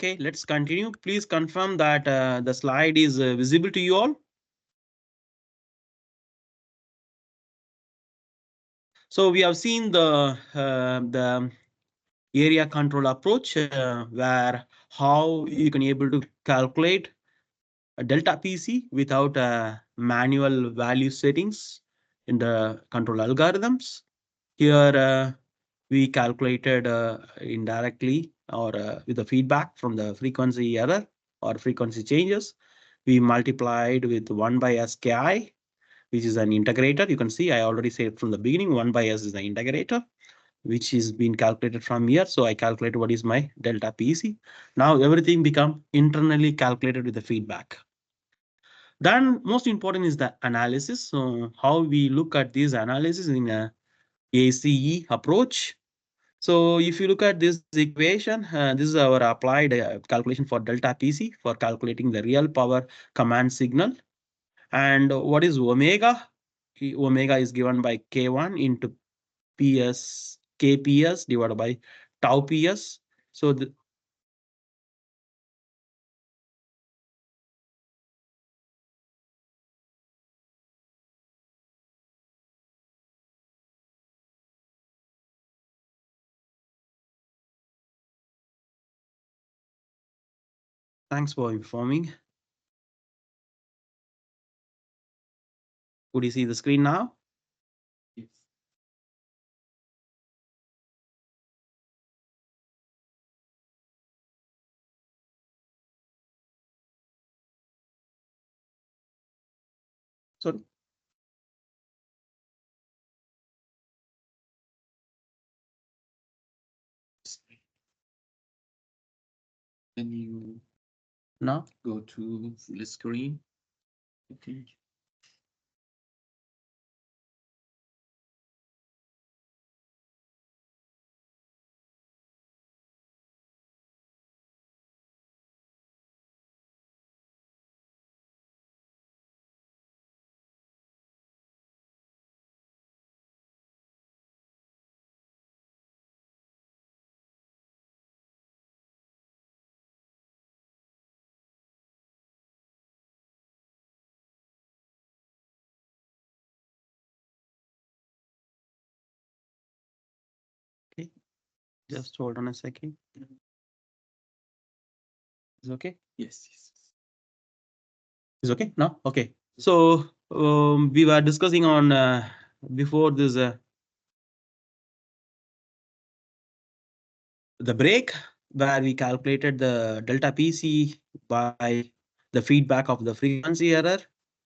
Okay, let's continue. Please confirm that the slide is visible to you all. So we have seen the area control approach where how you can able to calculate a delta PC without manual value settings in the control algorithms. Here we calculated indirectly or with the feedback from the frequency error or frequency changes. We multiplied with 1 by SKI, which is an integrator. You can see I already said from the beginning 1 by S is the integrator, which is being calculated from here. So I calculated what is my delta PC. Now everything become internally calculated with the feedback. Then most important is the analysis. So how we look at this analysis in a ACE approach. So if you look at this equation, this is our applied calculation for delta PC for calculating the real power command signal. And what is omega? Omega is given by K1 into PS, KPS divided by tau PS. So thanks for informing. Could you see the screen now? Yes. So Then you now go to full screen. Okay. okay, just hold on a second. Is okay? Yes. Yes. Is okay now? Okay. So we were discussing on before this the break where we calculated the delta PC by the feedback of the frequency error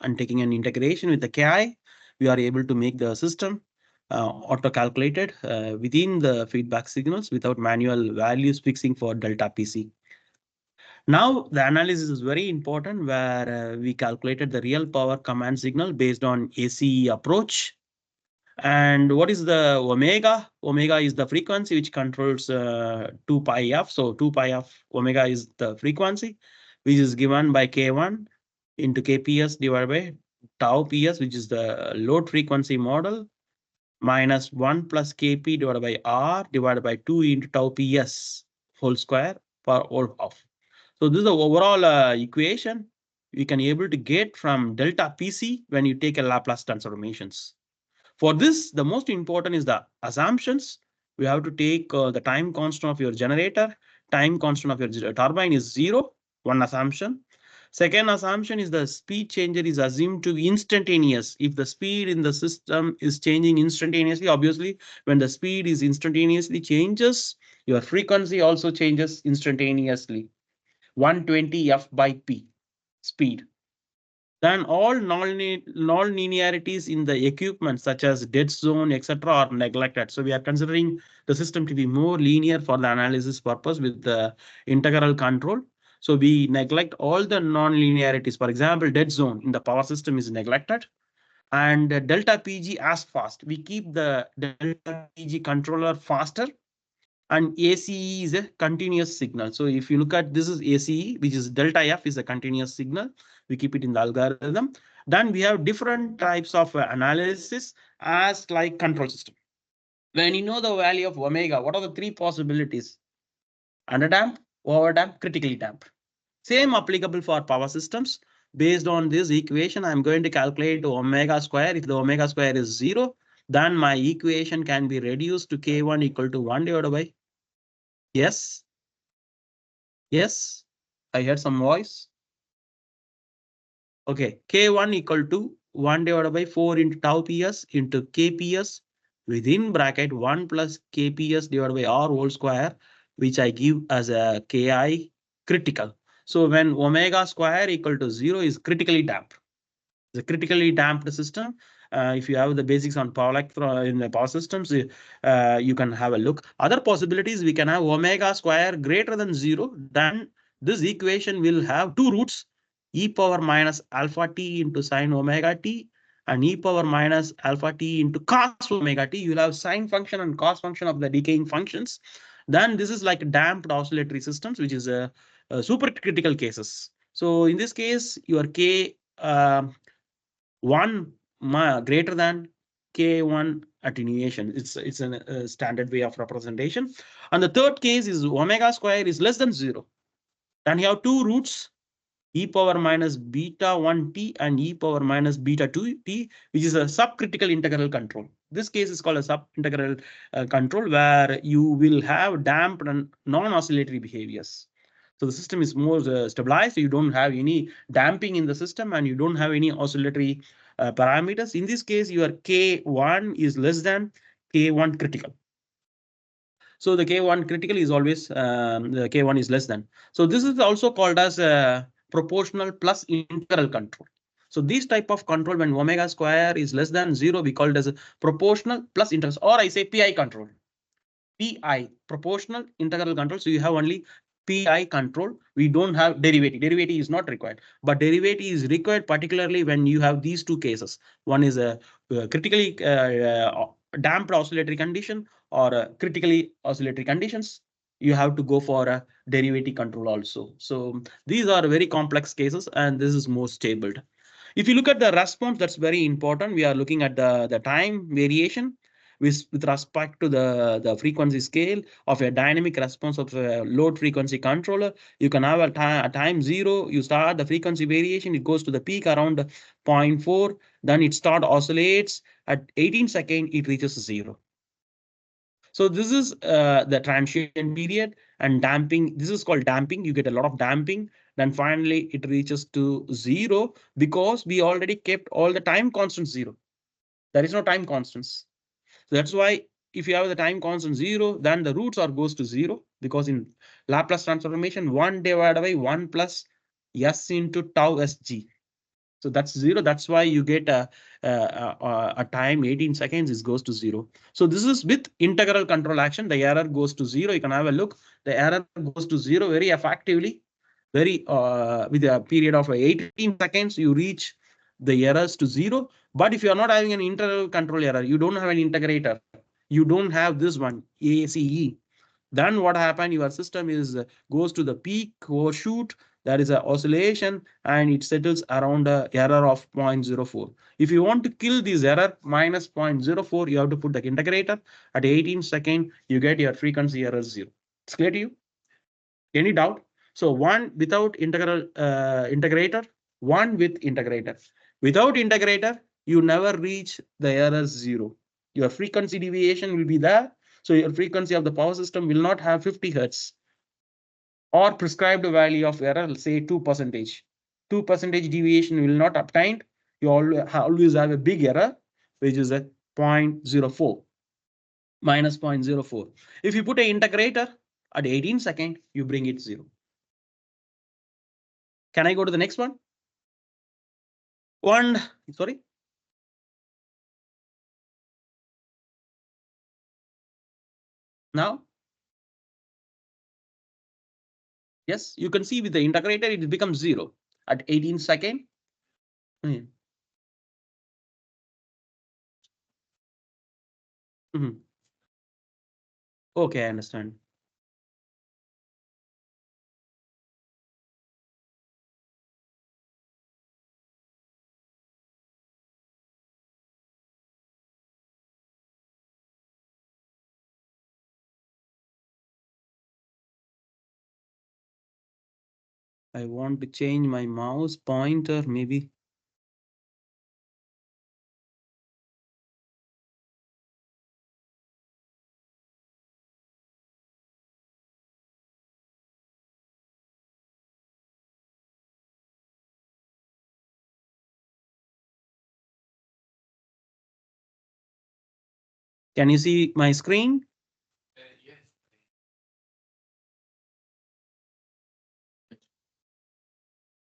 and taking an integration with the KI, we are able to make the system auto calculated within the feedback signals without manual values fixing for delta PC. Now the analysis is very important where we calculated the real power command signal based on ACE approach. And what is the omega? Omega is the frequency which controls 2 pi f. So 2 pi f omega is the frequency, which is given by K1 into KPS divided by tau PS, which is the load frequency model, minus 1 plus Kp divided by R divided by 2 into tau PS whole square per whole half. So this is the overall equation we can able to get from delta PC when you take a Laplace transformations. For this, the most important is the assumptions. We have to take the time constant of your generator, time constant of your turbine is 0, one assumption. Second assumption is the speed changer is assumed to be instantaneous. If the speed in the system is changing instantaneously, obviously, when the speed is instantaneously changes, your frequency also changes instantaneously. 120 F by P speed. Then all non-linearities in the equipment such as dead zone, etc. are neglected. So we are considering the system to be more linear for the analysis purpose with the integral control. So we neglect all the non-linearities. For example, dead zone in the power system is neglected. And delta PG as fast. We keep the delta PG controller faster, and ACE is a continuous signal. So if you look at this is ACE, which is delta F is a continuous signal. We keep it in the algorithm. Then we have different types of analysis as like control system. When you know the value of omega, what are the three possibilities? Underdamped, overdamped, critically damped. Same applicable for power systems. Based on this equation, I'm going to calculate omega square. If the omega square is 0, then my equation can be reduced to K1 equal to 1 divided by. Yes. Yes. I heard some voice. Okay. K1 equal to 1 divided by 4 into tau PS into KPS within bracket 1 plus KPS divided by R whole square, which I give as a KI critical. So when omega square equal to 0 is critically damped. The critically damped system. If you have the basics on power in the power systems, you can have a look. Other possibilities, we can have omega square greater than 0. Then this equation will have two roots, e power minus alpha t into sine omega t and e power minus alpha t into cos omega t. You'll have sine function and cos function of the decaying functions. Then this is like damped oscillatory systems, which is a supercritical cases. So in this case, your K 1 greater than K1 attenuation. It's a standard way of representation. And the third case is omega square is less than 0. Then you have two roots, e power minus beta 1t and e power minus beta 2t, which is a subcritical integral control. This case is called a subintegral control, where you will have damped and non-oscillatory behaviors. So the system is more stabilized. You don't have any damping in the system and you don't have any oscillatory parameters. In this case, your K1 is less than K1 critical. So the K1 critical is always the K1 is less than. So this is also called as proportional plus integral control. So this type of control, when omega square is less than 0, we call it as a proportional plus integral, or I say PI control. PI, proportional integral control. So you have only PI control. We don't have derivative. Derivative is not required, but derivative is required particularly when you have these two cases. One is a critically damped oscillatory condition or critically oscillatory conditions. You have to go for a derivative control also. So these are very complex cases, and this is more stable. If you look at the response, that's very important. We are looking at the time variation with respect to the frequency scale of a dynamic response of a load frequency controller. You can have a time 0, you start the frequency variation, it goes to the peak around 0.4, then it start oscillates at 18 seconds, it reaches 0. So this is the transient period and damping. This is called damping. You get a lot of damping. Then finally it reaches to 0 because we already kept all the time constants 0. There is no time constants. So that's why if you have the time constant 0, then the roots are goes to 0, because in Laplace transformation 1 divided by 1 plus s into tau sg. So that's 0. That's why you get a time 18 seconds is goes to 0. So this is with integral control action. The error goes to 0. You can have a look. The error goes to 0 very effectively. Very with a period of 18 seconds, you reach the errors to 0. But if you are not having an integral control error, you don't have an integrator. You don't have this one ACE. Then what happen? Your system is goes to the peak overshoot. There is an oscillation and it settles around a error of 0.04. If you want to kill this error minus 0.04, you have to put the integrator at 18 seconds. You get your frequency error 0. It's clear to you? Any doubt? So one without integral integrator, one with integrator. Without integrator, you never reach the error 0. Your frequency deviation will be there. So your frequency of the power system will not have 50 hertz or prescribed value of error, say 2%. 2% deviation will not obtained. You always have a big error, which is a 0.04 minus 0.04. If you put an integrator at 18 seconds, you bring it 0. Can I go to the next one? Sorry. Now, yes, you can see with the integrator, it becomes 0 at 18 seconds. Mm-hmm. Mm-hmm. Okay, I understand. I want to change my mouse pointer, maybe. Can you see my screen? Yes.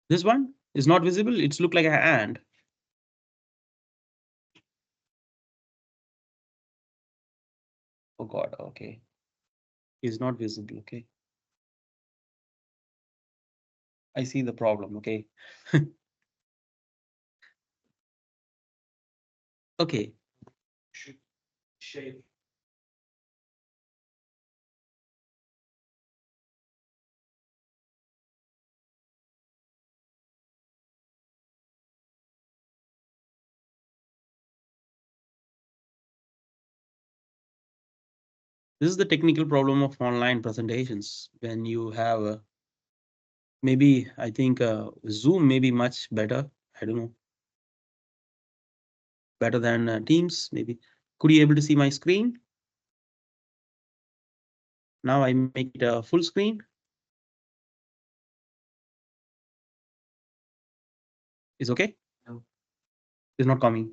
This one is not visible. It's look like a hand. Oh God. Okay. It's not visible. Okay. I see the problem. Okay. Okay. Should share. This is the technical problem of online presentations. When you have maybe I think Zoom may be much better. I don't know. Better than Teams, maybe. Could you able to see my screen? Now I make it a full screen. Is okay? No. It's not coming.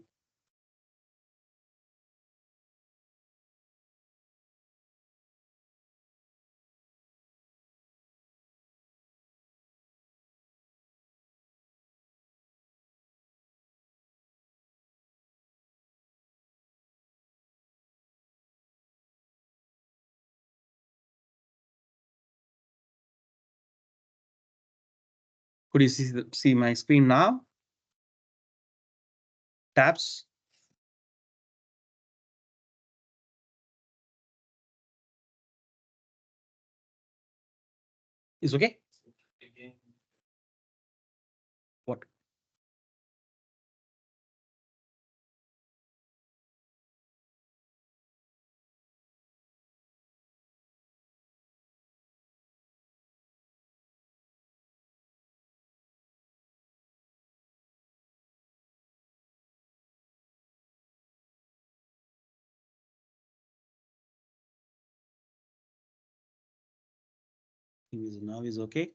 Could you see my screen now? Tabs. Is okay? Again. What? Now is okay.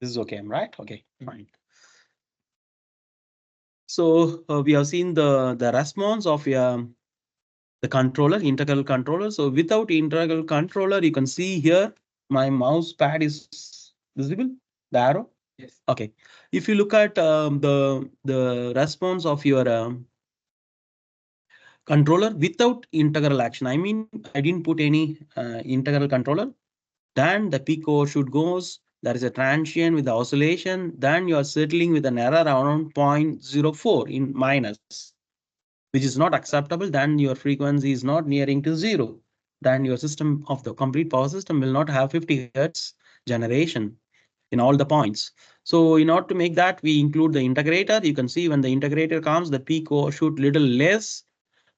This is okay, I'm right? Okay, fine. So we have seen the response of the controller, integral controller. So without integral controller, you can see here my mouse pad is visible, the arrow. Yes. Okay. If you look at the response of your controller without integral action, I mean, I didn't put any integral controller, then the peak overshoot goes. There is a transient with the oscillation. Then you are settling with an error around 0.04 in minus, which is not acceptable. Then your frequency is not nearing to zero. Then your system of the complete power system will not have 50 hertz generation in all the points. So in order to make that, we include the integrator. You can see when the integrator comes, the peak overshoot little less,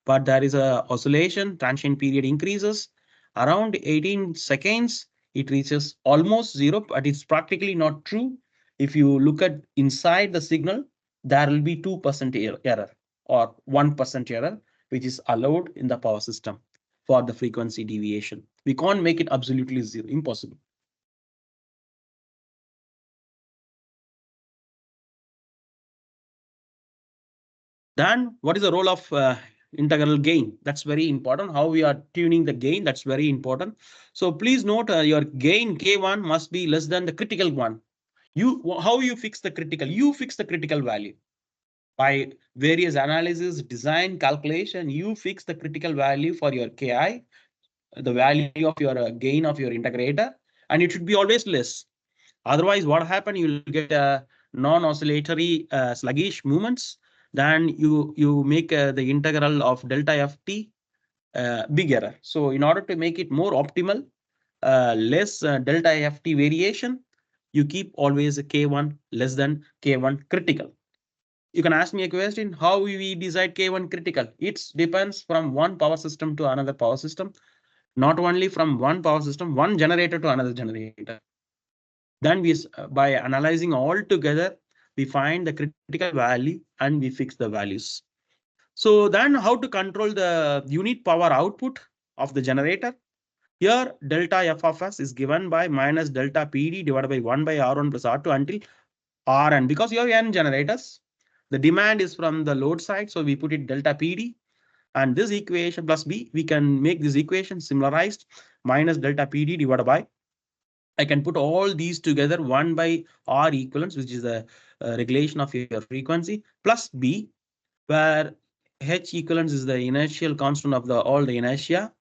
but there is a oscillation, transient period increases around 18 seconds. It reaches almost zero, but it's practically not true. If you look at inside the signal, there will be 2% error or 1% error, which is allowed in the power system for the frequency deviation. We can't make it absolutely zero, impossible. Then what is the role of integral gain? That's very important. How we are tuning the gain, that's very important. So please note your gain K1 must be less than the critical one. How you fix the critical? You fix the critical value. By various analysis, design, calculation, you fix the critical value for your Ki, the value of your gain of your integrator, and it should be always less. Otherwise, what happen? You will get non-oscillatory sluggish movements, then you make the integral of delta ft big error. So in order to make it more optimal, less delta ft variation, you keep always k1 less than k1 critical. You can ask me a question, how we decide k1 critical? It depends from one power system to another power system, not only from one power system, one generator to another generator. Then by analyzing all together, we find the critical value and we fix the values. So then how to control the unit power output of the generator? Here delta f of s is given by minus delta PD divided by 1 by R1 plus R2 until Rn. Because you have n generators, the demand is from the load side, so we put it delta PD. And this equation plus B, we can make this equation similarized minus delta PD divided by, I can put all these together 1 by R equivalence, which is the regulation of your frequency, plus B, where H equivalence is the inertial constant of all the inertia.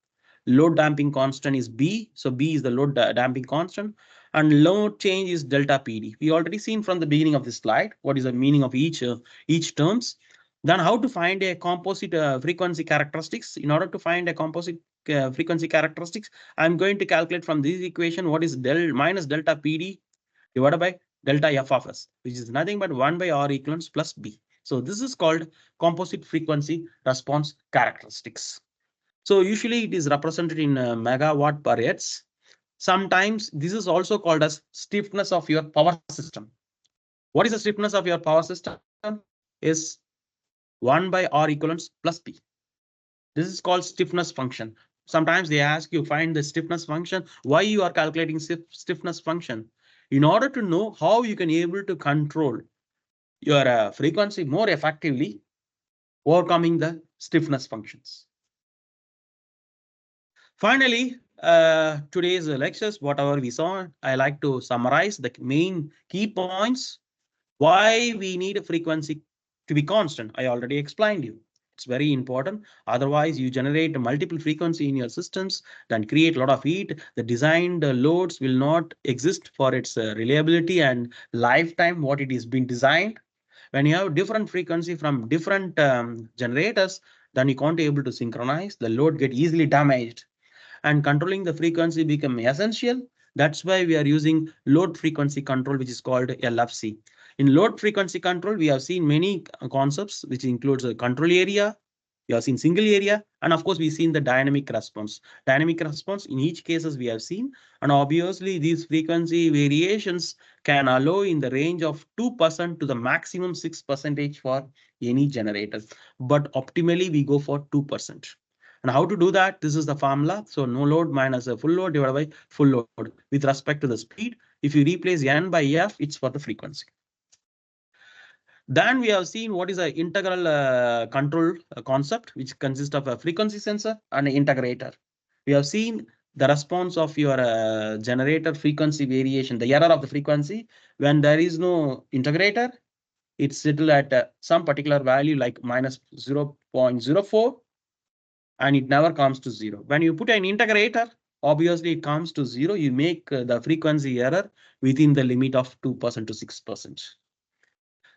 Load damping constant is B, so B is the load damping constant, and load change is delta PD. We already seen from the beginning of this slide what is the meaning of each terms. Then how to find a composite frequency characteristics. In order to find a composite frequency characteristics, I'm going to calculate from this equation what is minus delta PD divided by delta f of s, which is nothing but 1 by R equivalence plus B. So this is called composite frequency response characteristics. So usually it is represented in megawatt per hertz. Sometimes this is also called as stiffness of your power system. What is the stiffness of your power system? Is 1 by R equivalence plus B. This is called stiffness function. Sometimes they ask you find the stiffness function. Why you are calculating stiffness function? In order to know how you can able to control your frequency more effectively, overcoming the stiffness functions. Finally, today's lectures, whatever we saw, I like to summarize the main key points. Why we need a frequency to be constant, I already explained you. It's very important. Otherwise, you generate multiple frequency in your systems, then create a lot of heat. The designed loads will not exist for its reliability and lifetime, what it is being designed. When you have different frequency from different generators, then you can't be able to synchronize. The load get easily damaged. And controlling the frequency become essential. That's why we are using load frequency control, which is called LFC. In load frequency control, we have seen many concepts, which includes a control area. We have seen single area, and of course, we've seen the dynamic response. Dynamic response in each cases we have seen, and obviously these frequency variations can allow in the range of 2% to the maximum 6% for any generator. But optimally, we go for 2%. And how to do that? This is the formula. So no load minus a full load divided by full load with respect to the speed. If you replace N by F, it's for the frequency. Then we have seen what is an integral control concept, which consists of a frequency sensor and an integrator. We have seen the response of your generator frequency variation, the error of the frequency. When there is no integrator, it's settled at some particular value like minus 0.04. And it never comes to 0. When you put an integrator, obviously it comes to 0. You make the frequency error within the limit of 2% to 6%.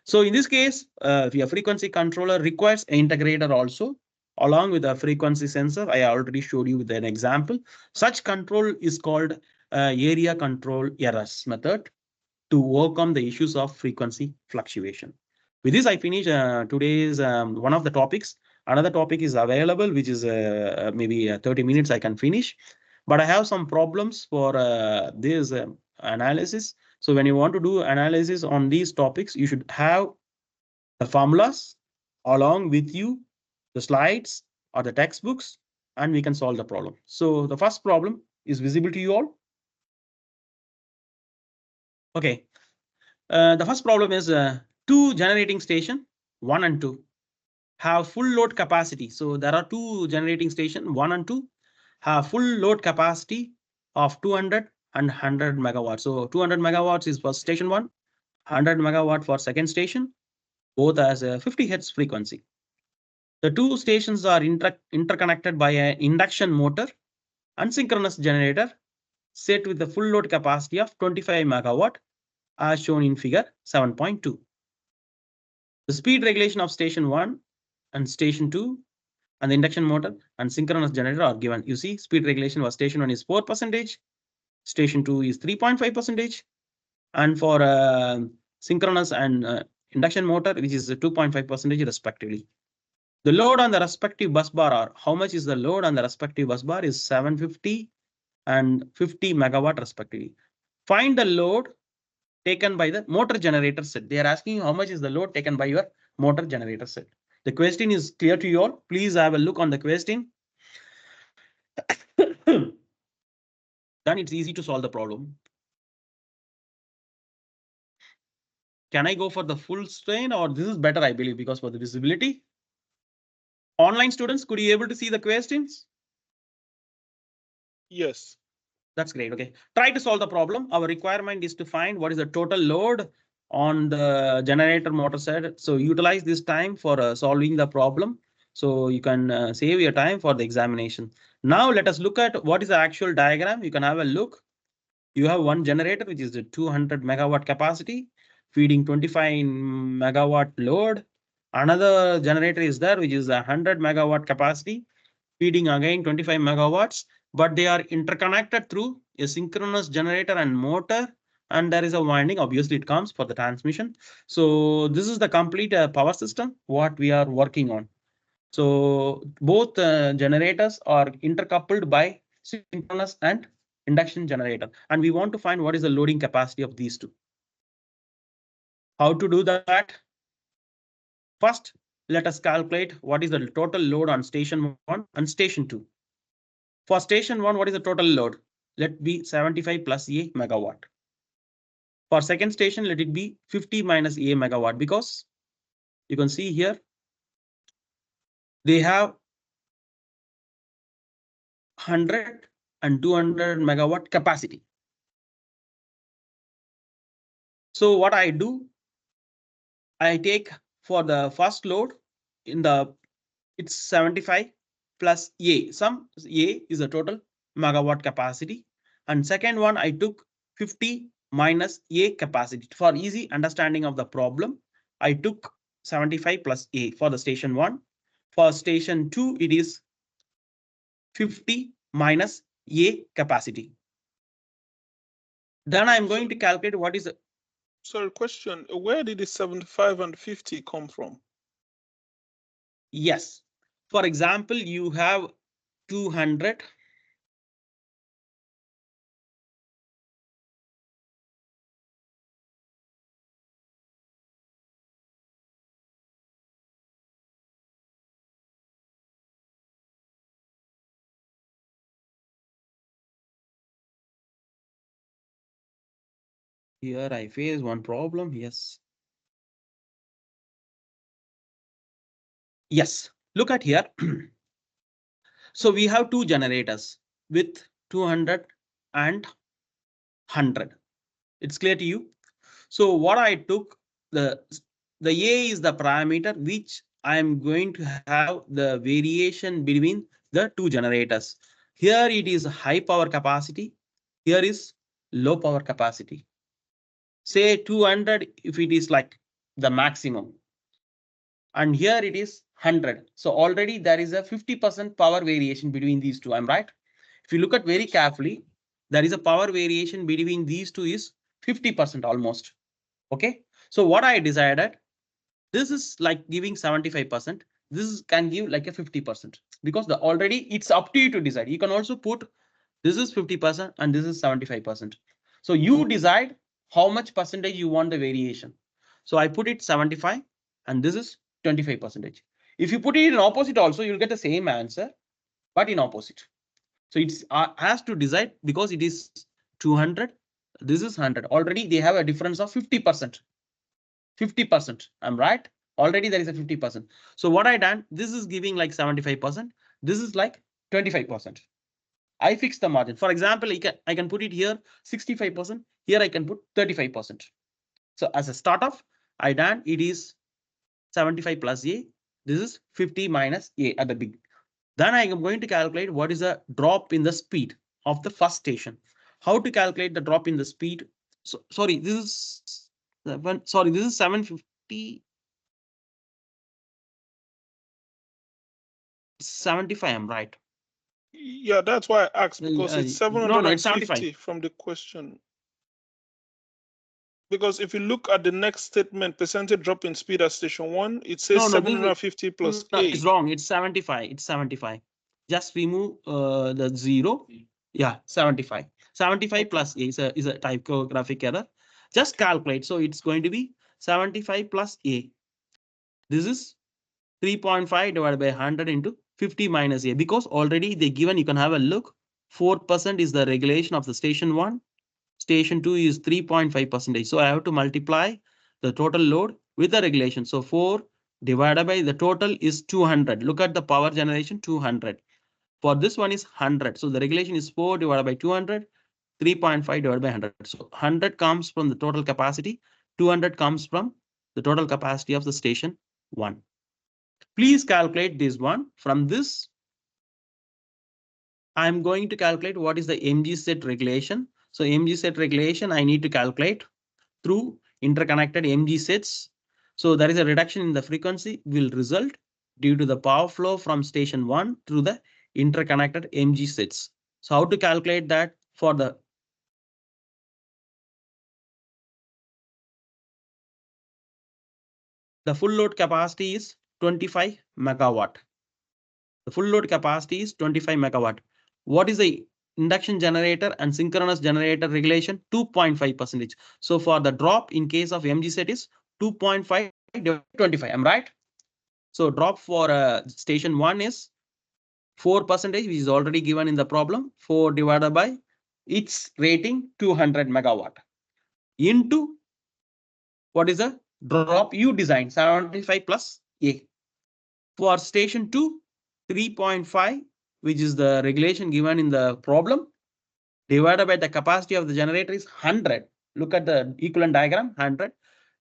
So in this case, your frequency controller requires an integrator also, along with a frequency sensor. I already showed you with an example. Such control is called area control errors method to overcome the issues of frequency fluctuation. With this, I finish today's one of the topics. Another topic is available, which is maybe 30 minutes I can finish. But I have some problems for this analysis. So when you want to do analysis on these topics, you should have the formulas along with you, the slides or the textbooks, and we can solve the problem. So the first problem is visible to you all. Okay. The first problem is two generating station, 1 and 2. Have full load capacity. So there are two generating station, 1 and 2, have full load capacity of 200 and 100 megawatts. So 200 megawatts is for station 1, 100 megawatt for second station, both as a 50 hertz frequency. The two stations are interconnected by an induction motor and synchronous generator set with the full load capacity of 25 megawatt as shown in figure 7.2. The speed regulation of station 1 and station 2 and the induction motor and synchronous generator are given. You see, speed regulation was station 1 is 4%, station 2 is 3.5%, and for synchronous and induction motor, which is 2.5% respectively. The load on the respective bus bar are, how much is the load on the respective bus bar is 750 and 50 megawatt respectively. Find the load taken by the motor generator set. They are asking how much is the load taken by your motor generator set. The question is clear to you all. Please have a look on the question. Then it's easy to solve the problem. Can I go for the full strain, or this is better, I believe, because for the visibility? Online students, could you able to see the questions? Yes. That's great. Okay, try to solve the problem. Our requirement is to find what is the total load on the generator motor set. So utilize this time for solving the problem. So you can save your time for the examination. Now let us look at what is the actual diagram. You can have a look. You have one generator, which is the 200 megawatt capacity, feeding 25 megawatt load. Another generator is there, which is a 100 megawatt capacity, feeding again 25 megawatts, but they are interconnected through a synchronous generator and motor, and there is a winding. Obviously, it comes for the transmission. So this is the complete power system what we are working on. So both generators are intercoupled by synchronous and induction generator, and we want to find what is the loading capacity of these two. How to do that? First, let us calculate what is the total load on station 1 and station 2. For station 1, what is the total load? Let be 75 plus A megawatt. For second station, let it be 50 minus A megawatt, because you can see here they have 100 and 200 megawatt capacity. So what I do, I take for the first load in the, it's 75 plus A. Some A is the total megawatt capacity. And second one, I took 50 minus A capacity. For easy understanding of the problem, I took 75 plus A for the station 1. For station 2, it is 50 minus A capacity. Then I'm going to calculate what is the. Sorry, question. Where did the 75 and 50 come from? Yes. For example, you have 200. Here I face one problem. Yes. Yes. Look at here. So we have two generators with 200 and 100. It's clear to you. So what I took, the A is the parameter which I am going to have the variation between the two generators. Here it is high power capacity. Here is low power capacity. Say 200 if it is like the maximum. And here it is 100. So already there is a 50% power variation between these two. I'm right. If you look at very carefully, there is a power variation between these two is 50% almost. Okay. So what I decided, this is like giving 75%. This can give like a 50%, because the already it's up to you to decide. You can also put this is 50% and this is 75%. So you decide how much percentage you want the variation. So I put it 75 and this is 25%. If you put it in opposite also, you'll get the same answer, but in opposite. So it's has to decide, because it is 200. This is 100. Already they have a difference of 50%. 50%. I'm right. Already there is a 50%. So what I done, this is giving like 75%. This is like 25%. I fix the margin. For example, I can put it here 65%. Here I can put 35%. So as a start off, I done it is 75 plus A. This is 50 minus A at the beginning. Then I am going to calculate what is the drop in the speed of the first station. How to calculate the drop in the speed? So sorry, this is sorry, this is 750. 75, I'm right. Yeah, that's why I asked, because it's No, it's 75. 750 from the question. Because if you look at the next statement, percentage drop in speed at station 1, it says No, this is- 750 plus No, A. it's wrong. It's 75. It's 75. Just remove the 0. Yeah, 75. 75 Okay. plus A is a typographic error. Just calculate. So it's going to be 75 plus A. This is 3.5 divided by 100 into 50 minus A, because already they given, you can have a look. 4% is the regulation of the station 1. Station 2 is 3.5%. So I have to multiply the total load with the regulation. So 4 divided by the total is 200. Look at the power generation, 200. For this one is 100. So the regulation is 4 divided by 200, 3.5 divided by 100. So 100 comes from the total capacity. 200 comes from the total capacity of the station 1. Please calculate this one. From this, I'm going to calculate what is the mg set regulation. So mg set regulation, I need to calculate through interconnected mg sets. So there is a reduction in the frequency will result due to the power flow from station 1 through the interconnected mg sets. So how to calculate that? For the full load capacity is 25 megawatt. The full load capacity is 25 megawatt. What is the induction generator and synchronous generator regulation? 2.5%. So for the drop in case of mg set is 2.5 divided by 25. I'm right. So drop for station 1 is 4%, which is already given in the problem. 4 divided by its rating 200 megawatt into what is the drop you designed 75 plus A. For station 2, 3.5, which is the regulation given in the problem, divided by the capacity of the generator is 100. Look at the equivalent diagram, 100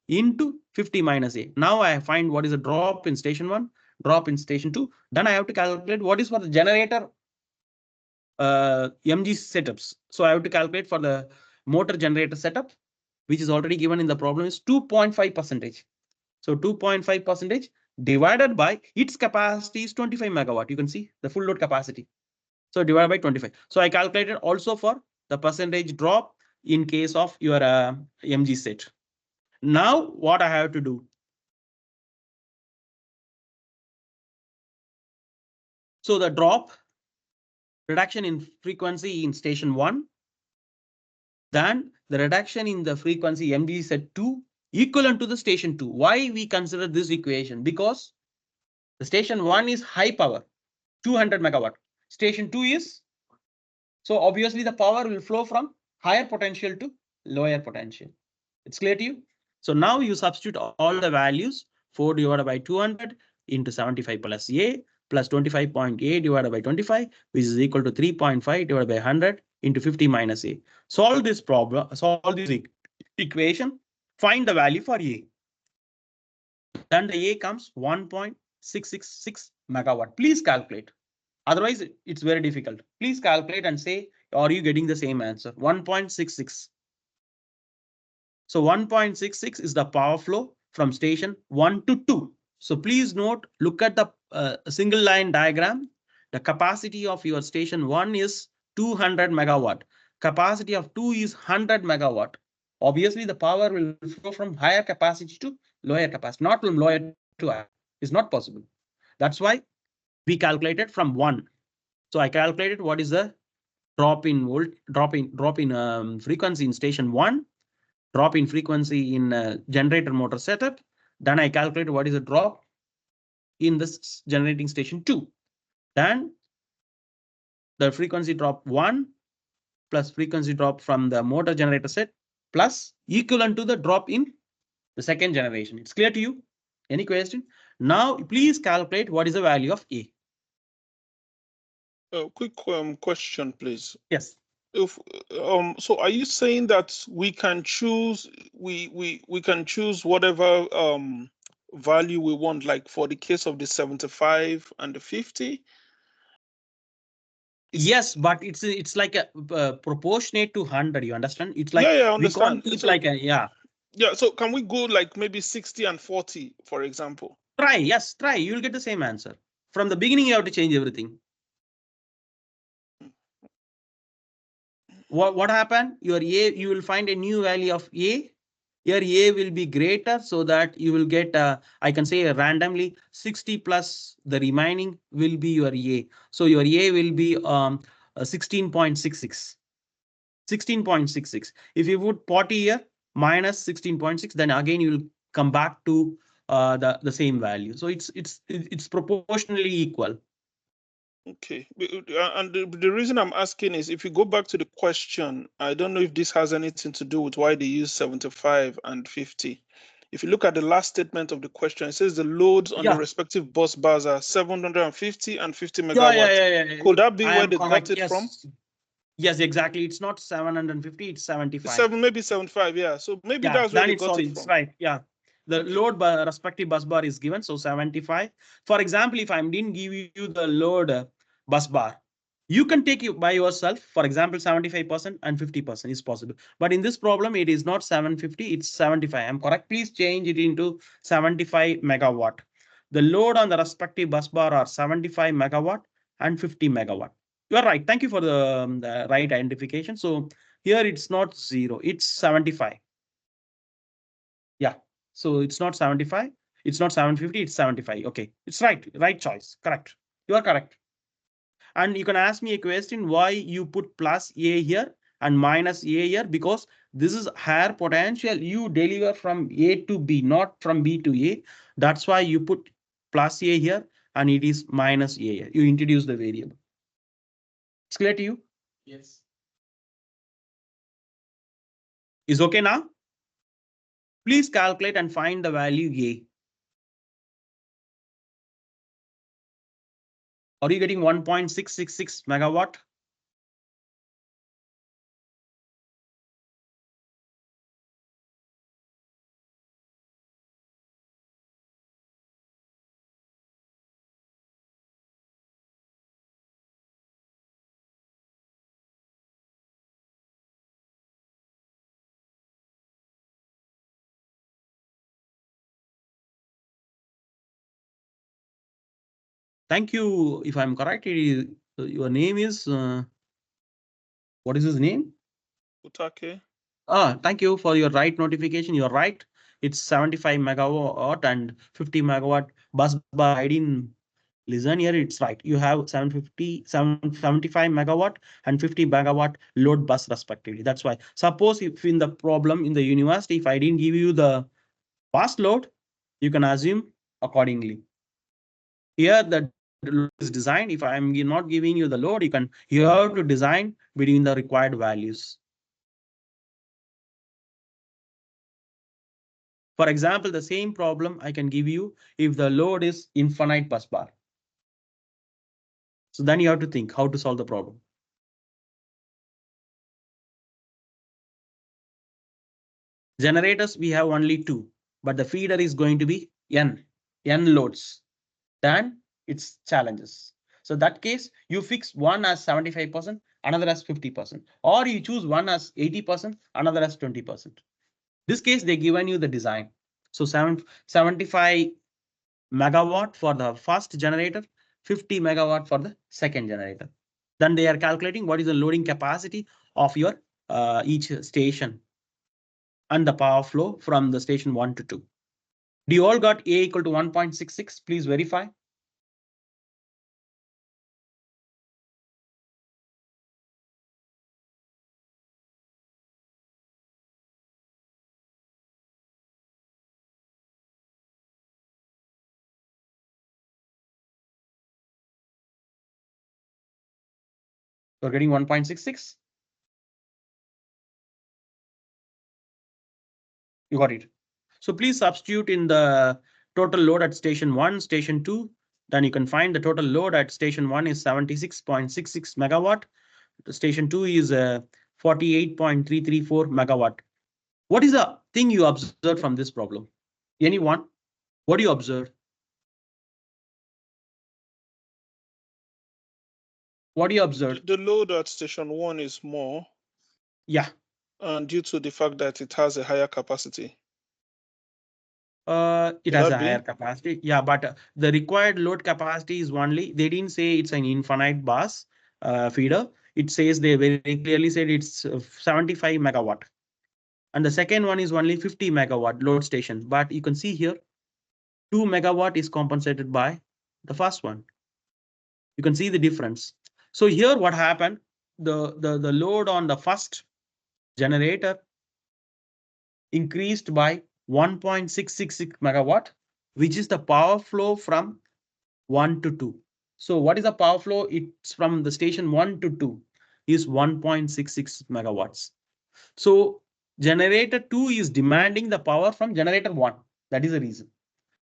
into 50 minus A. Now I find what is the drop in station 1, drop in station 2. Then I have to calculate what is for the generator mg setups. So I have to calculate for the motor generator setup, which is already given in the problem, is 2.5%. So 2.5% divided by its capacity is 25 megawatt. You can see the full load capacity. So divided by 25. So I calculated also for the percentage drop in case of your mg set. Now what I have to do? So the drop reduction in frequency in station 1, then the reduction in the frequency mg set 2 equivalent to the station 2. Why we consider this equation? Because the station 1 is high power, 200 megawatt. Station 2 is, so obviously the power will flow from higher potential to lower potential. It's clear to you? So now you substitute all the values. 4 divided by 200 into 75 plus A plus 25.8 divided by 25, which is equal to 3.5 divided by 100 into 50 minus A. Solve this problem, solve this equation, find the value for A. Then the A comes 1.666 megawatt. Please calculate. Otherwise, it's very difficult. Please calculate and say, are you getting the same answer? 1.66. So 1.66 is the power flow from station 1 to 2. So please note, look at the single line diagram. The capacity of your station 1 is 200 megawatt. Capacity of 2 is 100 megawatt. Obviously, the power will flow from higher capacity to lower capacity, not from lower to higher. It's not possible. That's why we calculated from 1. So I calculated what is the drop in frequency in station 1, drop in frequency in generator motor setup. Then I calculated what is the drop in this generating station 2. Then the frequency drop 1 plus frequency drop from the motor generator set plus equivalent to the drop in the second generation. It's clear to you? Any question? Now please calculate what is the value of A. Quick question, please. Yes. If so, are you saying that we can choose we can choose whatever value we want, like for the case of the 75 and the 50? Yes, but it's like a proportionate to 100. You understand? It's like Yeah, yeah, I we can't understand. keep So like a yeah, so can we go like maybe 60 and 40, for example? Try. Yes, try. You'll get the same answer. From the beginning, you have to change everything. What happened? Your A, you will find a new value of A. Your A will be greater so that you will get, I can say randomly 60 plus the remaining will be your A. So your A will be 16.66. 16.66. If you put 40 here minus 16.6, then again you will come back to the same value. So it's proportionally equal. Okay, and the reason I'm asking is if you go back to the question, I don't know if this has anything to do with why they use 75 and 50. If you look at the last statement of the question, it says the loads on the Yeah. respective bus bars are 750 and 50 Yeah, megawatts. yeah. Could that be I where am they correct. got it Yes. from? Yes, exactly. It's not 750, it's 75. Maybe 75, yeah. So maybe Yeah, that's where then they it's got all, it it's from. right. Yeah. The Okay. load by respective bus bar is given. So 75. For example, if I didn't give you the load bus bar, you can take it by yourself. For example, 75% and 50% is possible. But in this problem, it is not 750, it's 75. I'm correct. Please change it into 75 megawatt. The load on the respective bus bar are 75 megawatt and 50 megawatt. You are right. Thank you for the right identification. So here it's not 0, it's 75. Yeah. So it's not 75. It's not 750. It's 75. Okay. It's right. Right choice. Correct. You are correct. And you can ask me a question why you put plus A here and minus A here, because this is higher potential. You deliver from A to B, not from B to A. That's why you put plus A here and it is minus A here. You introduce the variable. It's clear to you? Yes. Is okay now? Please calculate and find the value A. Are you getting 1.666 megawatt? Thank you. If I'm correct, it is, your name is, what is his name? Utake. Thank you for your right notification. You're right. It's 75 megawatt and 50 megawatt bus bar. I didn't listen here. It's right. You have 75 megawatt and 50 megawatt load bus respectively. That's why. Suppose if in the problem in the university, if I didn't give you the bus load, you can assume accordingly. Here the load is designed. If I'm not giving you the load, you have to design between the required values. For example, the same problem I can give you if the load is infinite bus bar. So then you have to think how to solve the problem. Generators, we have only 2, but the feeder is going to be n loads. Then it's challenges. So that case, you fix one as 75%, another as 50%, or you choose one as 80%, another as 20%. This case, they given you the design. So 75 megawatt for the first generator, 50 megawatt for the second generator. Then they are calculating what is the loading capacity of your each station and the power flow from the station 1 to 2. Do you all got A equal to 1.66? Please verify. You're getting 1.66. You got it. So please substitute in the total load at station 1, station 2. Then you can find the total load at station 1 is 76.66 megawatt. Station 2 is 48.334 megawatt. What is the thing you observed from this problem? Anyone? What do you observe? What do you observe? The load at station 1 is more, Yeah. and due to the fact that it has a higher capacity. It Will has that a be? higher capacity. Yeah, but the required load capacity is only, they didn't say it's an infinite bus feeder. It says, they very clearly said it's 75 megawatt. And the second one is only 50 megawatt load station. But you can see here, 2 megawatt is compensated by the first one. You can see the difference. So here what happened, the load on the first generator increased by 1.666 megawatt, which is the power flow from 1 to 2. So what is the power flow? It's from the station 1 to 2 is 1.66 megawatts. So generator 2 is demanding the power from generator 1. That is the reason.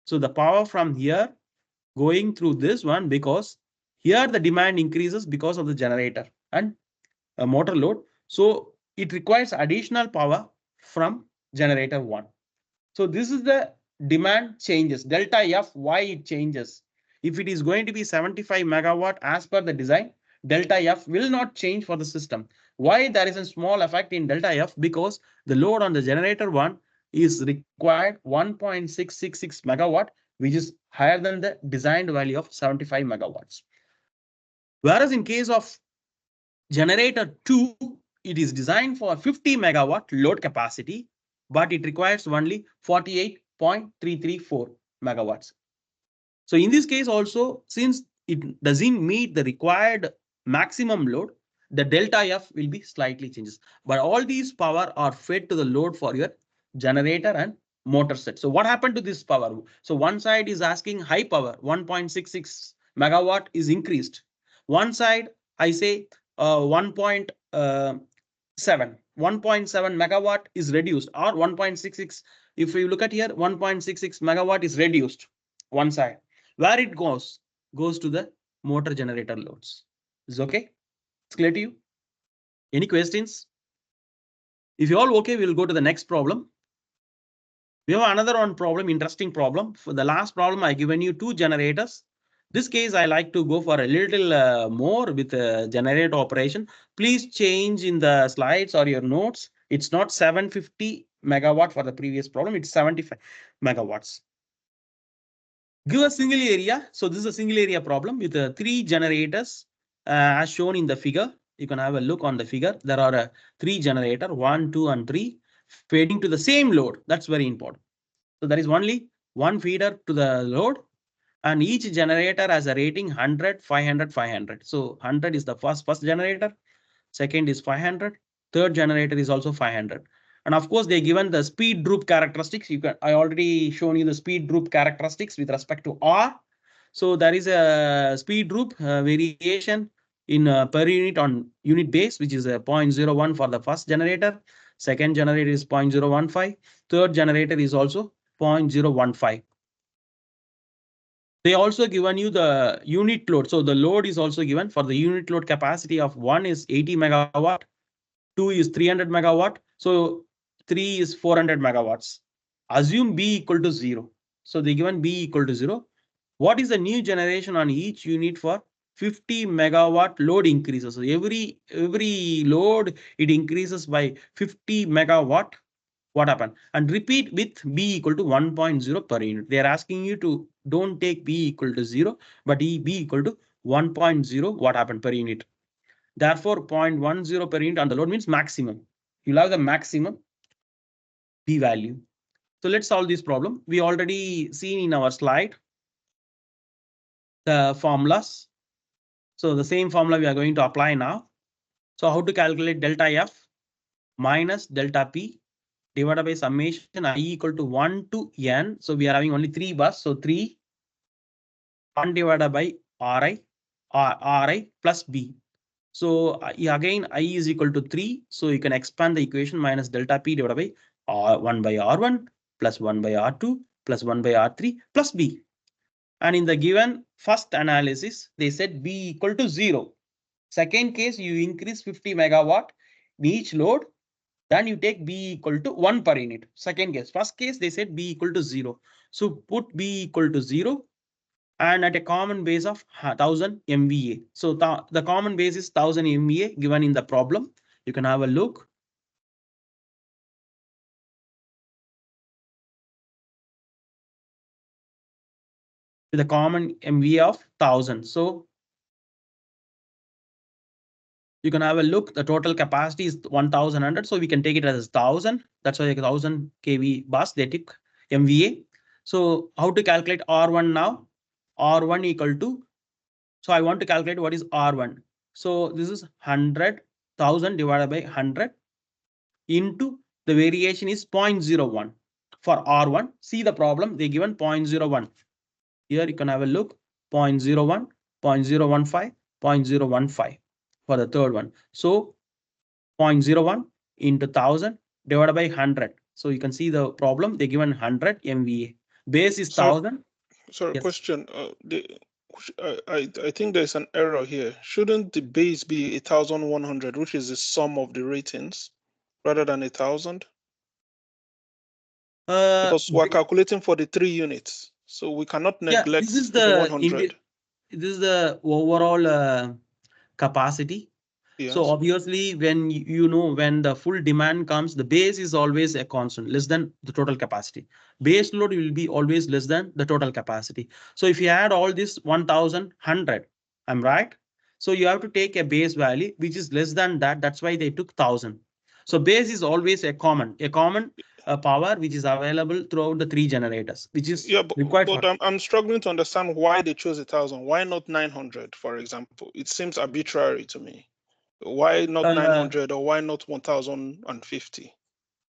So the power from here going through this one, because here the demand increases because of the generator and a motor load. So it requires additional power from generator 1. So this is the demand changes, delta F, why it changes. If it is going to be 75 megawatt as per the design, delta F will not change for the system. Why there is a small effect in delta F? Because the load on the generator 1 is required 1.666 megawatt, which is higher than the designed value of 75 megawatts. Whereas in case of generator 2, it is designed for 50 megawatt load capacity, but it requires only 48.334 megawatts. So in this case also, since it doesn't meet the required maximum load, the delta F will be slightly changes. But all these power are fed to the load for your generator and motor set. So what happened to this power? So one side is asking high power, 1.66 megawatt is increased. One side, I say 1.7 megawatt is reduced, or 1.66. If you look at here, 1.66 megawatt is reduced one side. Where it goes to the motor generator loads. Is okay? It's clear to you? Any questions? If you all okay, we'll go to the next problem. We have another one problem, interesting problem. For the last problem, I given you 2 generators. This case, I like to go for a little more with a generator operation. Please change in the slides or your notes. It's not 750 megawatt for the previous problem. It's 75 megawatts. Give a single area. So this is a single area problem with 3 generators as shown in the figure. You can have a look on the figure. There are 3 generators, 1, 2, and 3 feeding to the same load. That's very important. So there is only one feeder to the load, and each generator has a rating 100, 500, 500. So 100 is the first generator. Second is 500. Third generator is also 500. And of course, they given the speed droop characteristics. I already shown you the speed droop characteristics with respect to R. So there is a speed droop variation in per unit on unit base, which is a 0.01 for the first generator. Second generator is 0.015. Third generator is also 0.015. They also given you the unit load. So the load is also given for the unit load capacity of 1 is 80 megawatt, 2 is 300 megawatt. So 3 is 400 megawatts. Assume B equal to 0. So they given B equal to 0. What is the new generation on each unit for 50 megawatt load increases? So every load, it increases by 50 megawatt. What happened? And repeat with B equal to 1.0 per unit. They are asking you to don't take B equal to 0, but B equal to 1.0. What happened per unit? Therefore, 0.10 per unit on the load means maximum. You'll have the maximum P value. So let's solve this problem. We already seen in our slide the formulas. So the same formula we are going to apply now. So how to calculate delta F minus delta P divided by summation I equal to 1 to N. So we are having only 3 bus. So 3 1 divided by Ri plus B. So again, I is equal to 3. So you can expand the equation minus delta P divided by 1 by R1 plus 1 by R2 plus 1 by R3 plus B. And in the given first analysis, they said B equal to 0. Second case, you increase 50 megawatt in each load. Then you take B equal to 1 per unit. Second case. First case, they said B equal to 0. So put B equal to 0. and at a common base of 1000 MVA. So the common base is 1000 MVA given in the problem. You can have a look. With a common MVA of 1000. So you can have a look. The total capacity is 1100. So we can take it as 1000. That's why 1000 kV bus they took MVA. So how to calculate R1 now? R1 equal to, so I want to calculate what is R1. So this is 100,000 divided by 100 into the variation is 0.01 for R1. See the problem, they given 0.01. Here you can have a look, 0.01, 0.015, 0.015 for the third one. So 0.01 into 1000 divided by 100. So you can see the problem, they given 100 MVA. Base is 1000. Sorry, Yes. question. I think there's an error here. Shouldn't the base be 1100, which is the sum of the ratings, rather than 1000? Because we're calculating for the 3 units, so we cannot neglect this is the 100. This is the overall capacity. Yes. So obviously, when when the full demand comes, the base is always a constant, less than the total capacity. Base load will be always less than the total capacity. So if you add all this 1100, I'm right. So you have to take a base value which is less than that. That's why they took 1000. So base is always a common power which is available throughout the 3 generators, which is required. But I'm struggling to understand why they chose 1000. Why not 900, for example? It seems arbitrary to me. Why not 900 or why not 1050?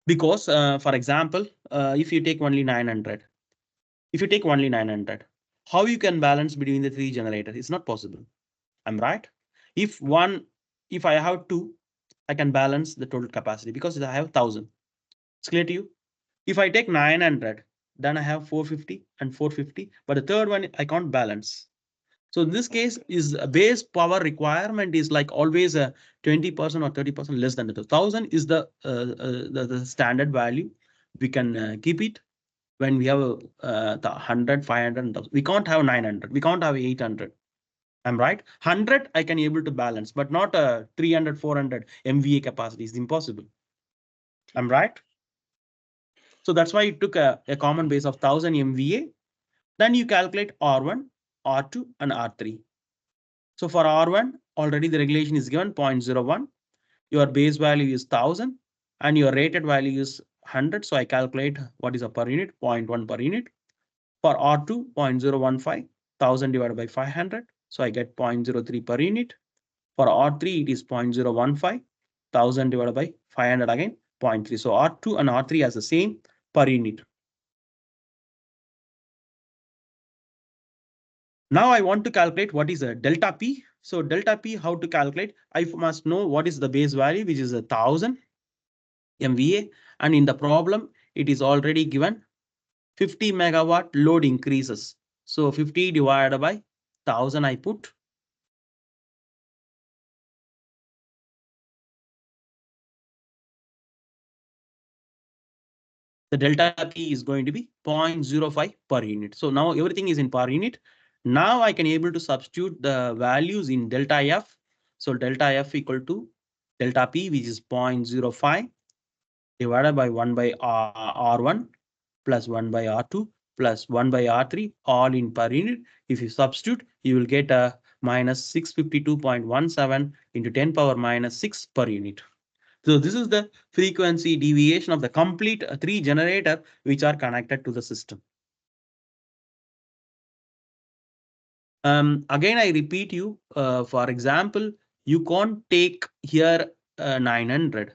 Because, for example, if you take only 900, how you can balance between the 3 generators? It's not possible. I'm right. If I have 2, I can balance the total capacity because I have 1000. It's clear to you. If I take 900, then I have 450 and 450, but the third one I can't balance. So in this case, is a base power requirement is like always a 20% or 30% less than the 1000 is the standard value. We can keep it when we have the 100, 500. We can't have 900. We can't have 800. I'm right. 100 I can able to balance, but not 300, 400 MVA capacity is impossible. I'm right. So that's why it took a common base of 1000 MVA. Then you calculate R1, R2, and R3. So for R1, already the regulation is given 0.01. Your base value is 1000 and your rated value is 100. So I calculate what is a per unit, 0.1 per unit. For R2, 0.015, 1000 divided by 500. So I get 0.03 per unit. For R3, it is 0.015, 1000 divided by 500 again, 0.3. So R2 and R3 has the same per unit. Now I want to calculate what is a delta P. So delta P, how to calculate? I must know what is the base value, which is 1000 MVA. And in the problem, it is already given 50 megawatt load increases. So 50 divided by 1000 I put. The delta P is going to be 0.05 per unit. So now everything is in per unit. Now I can able to substitute the values in delta F. So delta F equal to delta P, which is 0.05 divided by 1 by R1 plus 1 by R2 plus 1 by R3, all in per unit. If you substitute, you will get a minus 652.17 into 10 power minus 6 per unit. So this is the frequency deviation of the complete 3 generator which are connected to the system. Again, I repeat you, for example, you can't take here 900.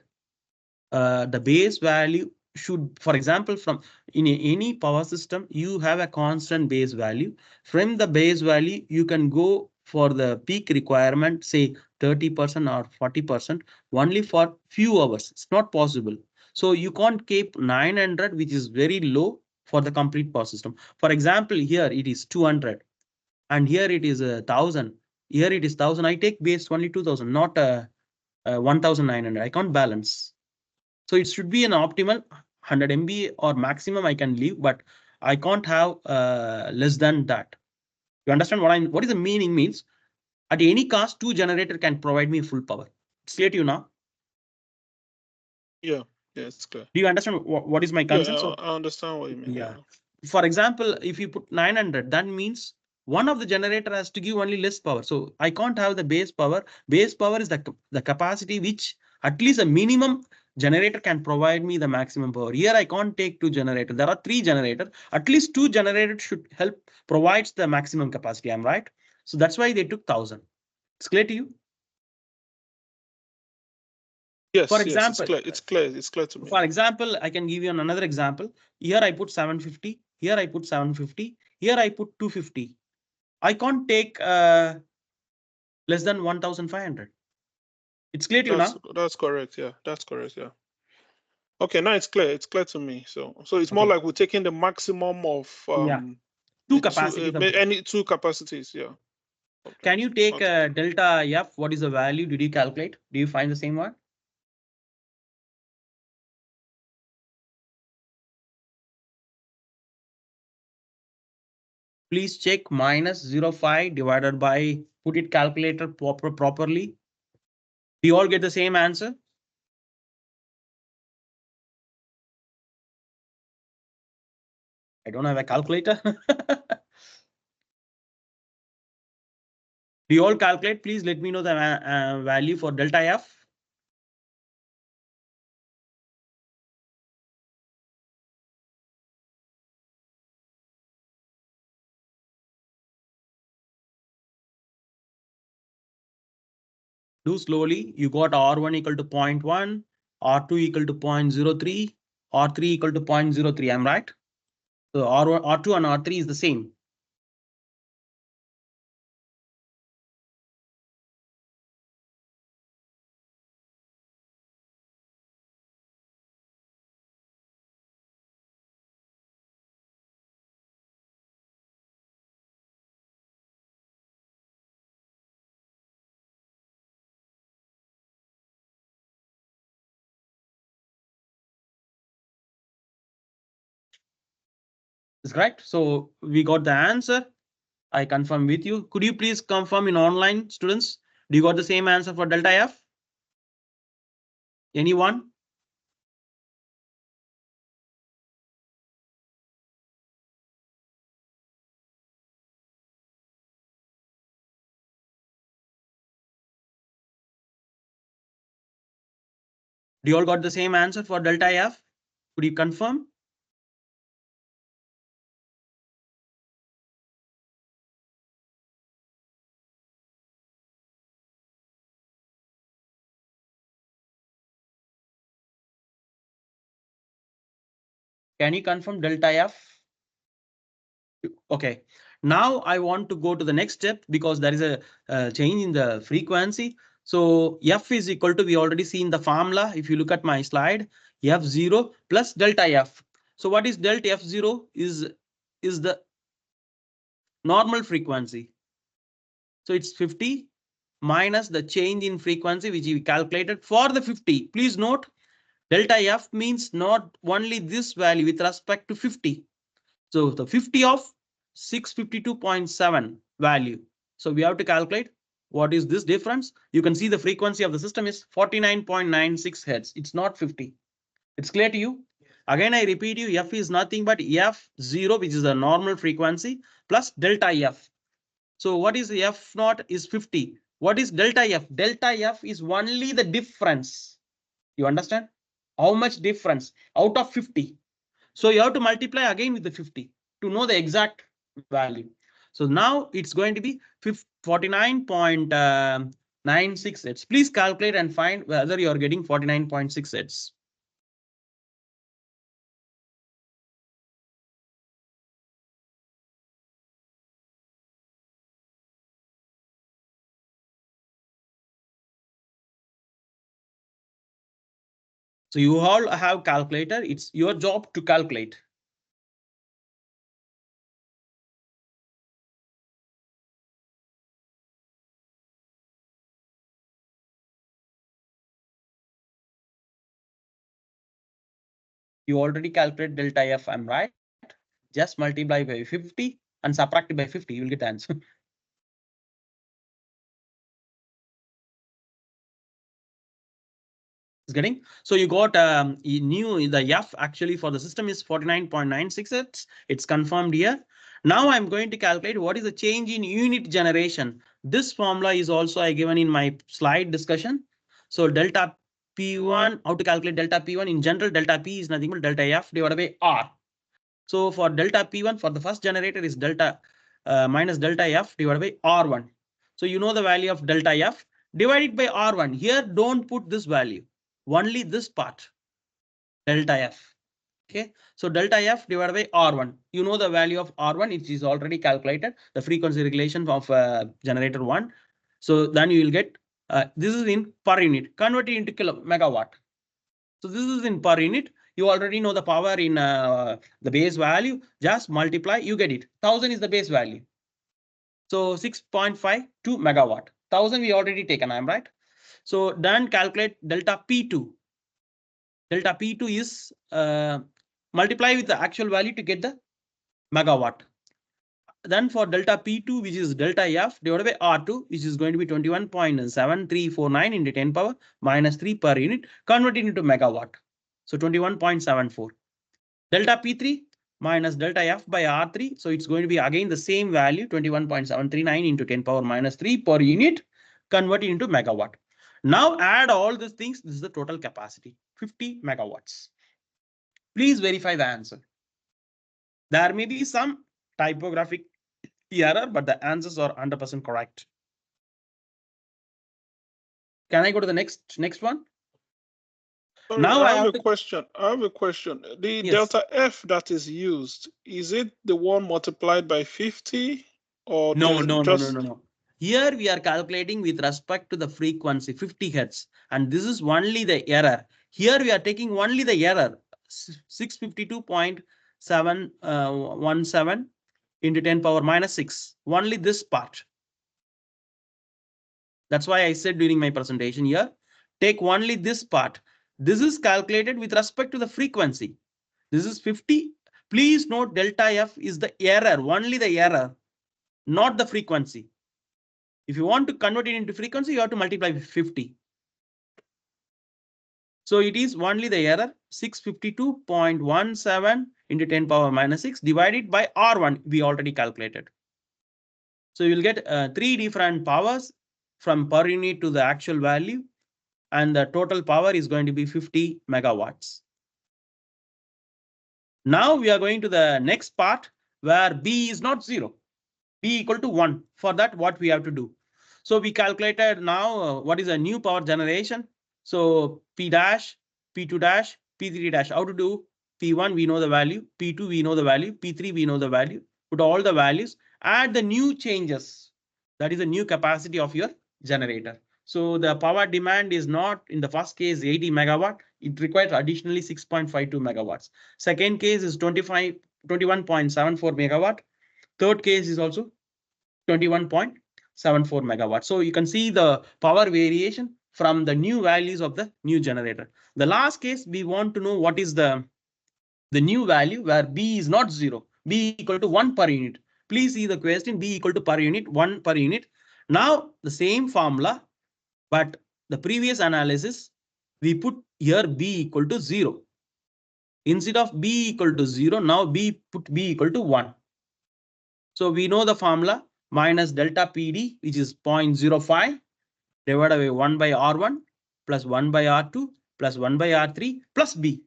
The base value should, for example, from in any power system, you have a constant base value. From the base value, you can go for the peak requirement, say 30% or 40%, only for few hours. It's not possible. So you can't keep 900, which is very low for the complete power system. For example, here it is 200 and here it is 1000. Here it is 1000. I take base only 2000, not 1900. I can't balance. So it should be an optimal 100 MB or maximum I can leave, but I can't have less than that. You understand what is the meaning means? At any cost, 2 generator can provide me full power. It's clear to you now? Yeah, it's clear. Do you understand what is my Yeah, concept? So, I understand what you mean. yeah. For example, if you put 900, that means one of the generator has to give only less power. So I can't have the base power. Base power is the capacity which at least a minimum generator can provide me the maximum power. Here I can't take 2 generators. There are 3 generators. At least 2 generators should help provides the maximum capacity. I'm right. So that's why they took 1000. It's clear to you? Yes, For yes, example, it's clear to me. For example, I can give you another example. Here I put 750. Here I put 750. Here I put 250. I can't take less than 1500. It's clear to you now? That's correct. Yeah, that's correct. Yeah. Okay, now it's clear. It's clear to me. So it's more Okay. like we're taking the maximum of Yeah. Two capacities. any two capacities. Yeah. Okay. Can you take Okay. delta F? What is the value? Did you calculate? Do you find the same one? Please check minus 0.5 divided by, put it calculator properly. Do you all get the same answer? I don't have a calculator. Do you all calculate? Please let me know the value for delta F. Do slowly. You got R1 equal to 0.1, R2 equal to 0.03, R3 equal to 0.03. I'm right. So R1, R2 and R3 is the same. Is correct. So we got the answer. I confirm with you. Could you please confirm in online, students? Do you got the same answer for delta F? Anyone? Do you all got the same answer for delta F? Could you confirm? Can you confirm delta F? Okay. Now I want to go to the next step because there is a change in the frequency. So F is equal to, we already seen the formula. If you look at my slide, F0 plus delta F. So what is delta F0 is the normal frequency. So it's 50 minus the change in frequency, which we calculated for the 50. Please note, delta F means not only this value with respect to 50. So the 50 of 652.7 value. So we have to calculate what is this difference. You can see the frequency of the system is 49.96 hertz. It's not 50. It's clear to you? Again, I repeat you, F is nothing but F0, which is the normal frequency, plus delta F. So what is F naught is 50. What is delta F? Delta F is only the difference. You understand? How much difference out of 50? So you have to multiply again with the 50 to know the exact value. So now it's going to be 49.96 hertz. Please calculate and find whether you are getting 49.6 hertz. So you all have calculator. It's your job to calculate. You already calculate delta F, I'm right. Just multiply by 50 and subtract it by 50, you will get the answer. Is getting, so you got the F actually for the system is 49.96. It's confirmed here. Now I'm going to calculate what is the change in unit generation. This formula is also I given in my slide discussion. So delta P1, how to calculate delta P1 in general, delta P is nothing but delta F divided by R. So for delta P1 for the first generator is delta minus delta F divided by R1. So you know the value of delta F, divide it by R1. Here don't put this value, only this part, delta F. Okay, so delta F divided by R1. You know the value of R1, it is already calculated, the frequency regulation of generator 1. So then you will get, this is in per unit, convert it into megawatt. So this is in per unit. You already know the power in the base value. Just multiply, you get it. 1000 is the base value. So 6.52 megawatt. 1000 we already taken, I'm right. So then calculate delta P2. Delta P2 is multiply with the actual value to get the megawatt. Then for delta P2, which is delta F divided by R2, which is going to be 21.7349 into 10 power minus 3 per unit, convert it into megawatt. So 21.74. Delta P3 minus delta F by R3. So it's going to be again the same value, 21.739 into 10 power minus 3 per unit, convert it into megawatt. Now add all these things. This is the total capacity, 50 megawatts. Please verify the answer. There may be some typographic error, but the answers are 100% correct. Can I go to the next one? Sorry, Now I have a question. I have a question. The Yes. delta F that is used, is it the one multiplied by 50 or No. just Here we are calculating with respect to the frequency 50 hertz, and this is only the error. Here we are taking only the error 652.717 into 10 power minus 6. Only this part. That's why I said during my presentation here, take only this part. This is calculated with respect to the frequency. This is 50. Please note delta F is the error, only the error, not the frequency. If you want to convert it into frequency, you have to multiply with 50. So it is only the error 652.17 into 10 power minus 6 divided by R1 we already calculated. So you'll get 3 different powers from per unit to the actual value, and the total power is going to be 50 megawatts. Now we are going to the next part where B is not 0, B equal to 1. For that, what we have to do? So we calculated now what is a new power generation. So P dash, P2 dash, P3 dash. How to do? P1 we know the value, P2 we know the value, P3 we know the value. Put all the values, add the new changes. That is the new capacity of your generator. So the power demand is not in the first case 80 megawatt. It requires additionally 6.52 megawatts. Second case is 21.74 megawatt. Third case is also 21.74 megawatts. So you can see the power variation from the new values of the new generator. The last case, we want to know what is the new value where B is not 0, B equal to 1 per unit. Please see the question, B equal to per unit, 1 per unit. Now the same formula, but the previous analysis, we put here B equal to 0. Instead of B equal to 0, now put B equal to 1. So we know the formula minus delta PD, which is 0.05 divided by 1 by R1 plus 1 by R2 plus 1 by R3 plus B.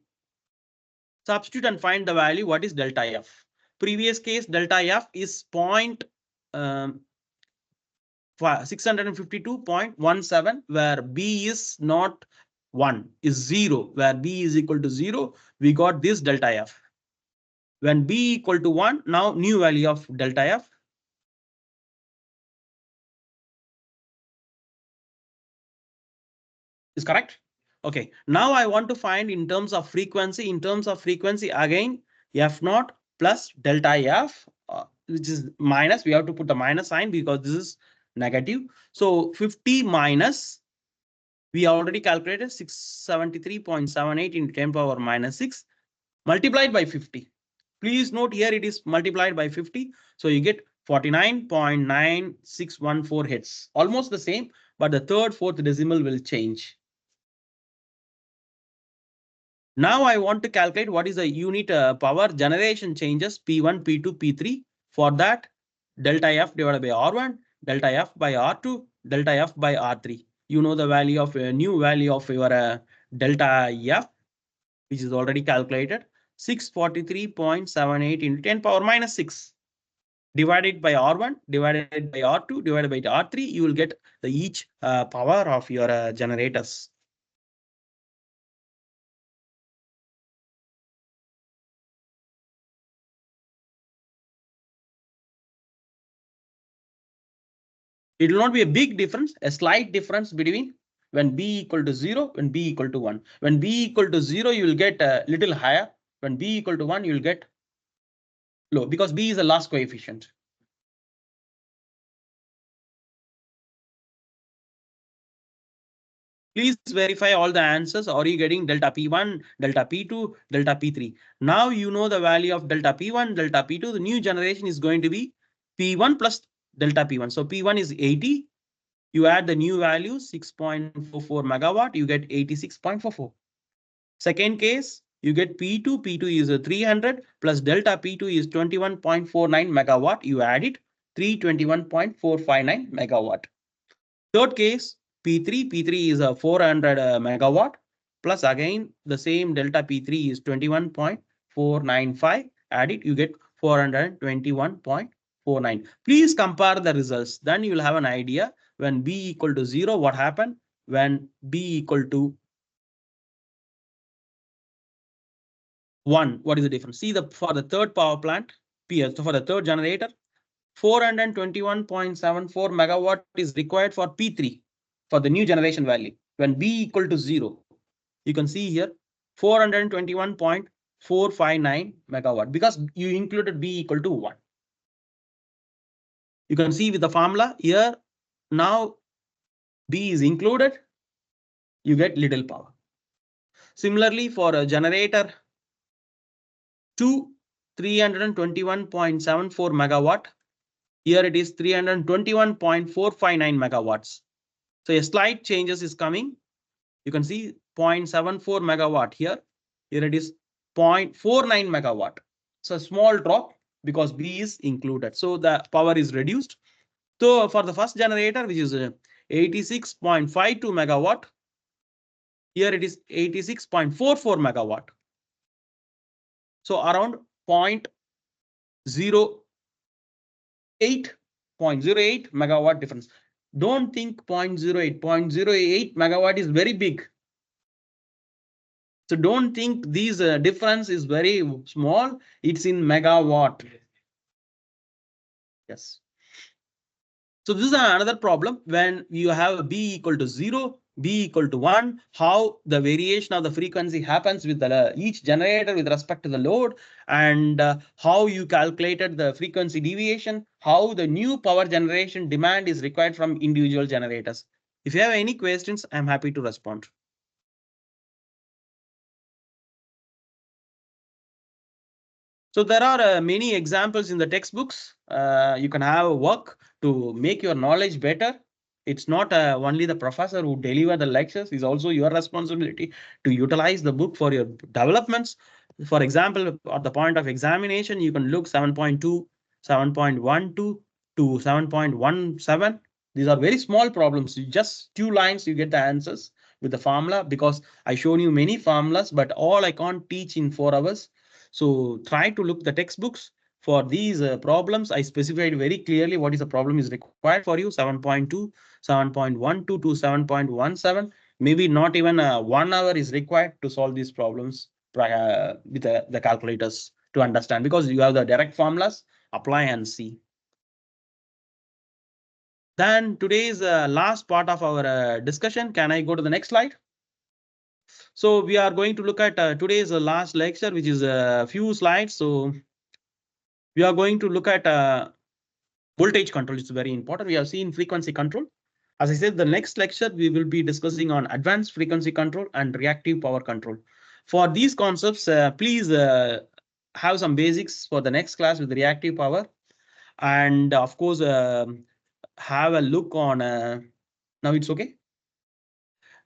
Substitute and find the value. What is delta F? Previous case delta F is 652.17, where B is not 1, is 0, where B is equal to 0. We got this delta F. When B equal to 1, now new value of delta F. Is correct? Okay, now I want to find in terms of frequency. In terms of frequency, again, F naught plus delta F, which is minus. We have to put the minus sign because this is negative. So 50 minus, we already calculated 673.78 into 10 power minus 6 multiplied by 50. Please note here it is multiplied by 50. So you get 49.9614 hits. Almost the same, but the third, fourth decimal will change. Now I want to calculate what is the unit power generation changes P1, P2, P3. For that, delta F divided by R1, delta F by R2, delta F by R3. You know the value of new value of your delta F, which is already calculated. 643.78 into 10 power minus 6 divided by R1 divided by R2 divided by R3. You will get the each power of your generators. It will not be a big difference, a slight difference between when B equal to 0, when B equal to 1. When B equal to 0, you will get a little higher. When B equal to 1, you will get low because B is the loss coefficient. Please verify all the answers. Are you getting delta P1, delta P2, delta P3? Now you know the value of delta P1, delta P2. The new generation is going to be P1 plus delta P1. So P1 is 80. You add the new value 6.44 megawatt, you get 86.44. Second case, you get P2. P2 is 300 plus delta P2 is 21.49 megawatt. You add it 321.459 megawatt. Third case, P3. P3 is a 400 megawatt plus again the same delta P3 is 21.495. Add it, you get 421.49. Please compare the results. Then you will have an idea when B equal to 0, what happened? When B equal to 1, what is the difference? See for the third power plant, so for the third generator, 421.74 megawatt is required for P3 for the new generation value. When B equal to 0, you can see here 421.459 megawatt because you included B equal to 1. You can see with the formula here, now B is included, you get little power. Similarly, for a generator 2, 321.74 megawatt. Here it is 321.459 megawatts. So a slight changes is coming. You can see 0.74 megawatt here. Here it is 0.49 megawatt. So a small drop because B is included. So the power is reduced. So for the first generator, which is 86.52 megawatt, here it is 86.44 megawatt. So around 0.08 megawatt difference. Don't think 0.08. 0.08 megawatt is very big. So don't think these difference is very small. It's in megawatt. Yes. So this is another problem when you have B equal to 0, B equal to 1, how the variation of the frequency happens with each generator with respect to the load, and how you calculated the frequency deviation, how the new power generation demand is required from individual generators. If you have any questions, I'm happy to respond. So there are many examples in the textbooks. You can have work to make your knowledge better. It's not only the professor who deliver the lectures, it's also your responsibility to utilize the book for your developments. For example, at the point of examination, you can look 7.2, 7.12 to 7.17. These are very small problems. You just 2 lines, you get the answers with the formula because I shown you many formulas, but all I can't teach in 4 hours. So try to look the textbooks for these problems. I specified very clearly what is the problem is required for you. 7.2, 7.12 to 7.17. Maybe not even 1 hour is required to solve these problems with the calculators to understand because you have the direct formulas, apply and see. Then today's last part of our discussion. Can I go to the next slide? So we are going to look at today's last lecture, which is a few slides. So we are going to look at voltage control. It's very important. We have seen frequency control. As I said, the next lecture, we will be discussing on advanced frequency control and reactive power control. For these concepts, please have some basics for the next class with reactive power, and of course have a look on now it's okay.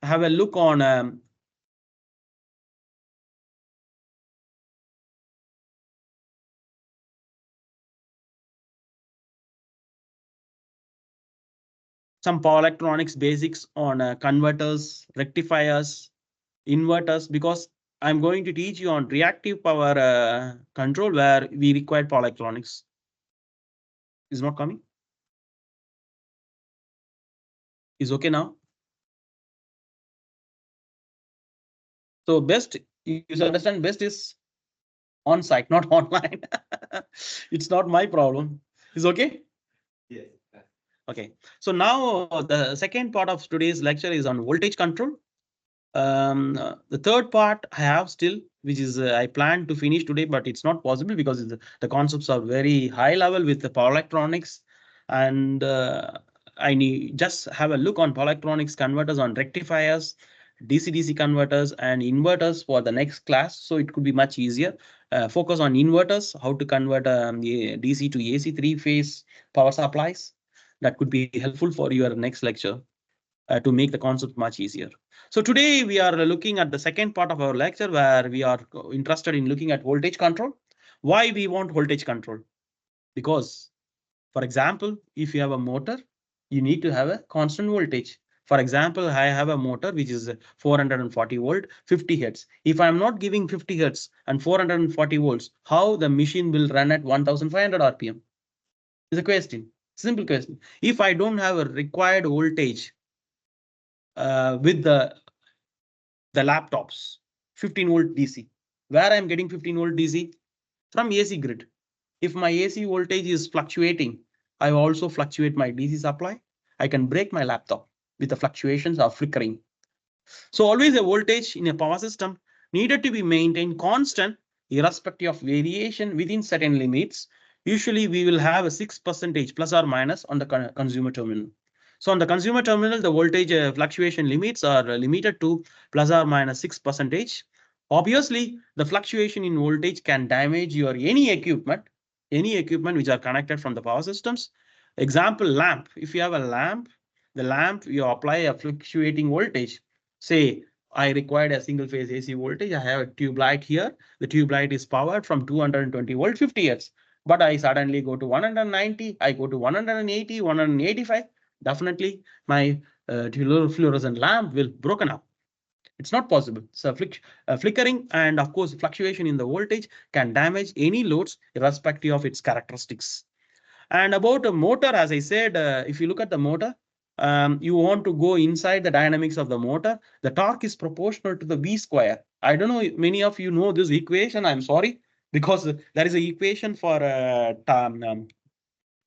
Have a look on some power electronics basics on converters, rectifiers, inverters, because I'm going to teach you on reactive power control where we require power electronics. Is not coming? Is okay now? So best, you understand, best is on site, not online. It's not my problem. Is okay? Yes. Okay. So now the second part of today's lecture is on voltage control. The third part I have still, which is I plan to finish today, but it's not possible because the concepts are very high level with the power electronics, and I need just have a look on power electronics converters, on rectifiers, DC-DC converters, and inverters for the next class. So it could be much easier. Focus on inverters, how to convert the DC to AC three-phase power supplies. That could be helpful for your next lecture to make the concept much easier. So today we are looking at the second part of our lecture where we are interested in looking at voltage control. Why we want voltage control? Because, for example, if you have a motor, you need to have a constant voltage. For example, I have a motor which is 440 volt, 50 hertz. If I'm not giving 50 hertz and 440 volts, how the machine will run at 1500 RPM? Is a question. Simple question. If I don't have a required voltage with the laptops, 15 volt DC, where I'm getting 15 volt DC from AC grid. If my AC voltage is fluctuating, I also fluctuate my DC supply. I can break my laptop with the fluctuations of flickering. So always a voltage in a power system needed to be maintained constant irrespective of variation within certain limits. Usually we will have a 6% plus or minus on the consumer terminal. So on the consumer terminal, the voltage fluctuation limits are limited to plus or minus 6%. Obviously, the fluctuation in voltage can damage your any equipment which are connected from the power systems. Example, lamp. If you have a lamp, the lamp, you apply a fluctuating voltage. Say, I required a single phase AC voltage. I have a tube light here. The tube light is powered from 220 volt, 50 hertz. But I suddenly go to 190, I go to 180, 185. Definitely, my fluorescent lamp will broken up. It's not possible. So flickering and of course fluctuation in the voltage can damage any loads irrespective of its characteristics. And about a motor, as I said, if you look at the motor, you want to go inside the dynamics of the motor. The torque is proportional to the V square. I don't know, many of you know this equation. I'm sorry, because there is an equation for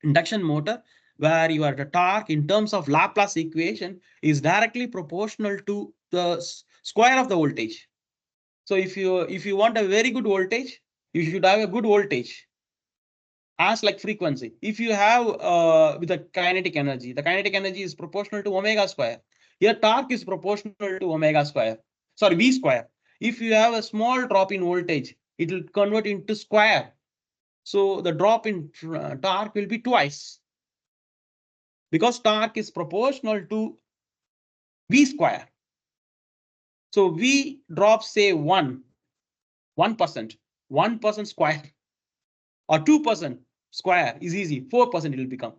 induction motor where your torque in terms of Laplace equation is directly proportional to the square of the voltage. So if you want a very good voltage, you should have a good voltage as like frequency. If you have with the kinetic energy is proportional to omega square. Here torque is proportional to omega square. Sorry, V square. If you have a small drop in voltage, it will convert into square. So the drop in torque will be twice, because torque is proportional to V square. So V drops, say 1%, 1% square, or 2% square is easy, 4% it will become.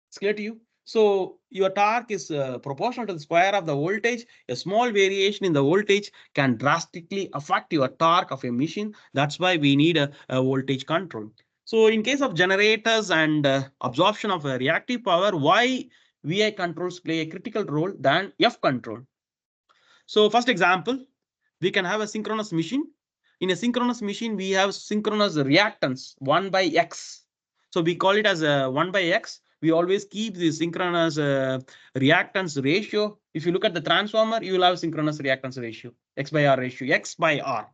It's clear to you? So your torque is proportional to the square of the voltage. A small variation in the voltage can drastically affect your torque of a machine. That's why we need a voltage control. So in case of generators and absorption of reactive power, why VI controls play a critical role than F control? So first example, we can have a synchronous machine. In a synchronous machine, we have synchronous reactance 1 by X. So we call it as a 1 by X. We always keep the synchronous reactance ratio. If you look at the transformer, you will have synchronous reactance ratio, X by R ratio, X by R.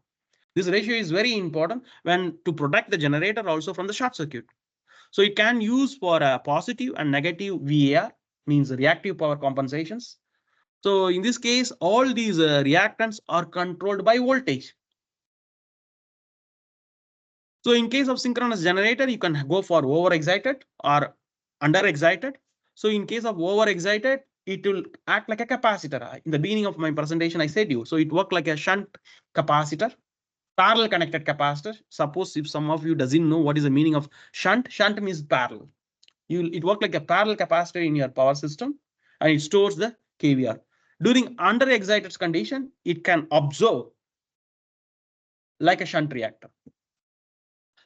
This ratio is very important when to protect the generator also from the short circuit. So it can use for a positive and negative VAR, means reactive power compensations. So in this case, all these reactants are controlled by voltage. So in case of synchronous generator, you can go for overexcited or underexcited. So in case of overexcited, it will act like a capacitor. In the beginning of my presentation, I said you. So it worked like a shunt capacitor, parallel connected capacitor. Suppose if some of you doesn't know what is the meaning of shunt, shunt means parallel. It work like a parallel capacitor in your power system, and it stores the kVr. During underexcited condition, it can absorb like a shunt reactor.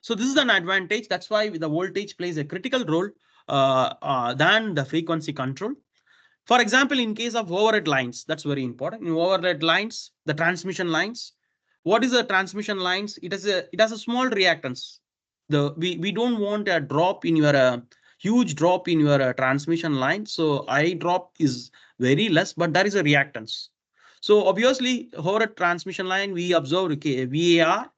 So this is an advantage. That's why the voltage plays a critical role than the frequency control. For example, in case of overhead lines, that's very important. In overhead lines, the transmission lines. What is the transmission lines? It has a small reactance. We don't want a drop in your huge drop in your transmission line. So I drop is very less, but there is a reactance. So obviously, overhead transmission line we observe VAR,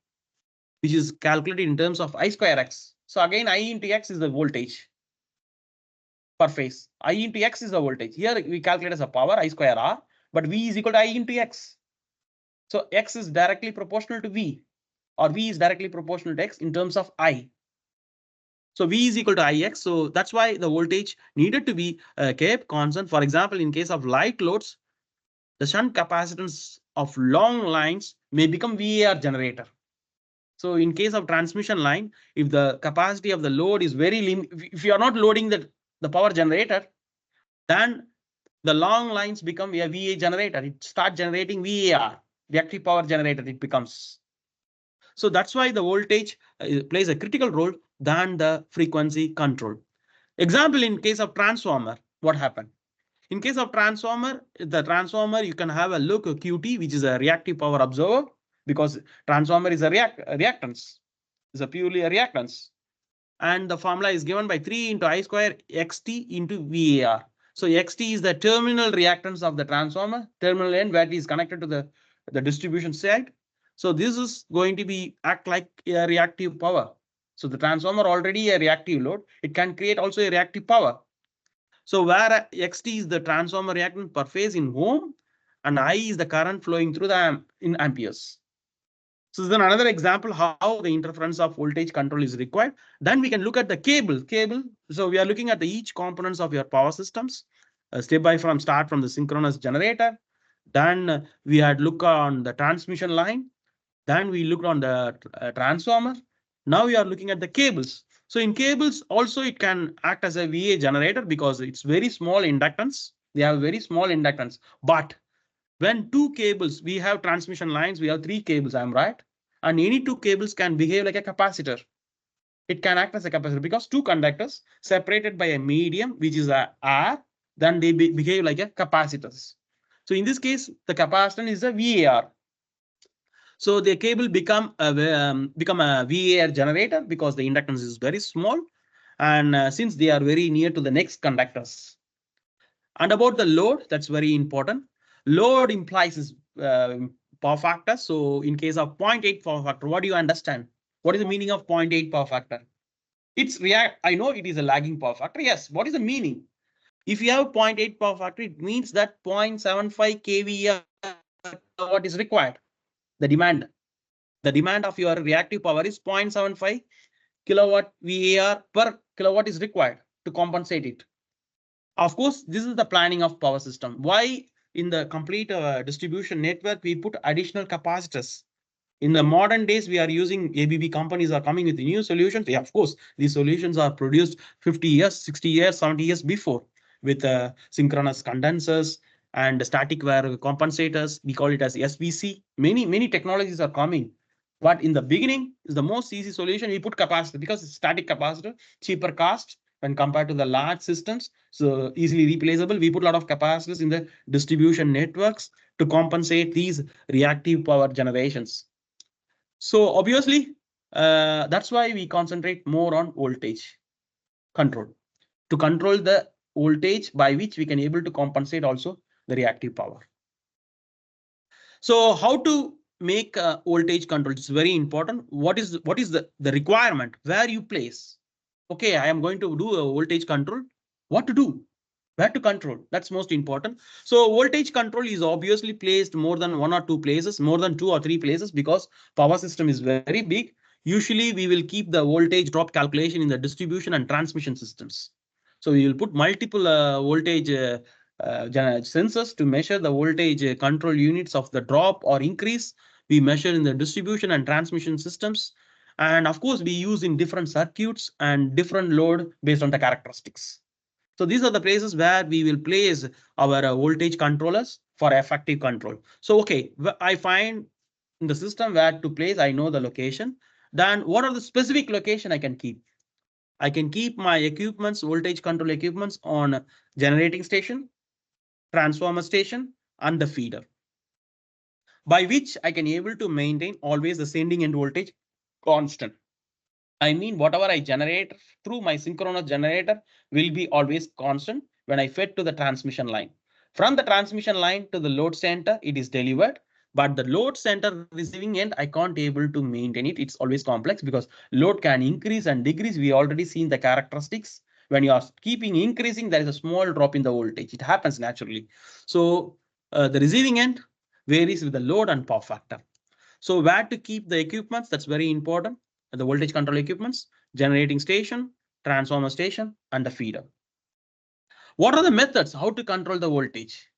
which is calculated in terms of I square X. So again, I into X is the voltage per phase. I into X is the voltage. Here we calculate as a power I square R, but V is equal to I into X. So X is directly proportional to V, or V is directly proportional to X in terms of I. So V is equal to IX. So that's why the voltage needed to be kept constant. For example, in case of light loads, the shunt capacitance of long lines may become VAR generator. So in case of transmission line, if the capacity of the load is very limited, if you are not loading the power generator, then the long lines become a VA generator. It starts generating VAR, reactive power generator it becomes. So that's why the voltage plays a critical role than the frequency control. Example, in case of transformer, what happened? In case of transformer, the transformer, you can have a look QT, which is a reactive power absorber, because transformer is a reactance. It's a purely a reactance. And the formula is given by 3 into I square XT into VAR. So XT is the terminal reactance of the transformer, terminal end where it is connected to the distribution side. So this is going to be act like a reactive power. So the transformer already a reactive load, it can create also a reactive power. So where XT is the transformer reactance per phase in ohm, and I is the current flowing through the in amperes. So then another example how the interference of voltage control is required. Then we can look at the cable. So we are looking at the each components of your power systems, step by start from the synchronous generator. Then we had look on the transmission line. Then we looked on the transformer. Now we are looking at the cables. So in cables also it can act as a VA generator because it's very small inductance. They have very small inductance. But when two cables, we have transmission lines, we have 3 cables, I'm right. And any 2 cables can behave like a capacitor. It can act as a capacitor because 2 conductors separated by a medium, which is a R, then they behave like a capacitors. So in this case, the capacitance is a VAR. So the cable become a VAR generator because the inductance is very small, and since they are very near to the next conductors. And about the load, that's very important. Load implies is power factor. So in case of 0.8 power factor, what do you understand? What is the meaning of 0.8 power factor? I know it is a lagging power factor. Yes. What is the meaning? If you have 0.8 power factor, it means that 0.75 kVA what is required. The demand of your reactive power is 0.75 kilowatt VAR per kilowatt is required to compensate it. Of course, this is the planning of power system. Why in the complete distribution network, we put additional capacitors. In the modern days, we are using ABB companies are coming with new solutions. Yeah, of course, these solutions are produced 50 years, 60 years, 70 years before with synchronous condensers and static wire compensators. We call it as SVC. Many technologies are coming. But in the beginning is the most easy solution. We put capacitor because it's static capacitor, cheaper cost when compared to the large systems. So easily replaceable. We put a lot of capacitors in the distribution networks to compensate these reactive power generations. So obviously, that's why we concentrate more on voltage control to control the voltage by which we can able to compensate also the reactive power. So how to make voltage control is very important. What is the requirement where you place? Okay, I am going to do a voltage control. What to do? Where to control? That's most important. So voltage control is obviously placed more than 1 or 2 places, more than 2 or 3 places because power system is very big. Usually we will keep the voltage drop calculation in the distribution and transmission systems. So we will put multiple voltage sensors to measure the voltage control units of the drop or increase. We measure in the distribution and transmission systems. And of course, we use in different circuits and different load based on the characteristics. So these are the places where we will place our voltage controllers for effective control. So, okay, I find in the system where to place, I know the location. Then what are the specific location I can keep? I can keep my equipments, voltage control equipments on generating station, transformer station, and the feeder, by which I can able to maintain always the sending end voltage constant. I mean, whatever I generate through my synchronous generator will be always constant when I fed to the transmission line. From the transmission line to the load center, it is delivered, but the load center receiving end, I can't able to maintain it. It's always complex because load can increase and decrease. We already seen the characteristics. When you are keeping increasing, there is a small drop in the voltage. It happens naturally. So the receiving end varies with the load and power factor. So where to keep the equipments, that's very important. The voltage control equipments, generating station, transformer station, and the feeder. What are the methods? How to control the voltage?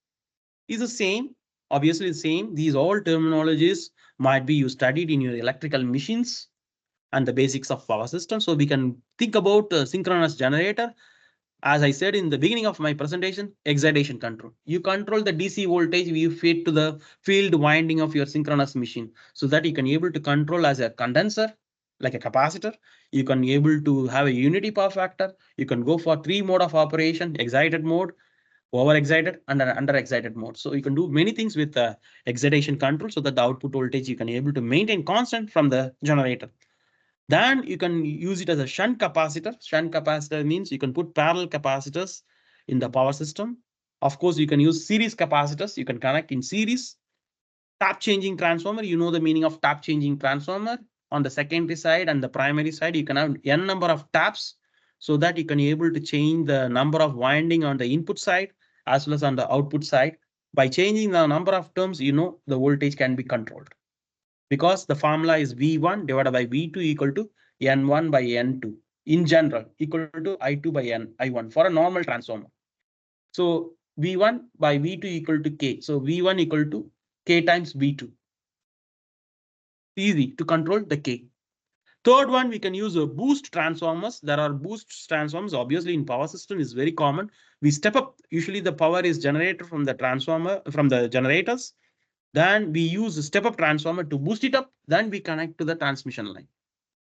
Is the same, obviously the same. These all terminologies might be you studied in your electrical machines and the basics of power system. So we can think about a synchronous generator. As I said in the beginning of my presentation, excitation control. You control the DC voltage you feed to the field winding of your synchronous machine so that you can able to control as a condenser, like a capacitor. You can be able to have a unity power factor. You can go for 3 mode of operation, excited mode, over excited, and under excited mode. So you can do many things with excitation control so that the output voltage you can able to maintain constant from the generator. Then you can use it as a shunt capacitor. Shunt capacitor means you can put parallel capacitors in the power system. Of course, you can use series capacitors. You can connect in series. Tap changing transformer. You know the meaning of tap changing transformer. On the secondary side and the primary side, you can have n number of taps so that you can be able to change the number of winding on the input side as well as on the output side. By changing the number of terms, you know the voltage can be controlled, because the formula is V1 divided by V2 equal to N1 by N2 in general equal to I2 by I1 for a normal transformer. So V1 by V2 equal to K. So V1 equal to K times V2. Easy to control the K. Third one, we can use a boost transformers. There are boost transformers. Obviously, in power system is very common. We step up. Usually, the power is generated from the transformer, from the generators. Then we use a step up transformer to boost it up. Then we connect to the transmission line.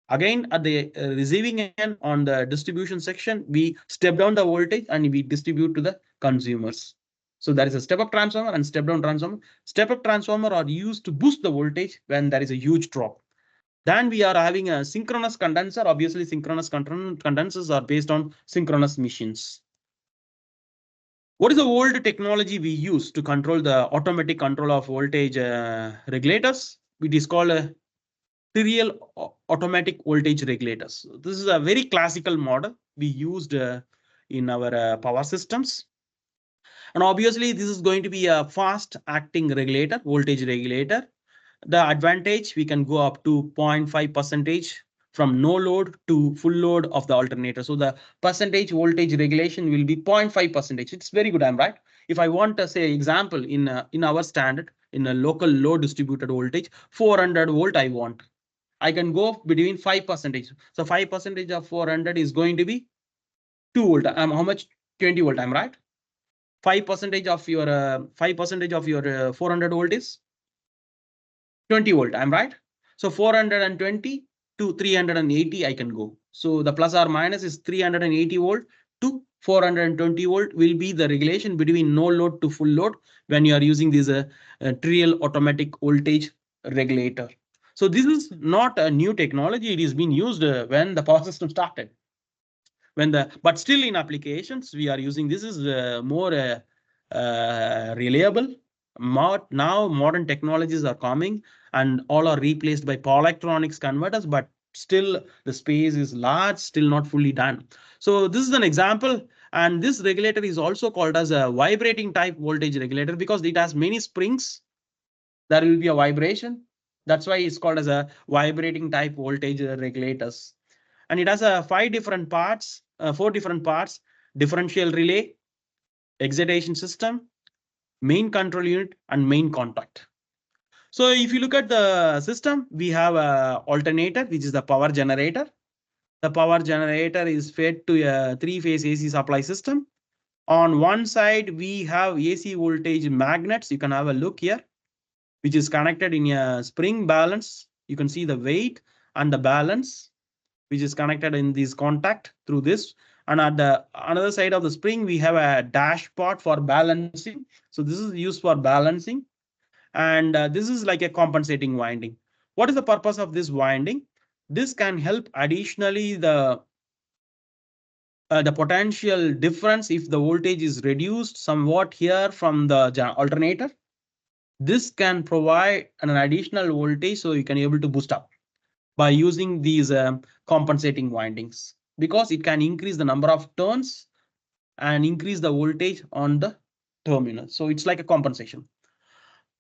Again, at the receiving end on the distribution section, we step down the voltage and we distribute to the consumers. So there is a step up transformer and step down transformer. Step up transformer are used to boost the voltage when there is a huge drop. Then we are having a synchronous condenser. Obviously, synchronous condensers are based on synchronous machines. What is the old technology we use to control the automatic control of voltage regulators? It is called a serial automatic voltage regulators. This is a very classical model we used in our power systems. And obviously, this is going to be a fast acting regulator, voltage regulator. The advantage, we can go up to 0.5% from no load to full load of the alternator. So the percentage voltage regulation will be 0.5%. It's very good, I'm right. If I want to say example in our standard, in a local low distributed voltage, 400 volt I want. I can go between 5%. So 5% of 400 is going to be 2 volt. How much? 20 volt, I'm right. 5% of your 5% of your 400 volt is 20 volt, I'm right. So 420 to 380 I can go. So the plus or minus is 380 volt to 420 volt will be the regulation between no load to full load when you are using this trial automatic voltage regulator. So this is not a new technology. It is being used when the power system started. But still in applications we are using this is more reliable. Now modern technologies are coming and all are replaced by power electronics converters, but still the space is large, still not fully done. So this is an example, and this regulator is also called as a vibrating type voltage regulator because it has many springs. There will be a vibration. That's why it's called as a vibrating type voltage regulators. And it has a 4 different parts, differential relay, excitation system, main control unit, and main contact. So if you look at the system, we have a alternator, which is the power generator. The power generator is fed to a 3-phase AC supply system. On one side, we have AC voltage magnets. You can have a look here, which is connected in a spring balance. You can see the weight and the balance, which is connected in this contact through this. And at the another side of the spring, we have a dashpot for balancing. So this is used for balancing. And this is like a compensating winding. What is the purpose of this winding? This can help additionally the potential difference if the voltage is reduced somewhat here from the alternator. This can provide an additional voltage, so you can be able to boost up by using these compensating windings, because it can increase the number of turns and increase the voltage on the terminal. So it's like a compensation.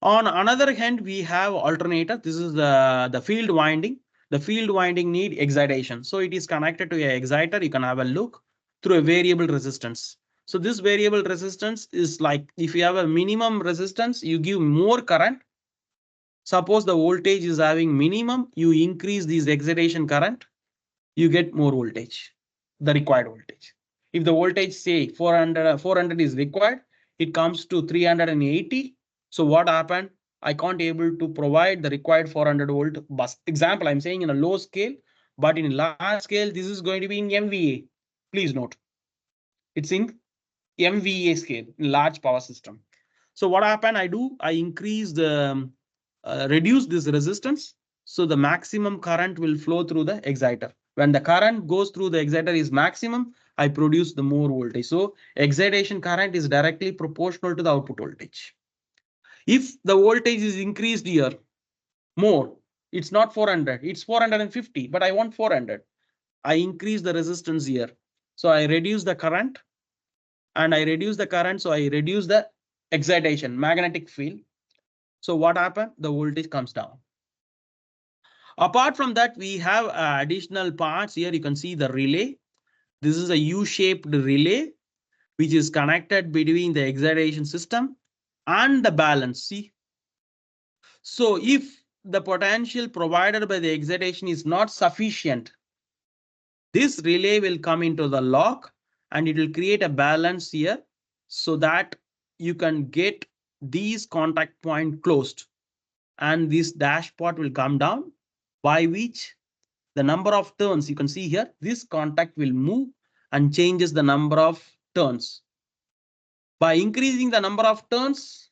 On another hand, we have alternator. This is the field winding. The field winding need excitation. So it is connected to a exciter. You can have a look through a variable resistance. So this variable resistance is like if you have a minimum resistance, you give more current. Suppose the voltage is having minimum, you increase this excitation current, you get more voltage, the required voltage. If the voltage say 400 is required, it comes to 380. So what happened? I can't able to provide the required 400 volt bus. Example, I'm saying in a low scale, but in large scale, this is going to be in MVA. Please note, it's in MVA scale, in large power system. So what happened? I increase the reduce this resistance. So the maximum current will flow through the exciter. When the current goes through the exciter is maximum, I produce the more voltage. So excitation current is directly proportional to the output voltage. If the voltage is increased here more, it's not 400, it's 450, but I want 400. I increase the resistance here. So I reduce the current and I reduce the current. So I reduce the excitation, magnetic field. So what happened? The voltage comes down. Apart from that, we have additional parts here. You can see the relay. This is a U-shaped relay, which is connected between the excitation system and the balance. See, so if the potential provided by the excitation is not sufficient, this relay will come into the lock and it will create a balance here so that you can get these contact point closed and this dashpot will come down, by which the number of turns you can see here, this contact will move and changes the number of turns. By increasing the number of turns,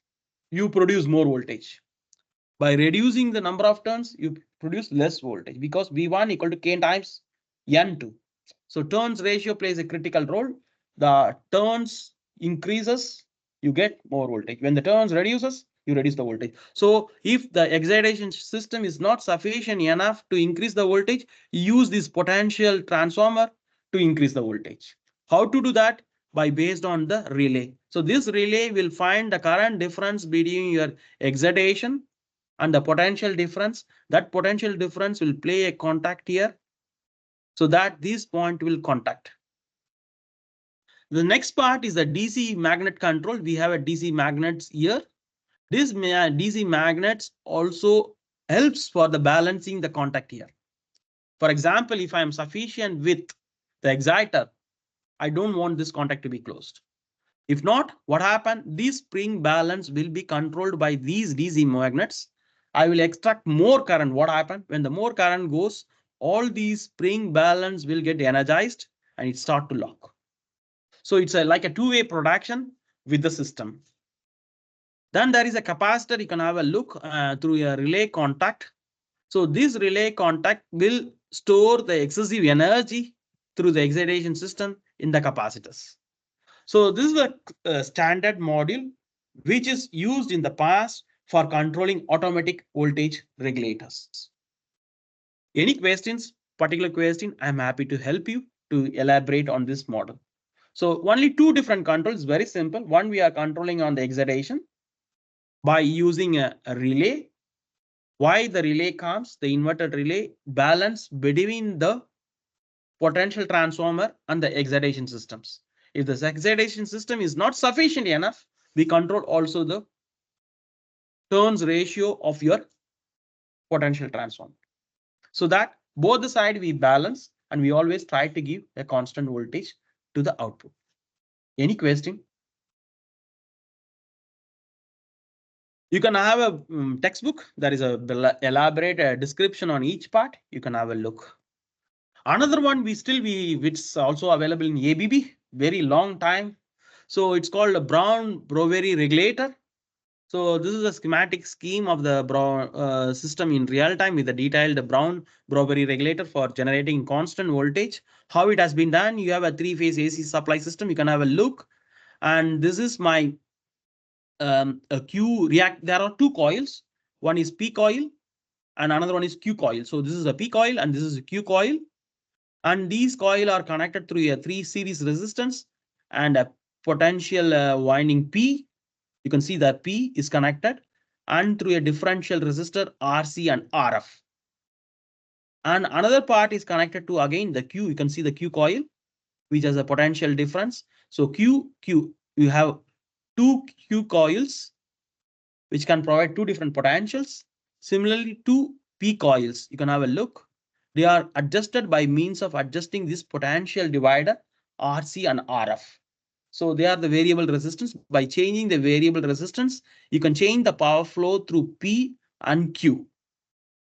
you produce more voltage. By reducing the number of turns, you produce less voltage because V1 equal to K times N2. So turns ratio plays a critical role. The turns increases, you get more voltage. When the turns reduces, you reduce the voltage. So if the excitation system is not sufficient enough to increase the voltage, you use this potential transformer to increase the voltage. How to do that? By based on the relay. So this relay will find the current difference between your excitation and the potential difference. That potential difference will play a contact here so that this point will contact. The next part is the DC magnet control. We have a DC magnets here. This DC magnets also helps for the balancing the contact here. For example, if I am sufficient with the exciter, I don't want this contact to be closed. If not, what happens? This spring balance will be controlled by these DC magnets. I will extract more current. What happens? When the more current goes, all these spring balance will get energized and it start to lock. So it's like a two-way production with the system. Then there is a capacitor. You can have a look through a relay contact. So this relay contact will store the excessive energy through the excitation system in the capacitors. So this is a standard module which is used in the past for controlling automatic voltage regulators. Any questions, particular question, I'm happy to help you to elaborate on this model. So only two different controls, very simple. One, we are controlling on the excitation by using a relay. Why the relay comes, the inverted relay balance between the potential transformer and the excitation systems. If the excitation system is not sufficient enough, we control also the turns ratio of your potential transformer. So that both the side we balance and we always try to give a constant voltage to the output. Any question? You can have a textbook. There is a elaborate description on each part. You can have a look. Another one which is also available in ABB, very long time. So it's called a Brown-Boveri regulator. So this is a schematic scheme of the Brown system in real time with a detailed Brown-Boveri regulator for generating constant voltage. How it has been done? You have a three-phase AC supply system. You can have a look. And this is my a Q react. There are two coils. One is P coil and another one is Q coil. So this is a P coil and this is a Q coil. And these coil are connected through a 3 series resistance and a potential winding P. You can see that P is connected and through a differential resistor RC and RF. And another part is connected to again the Q. You can see the Q coil, which has a potential difference. So Q, you have two Q coils, which can provide two different potentials. Similarly, two P coils, you can have a look. They are adjusted by means of adjusting this potential divider RC and RF. So they are the variable resistance. By changing the variable resistance, you can change the power flow through P and Q,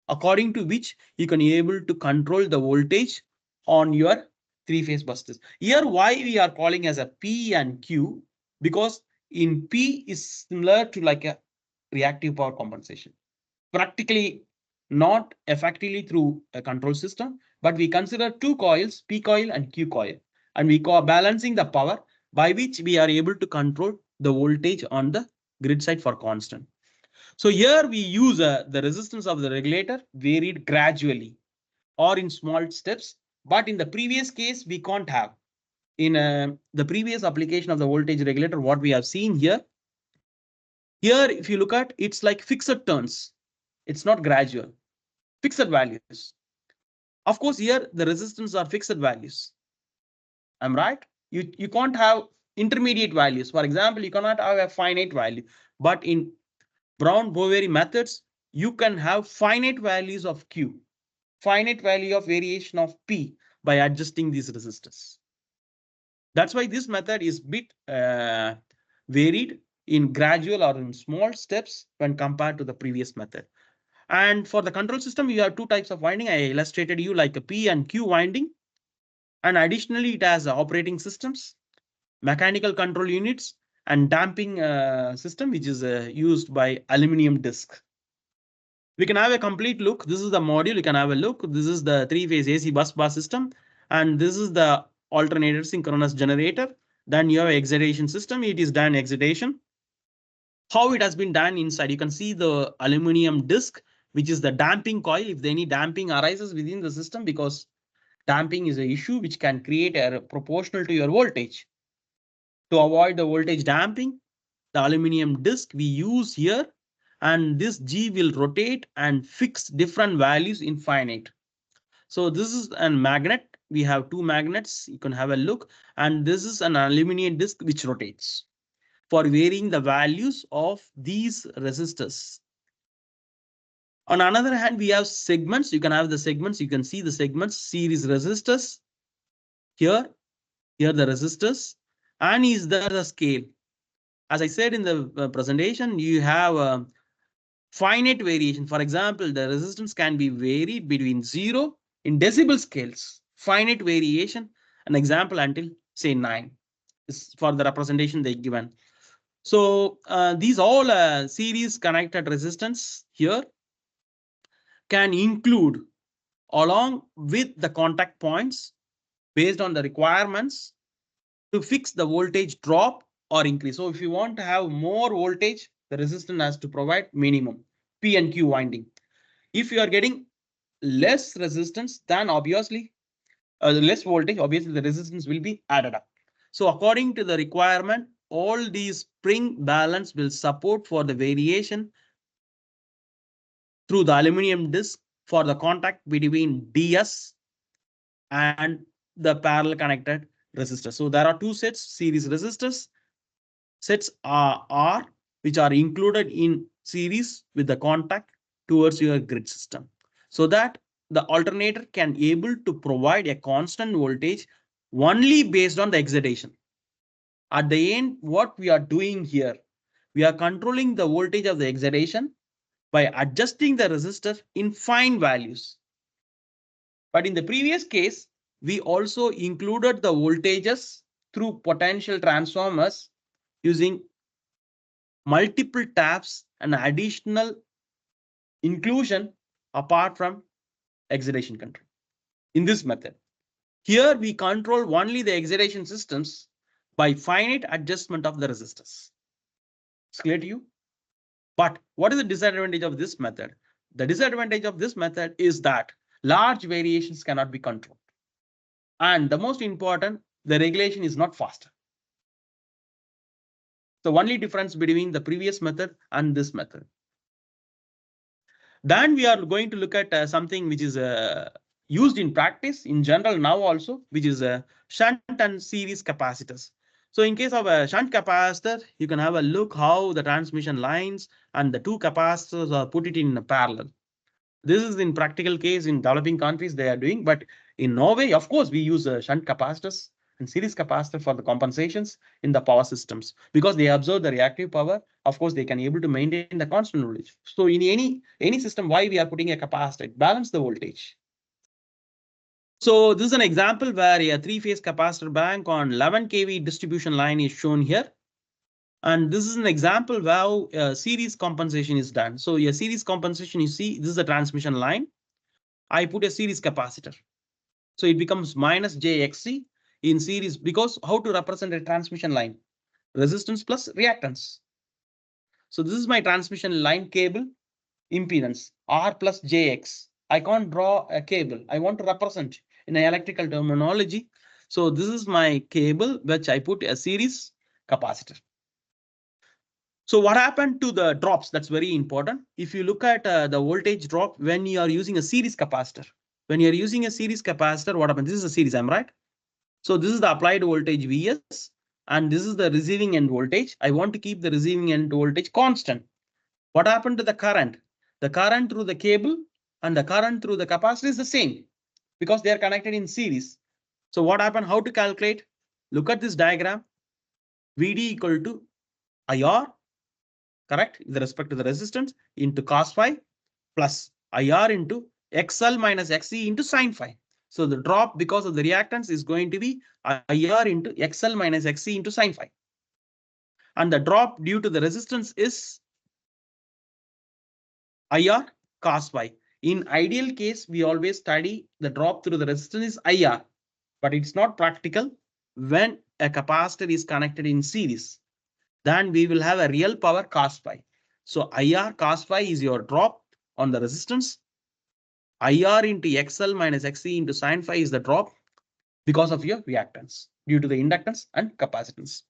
according to which you can be able to control the voltage on your three-phase buses. Here, why we are calling as a P and Q? Because in P is similar to like a reactive power compensation. Practically not effectively through a control system, but we consider two coils, P coil and Q coil, and we call balancing the power by which we are able to control the voltage on the grid side for constant. So here we use the resistance of the regulator varied gradually or in small steps, but in the previous case, we can't have. In the previous application of the voltage regulator, what we have seen here, if you look at, it's like fixed turns. It's not gradual, fixed values. Of course, here the resistance are fixed values. I'm right. You can't have intermediate values. For example, you cannot have a finite value, but in Brown-Boveri methods, you can have finite values of Q, finite value of variation of P by adjusting these resistors. That's why this method is bit varied in gradual or in small steps when compared to the previous method. And for the control system, you have two types of winding. I illustrated you like a P and Q winding. And additionally, it has operating systems, mechanical control units, and damping system, which is used by aluminum disc. We can have a complete look. This is the module. You can have a look. This is the three-phase AC bus bar system. And this is the alternator synchronous generator. Then you have an excitation system. It is done excitation. How it has been done inside, you can see the aluminum disc, which is the damping coil. If any damping arises within the system, because damping is an issue which can create a proportional to your voltage. To avoid the voltage damping, the aluminum disc we use here, and this G will rotate and fix different values in finite. So this is a magnet. We have two magnets. You can have a look. And this is an aluminum disc which rotates for varying the values of these resistors. On another hand, we have segments. You can have the segments. You can see the segments, series resistors. Here the resistors, and is there the scale? As I said in the presentation, you have a finite variation. For example, the resistance can be varied between 0 in decibel scales, finite variation, an example until say 9 is for the representation they given. So these all series connected resistance here can include along with the contact points based on the requirements to fix the voltage drop or increase. So if you want to have more voltage, the resistance has to provide minimum P and Q winding. If you are getting less resistance, then obviously less voltage, obviously the resistance will be added up. So according to the requirement, all these spring balance will support for the variation through the aluminum disc for the contact between DS and the parallel connected resistors. So there are two sets, series resistors. Sets are which are included in series with the contact towards your grid system, so that the alternator can able to provide a constant voltage only based on the excitation. At the end, what we are doing here, we are controlling the voltage of the excitation by adjusting the resistor in fine values. But in the previous case, we also included the voltages through potential transformers using multiple taps and additional inclusion apart from excitation control. In this method, here we control only the excitation systems by finite adjustment of the resistors. It's clear to you? But what is the disadvantage of this method? The disadvantage of this method is that large variations cannot be controlled. And the most important, the regulation is not faster. The only difference between the previous method and this method. Then we are going to look at something which is used in practice in general now also, which is shunt and series capacitors. So in case of a shunt capacitor, you can have a look how the transmission lines and the two capacitors are put it in parallel. This is in practical case in developing countries they are doing, but in Norway, of course, we use shunt capacitors and series capacitor for the compensations in the power systems because they absorb the reactive power. Of course, they can able to maintain the constant voltage. So in any system, why we are putting a capacitor, balance the voltage. So this is an example where a three-phase capacitor bank on 11 kV distribution line is shown here. And this is an example where series compensation is done. So a series compensation, you see, this is the transmission line. I put a series capacitor. So it becomes minus JXC in series because how to represent a transmission line? Resistance plus reactance. So this is my transmission line cable impedance R plus JX. I can't draw a cable. I want to represent in an electrical terminology. So this is my cable which I put a series capacitor. So what happened to the drops? That's very important. If you look at the voltage drop when you are using a series capacitor, when you are using a series capacitor, what happens? This is a series, I'm right. So this is the applied voltage Vs, and this is the receiving end voltage. I want to keep the receiving end voltage constant. What happened to the current? The current through the cable and the current through the capacitor is the same because they are connected in series. So what happened? How to calculate? Look at this diagram. Vd equal to IR, correct, with respect to the resistance into cos phi plus IR into XL minus XC into sin phi. So the drop because of the reactance is going to be IR into XL minus XC into sin phi. And the drop due to the resistance is IR cos phi. In ideal case, we always study the drop through the resistance is IR, but it's not practical when a capacitor is connected in series. Then we will have a real power cos phi. So IR cos phi is your drop on the resistance. IR into XL minus XC into sin phi is the drop because of your reactance due to the inductance and capacitance.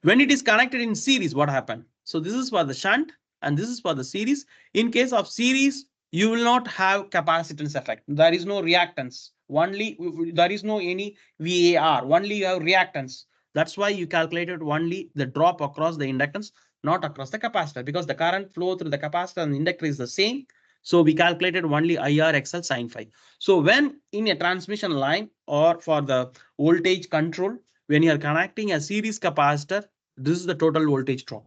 When it is connected in series, what happened? So this is for the shunt and this is for the series. In case of series, you will not have capacitance effect. There is no reactance. Only there is no any VAR. Only you have reactance. That's why you calculated only the drop across the inductance, not across the capacitor, because the current flow through the capacitor and the inductor is the same. So we calculated only IR XL sin phi. So when in a transmission line or for the voltage control, when you are connecting a series capacitor, this is the total voltage drop.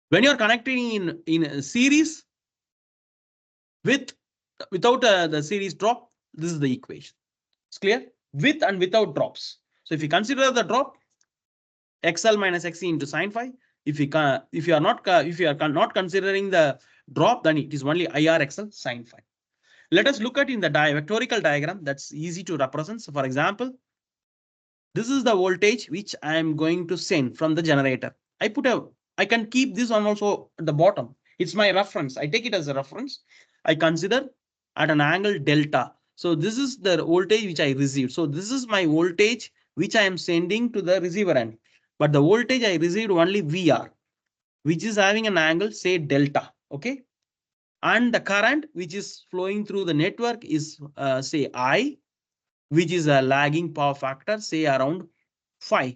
When you are connecting in a series without the series drop, this is the equation. It's clear? With and without drops. So if you consider the drop, XL minus XC into sin phi. If you are not considering the drop, then it is only IR XL sin phi. Let us look at in the vectorical diagram. That's easy to represent. So for example, this is the voltage which I am going to send from the generator. I can keep this one also at the bottom. It's my reference. I take it as a reference. I consider at an angle delta. So this is the voltage which I received. So this is my voltage which I am sending to the receiver end. But the voltage I received only VR, which is having an angle, say delta. Okay. And the current which is flowing through the network is say I, which is a lagging power factor, say around 5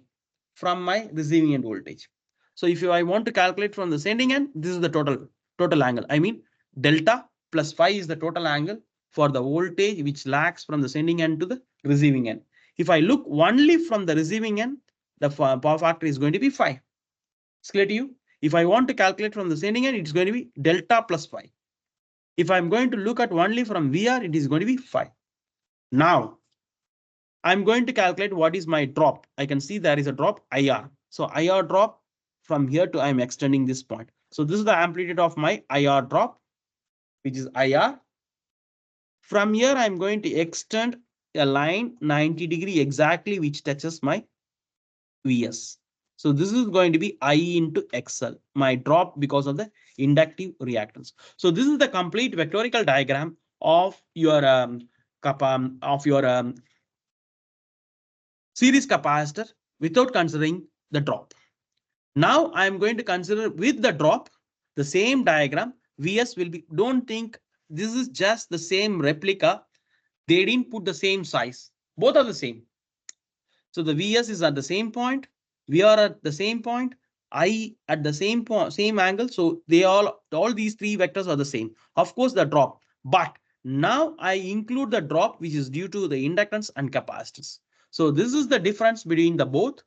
from my receiving end voltage. So if I want to calculate from the sending end, this is the total angle. I mean, delta plus phi is the total angle for the voltage which lags from the sending end to the receiving end. If I look only from the receiving end, the power factor is going to be 5. It's clear to you? If I want to calculate from the sending end, it's going to be delta plus phi. If I'm going to look at only from VR, it is going to be 5. Now, I'm going to calculate what is my drop. I can see there is a drop IR. So IR drop from here to I'm extending this point. So this is the amplitude of my IR drop, which is IR. From here, I'm going to extend a line 90° exactly, which touches my VS. So this is going to be I into XL, my drop because of the inductive reactance. So this is the complete vectorical diagram of your series capacitor without considering the drop. Now I'm going to consider with the drop the same diagram. VS will be, don't think this is just the same replica. They didn't put the same size. Both are the same. So the VS is at the same point. We are at the same point. I at the same point, same angle. So they all these three vectors are the same. Of course, the drop. But now I include the drop, which is due to the inductance and capacitance. So this is the difference between the both,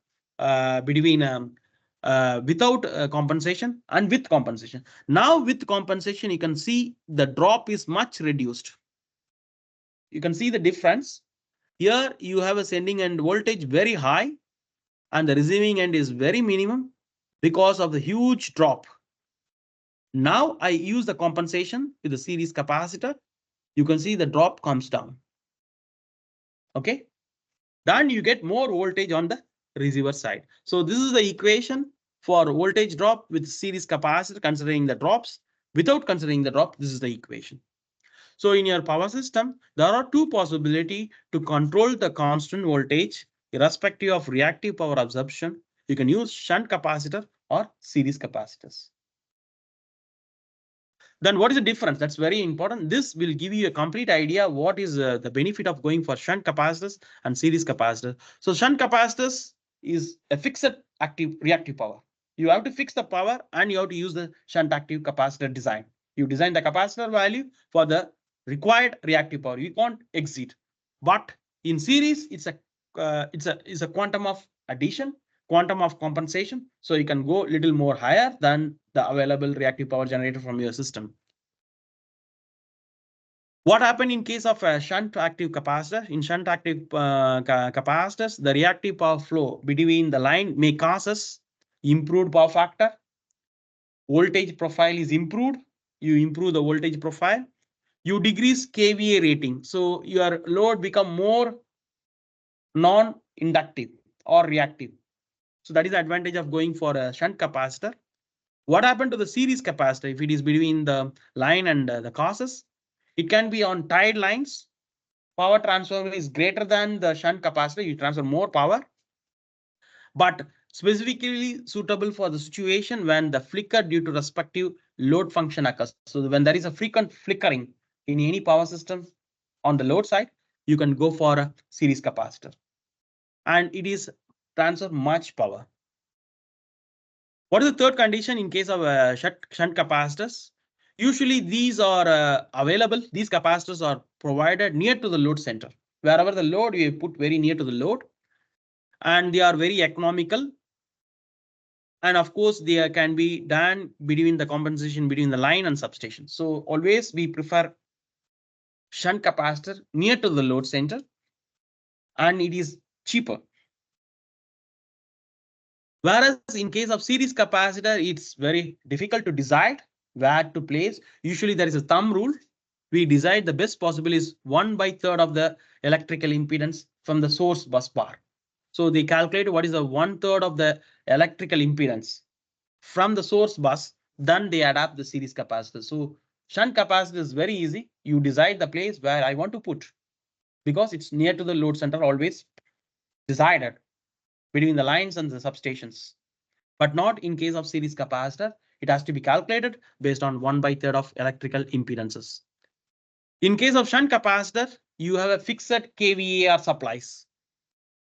without compensation and with compensation. Now with compensation, you can see the drop is much reduced. You can see the difference. Here you have a sending end voltage very high and the receiving end is very minimum because of the huge drop. Now I use the compensation with the series capacitor. You can see the drop comes down. Okay. Then you get more voltage on the receiver side. So this is the equation for voltage drop with series capacitor considering the drops. Without considering the drop, this is the equation. So in your power system, there are two possibilities to control the constant voltage irrespective of reactive power absorption. You can use shunt capacitor or series capacitors. Then what is the difference? That's very important. This will give you a complete idea what is the benefit of going for shunt capacitors and series capacitors. So shunt capacitors is a fixed active reactive power. You have to fix the power and you have to use the shunt active capacitor design. You design the capacitor value for the required reactive power. You can't exceed. But in series, it's a quantum of addition, quantum of compensation. So you can go a little more higher than the available reactive power generated from your system. What happened in case of a shunt active capacitor? In shunt active capacitors, the reactive power flow between the line may cause us improved power factor. Voltage profile is improved. You improve the voltage profile. You decrease KVA rating. So your load become more non-inductive or reactive. So that is the advantage of going for a shunt capacitor. What happened to the series capacitor if it is between the line and the causes? It can be on tied lines. Power transfer is greater than the shunt capacitor. You transfer more power, but specifically suitable for the situation when the flicker due to respective load function occurs. So when there is a frequent flickering in any power system on the load side, you can go for a series capacitor. And it is transfer much power. What is the third condition in case of shunt capacitors? Usually these are available. These capacitors are provided near to the load center. Wherever the load, you put very near to the load. And they are very economical. And of course, they can be done between the compensation between the line and substation. So always we prefer shunt capacitor near to the load center. And it is cheaper. Whereas in case of series capacitor, it's very difficult to decide where to place. Usually there is a thumb rule. We decide the best possible is 1/3 of the electrical impedance from the source bus bar. So they calculate what is the 1/3 of the electrical impedance from the source bus. Then they adapt the series capacitor. So shunt capacitor is very easy. You decide the place where I want to put because it's near to the load center, always decided between the lines and the substations, but not in case of series capacitor. It has to be calculated based on 1/3 of electrical impedances. In case of shunt capacitor, you have a fixed kVAR supplies.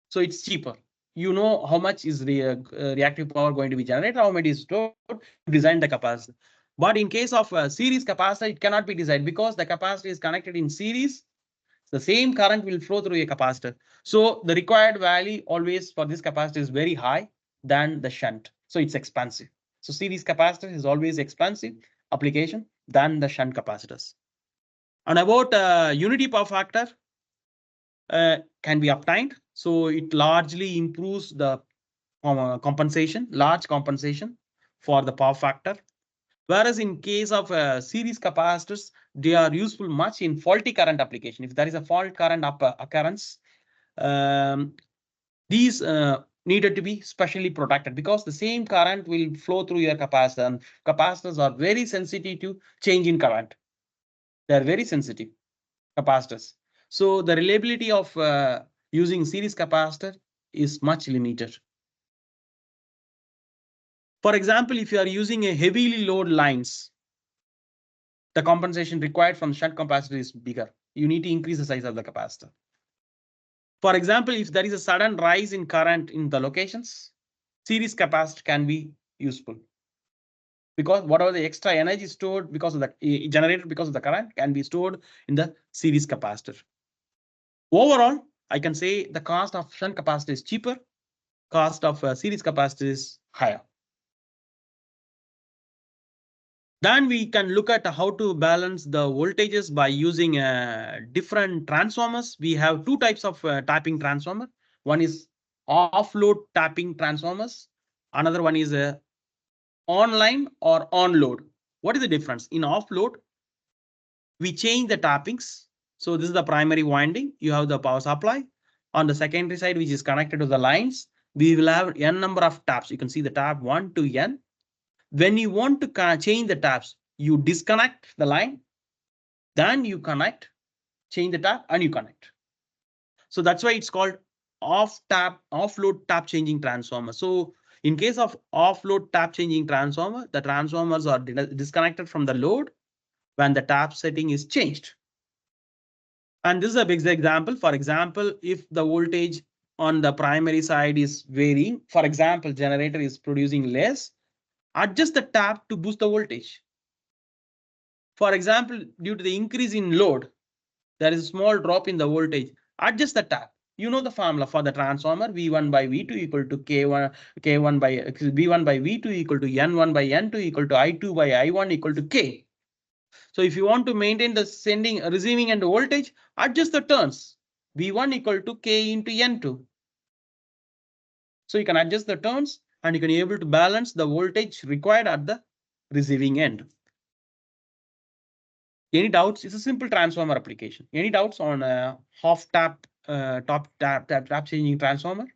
So it's cheaper. You know how much is reactive power going to be generated, how much is stored, design the capacitor. But in case of a series capacitor, it cannot be designed because the capacitor is connected in series. The same current will flow through a capacitor. So the required value always for this capacitor is very high than the shunt. So it's expensive. So series capacitor is always expensive application than the shunt capacitors. And about unity power factor can be obtained. So it largely improves the compensation, large compensation for the power factor. Whereas in case of series capacitors, they are useful much in faulty current application. If there is a fault current occurrence, these needed to be specially protected because the same current will flow through your capacitor, and capacitors are very sensitive to change in current. They are very sensitive capacitors. So the reliability of using series capacitor is much limited. For example, if you are using a heavily load lines, the compensation required from shunt capacitor is bigger. You need to increase the size of the capacitor. For example, if there is a sudden rise in current in the locations, series capacitor can be useful because whatever the extra energy stored because of the generated because of the current can be stored in the series capacitor. Overall, I can say the cost of shunt capacitor is cheaper, cost of series capacitor is higher. Then we can look at how to balance the voltages by using different transformers. We have two types of tapping transformer. One is off-load tapping transformers. Another one is online or on-load. What is the difference? In off-load, we change the tappings. So this is the primary winding. You have the power supply. On the secondary side, which is connected to the lines, we will have n number of taps. You can see the tap 1 to n. When you want to change the taps, you disconnect the line, then you connect, change the tap, and you connect. So that's why it's called off-load tap changing transformer. So in case of off-load tap changing transformer, the transformers are disconnected from the load when the tap setting is changed. And this is a big example. For example, if the voltage on the primary side is varying, for example, generator is producing less, adjust the tap to boost the voltage. For example, due to the increase in load, there is a small drop in the voltage. Adjust the tap. You know the formula for the transformer V1 by V2 equal to K1 by V1 by V2 equal to N1 by N2 equal to I2 by I1 equal to K. So if you want to maintain the receiving end voltage, adjust the turns. V1 equal to K into N2. So you can adjust the turns and you can be able to balance the voltage required at the receiving end. Any doubts? It's a simple transformer application. Any doubts on half tap, top tap changing transformer?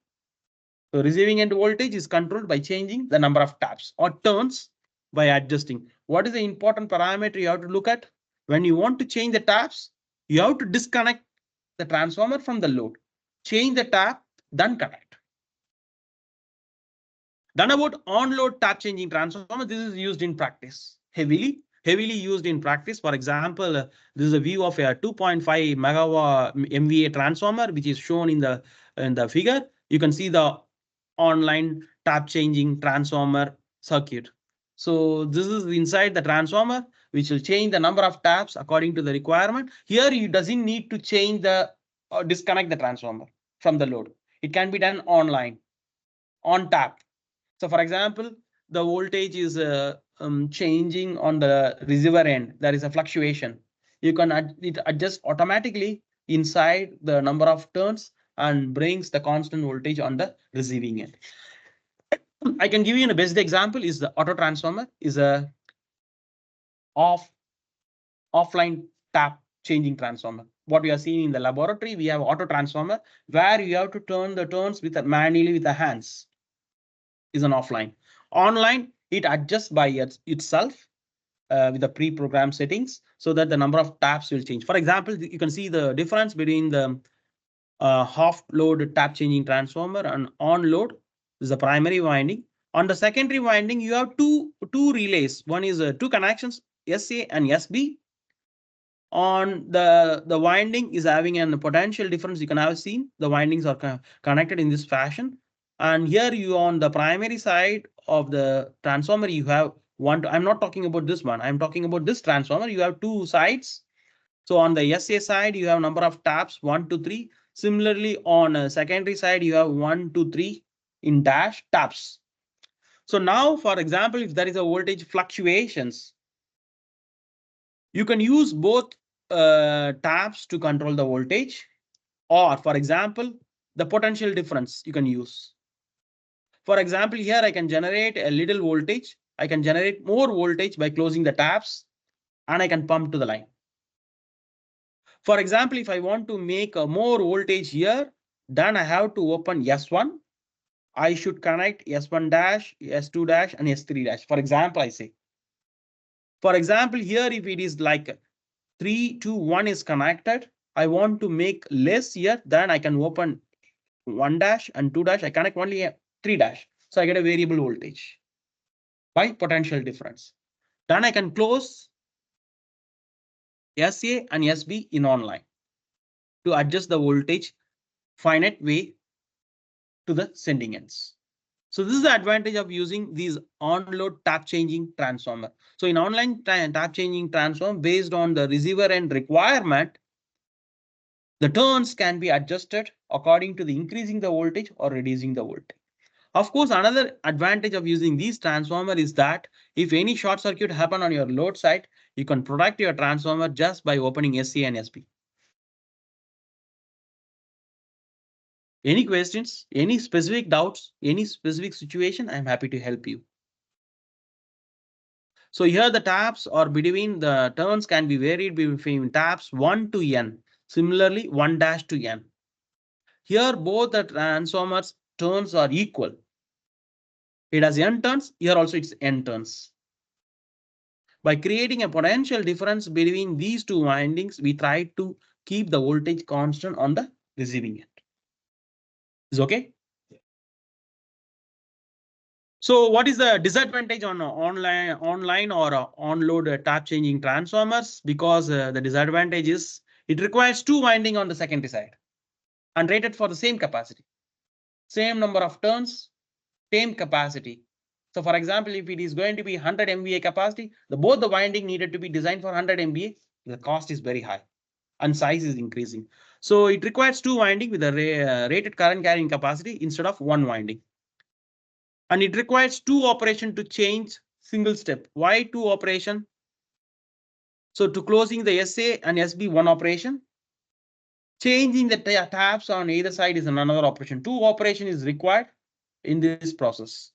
So receiving end voltage is controlled by changing the number of taps or turns by adjusting. What is the important parameter you have to look at? When you want to change the taps, you have to disconnect the transformer from the load. Change the tap, then connect. Then about on-load tap changing transformer, this is used in practice heavily used in practice. For example, this is a view of a 2.5 megawatt MVA transformer, which is shown in the figure. You can see the online tap changing transformer circuit. So this is inside the transformer, which will change the number of taps according to the requirement. Here you doesn't need to change the or disconnect the transformer from the load. It can be done online, on tap. So for example, the voltage is changing on the receiver end. There is a fluctuation. You can adjust automatically inside the number of turns and brings the constant voltage on the receiving end. I can give you a best example is the auto transformer is a offline tap changing transformer. What we are seeing in the laboratory, we have auto transformer where you have to turn the turns manually with the hands. Is an offline. Online, it adjusts by itself with the pre-programmed settings so that the number of taps will change. For example, you can see the difference between the half load tap changing transformer and on load is the primary winding. On the secondary winding, you have two relays. One is two connections, SA and SB. On the winding is having a potential difference. You can have seen the windings are connected in this fashion. And here you on the primary side of the transformer, you have one. I'm not talking about this one. I'm talking about this transformer. You have two sides. So on the SA side, you have number of taps 1 to 3. Similarly, on a secondary side, you have 1 to 3 in dash taps. So now, for example, if there is a voltage fluctuations, you can use both taps to control the voltage, or for example, the potential difference you can use. For example, here I can generate a little voltage. I can generate more voltage by closing the taps, and I can pump to the line. For example, if I want to make a more voltage here, then I have to open S1. I should connect S1 dash, S2 dash, and S3 dash. For example, I say. For example, here if it is like 3, 2, 1 is connected, I want to make less here, then I can open 1 dash and 2 dash. I connect only 3 dash. So I get a variable voltage by potential difference. Then I can close SA and SB in online to adjust the voltage finite way to the sending ends. So this is the advantage of using these on-load tap changing transformer. So in online tap changing transform, based on the receiver end requirement, the turns can be adjusted according to the increasing the voltage or reducing the voltage. Of course, another advantage of using these transformer is that if any short circuit happen on your load side, you can protect your transformer just by opening SC and SB. Any questions, any specific doubts, any specific situation, I'm happy to help you. So here the taps or between the turns can be varied between taps 1 to N. Similarly, 1 dash to N. Here both the transformers turns are equal. It has N turns, here also it's N turns. By creating a potential difference between these two windings, we try to keep the voltage constant on the receiving end. Is okay? So what is the disadvantage on online or on-load tap changing transformers? Because the disadvantage is it requires two winding on the secondary side and rated for the same capacity, same number of turns, same capacity. So for example, if it is going to be 100 MVA capacity, both the winding needed to be designed for 100 MVA. The cost is very high and size is increasing. So it requires two winding with a rated current carrying capacity instead of one winding. And it requires two operation to change single step. Why two operation? So to closing the SA and SB one operation, changing the taps on either side is another operation. Two operation is required in this process.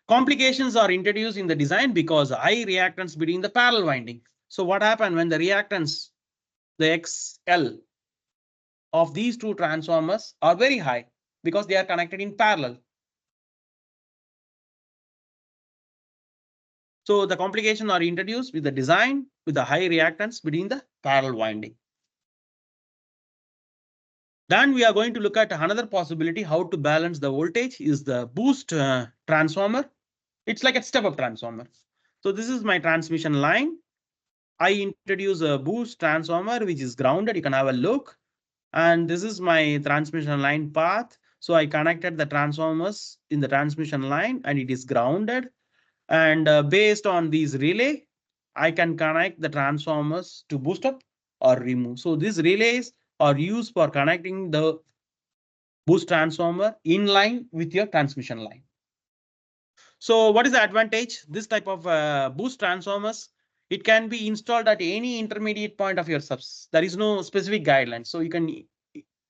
Complications are introduced in the design because high reactance between the parallel winding. So what happened when the reactance, the XL of these two transformers are very high because they are connected in parallel. So the complications are introduced with the design with the high reactance between the parallel winding. Then we are going to look at another possibility how to balance the voltage is the boost transformer. It's like a step-up transformer. So this is my transmission line. I introduce a boost transformer which is grounded. You can have a look. And this is my transmission line path. So I connected the transformers in the transmission line and it is grounded. And based on these relay, I can connect the transformers to boost up or remove. So these relays are used for connecting the boost transformer in line with your transmission line. So what is the advantage? This type of boost transformers, it can be installed at any intermediate point of your subs. There is no specific guideline. So you can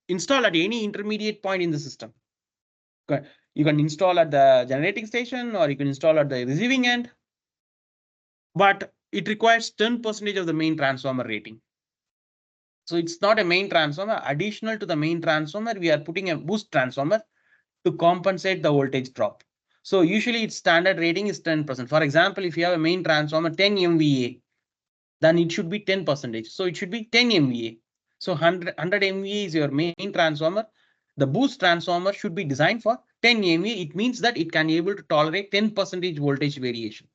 install at any intermediate point in the system. You can install at the generating station or you can install at the receiving end. But it requires 10% of the main transformer rating. So it's not a main transformer. Additional to the main transformer, we are putting a boost transformer to compensate the voltage drop. So usually its standard rating is 10%. For example, if you have a main transformer 10 MVA, then it should be 10%. So it should be 10 MVA. So 100 MVA is your main transformer. The boost transformer should be designed for 10 MVA, it means that it can able to tolerate 10% voltage variation.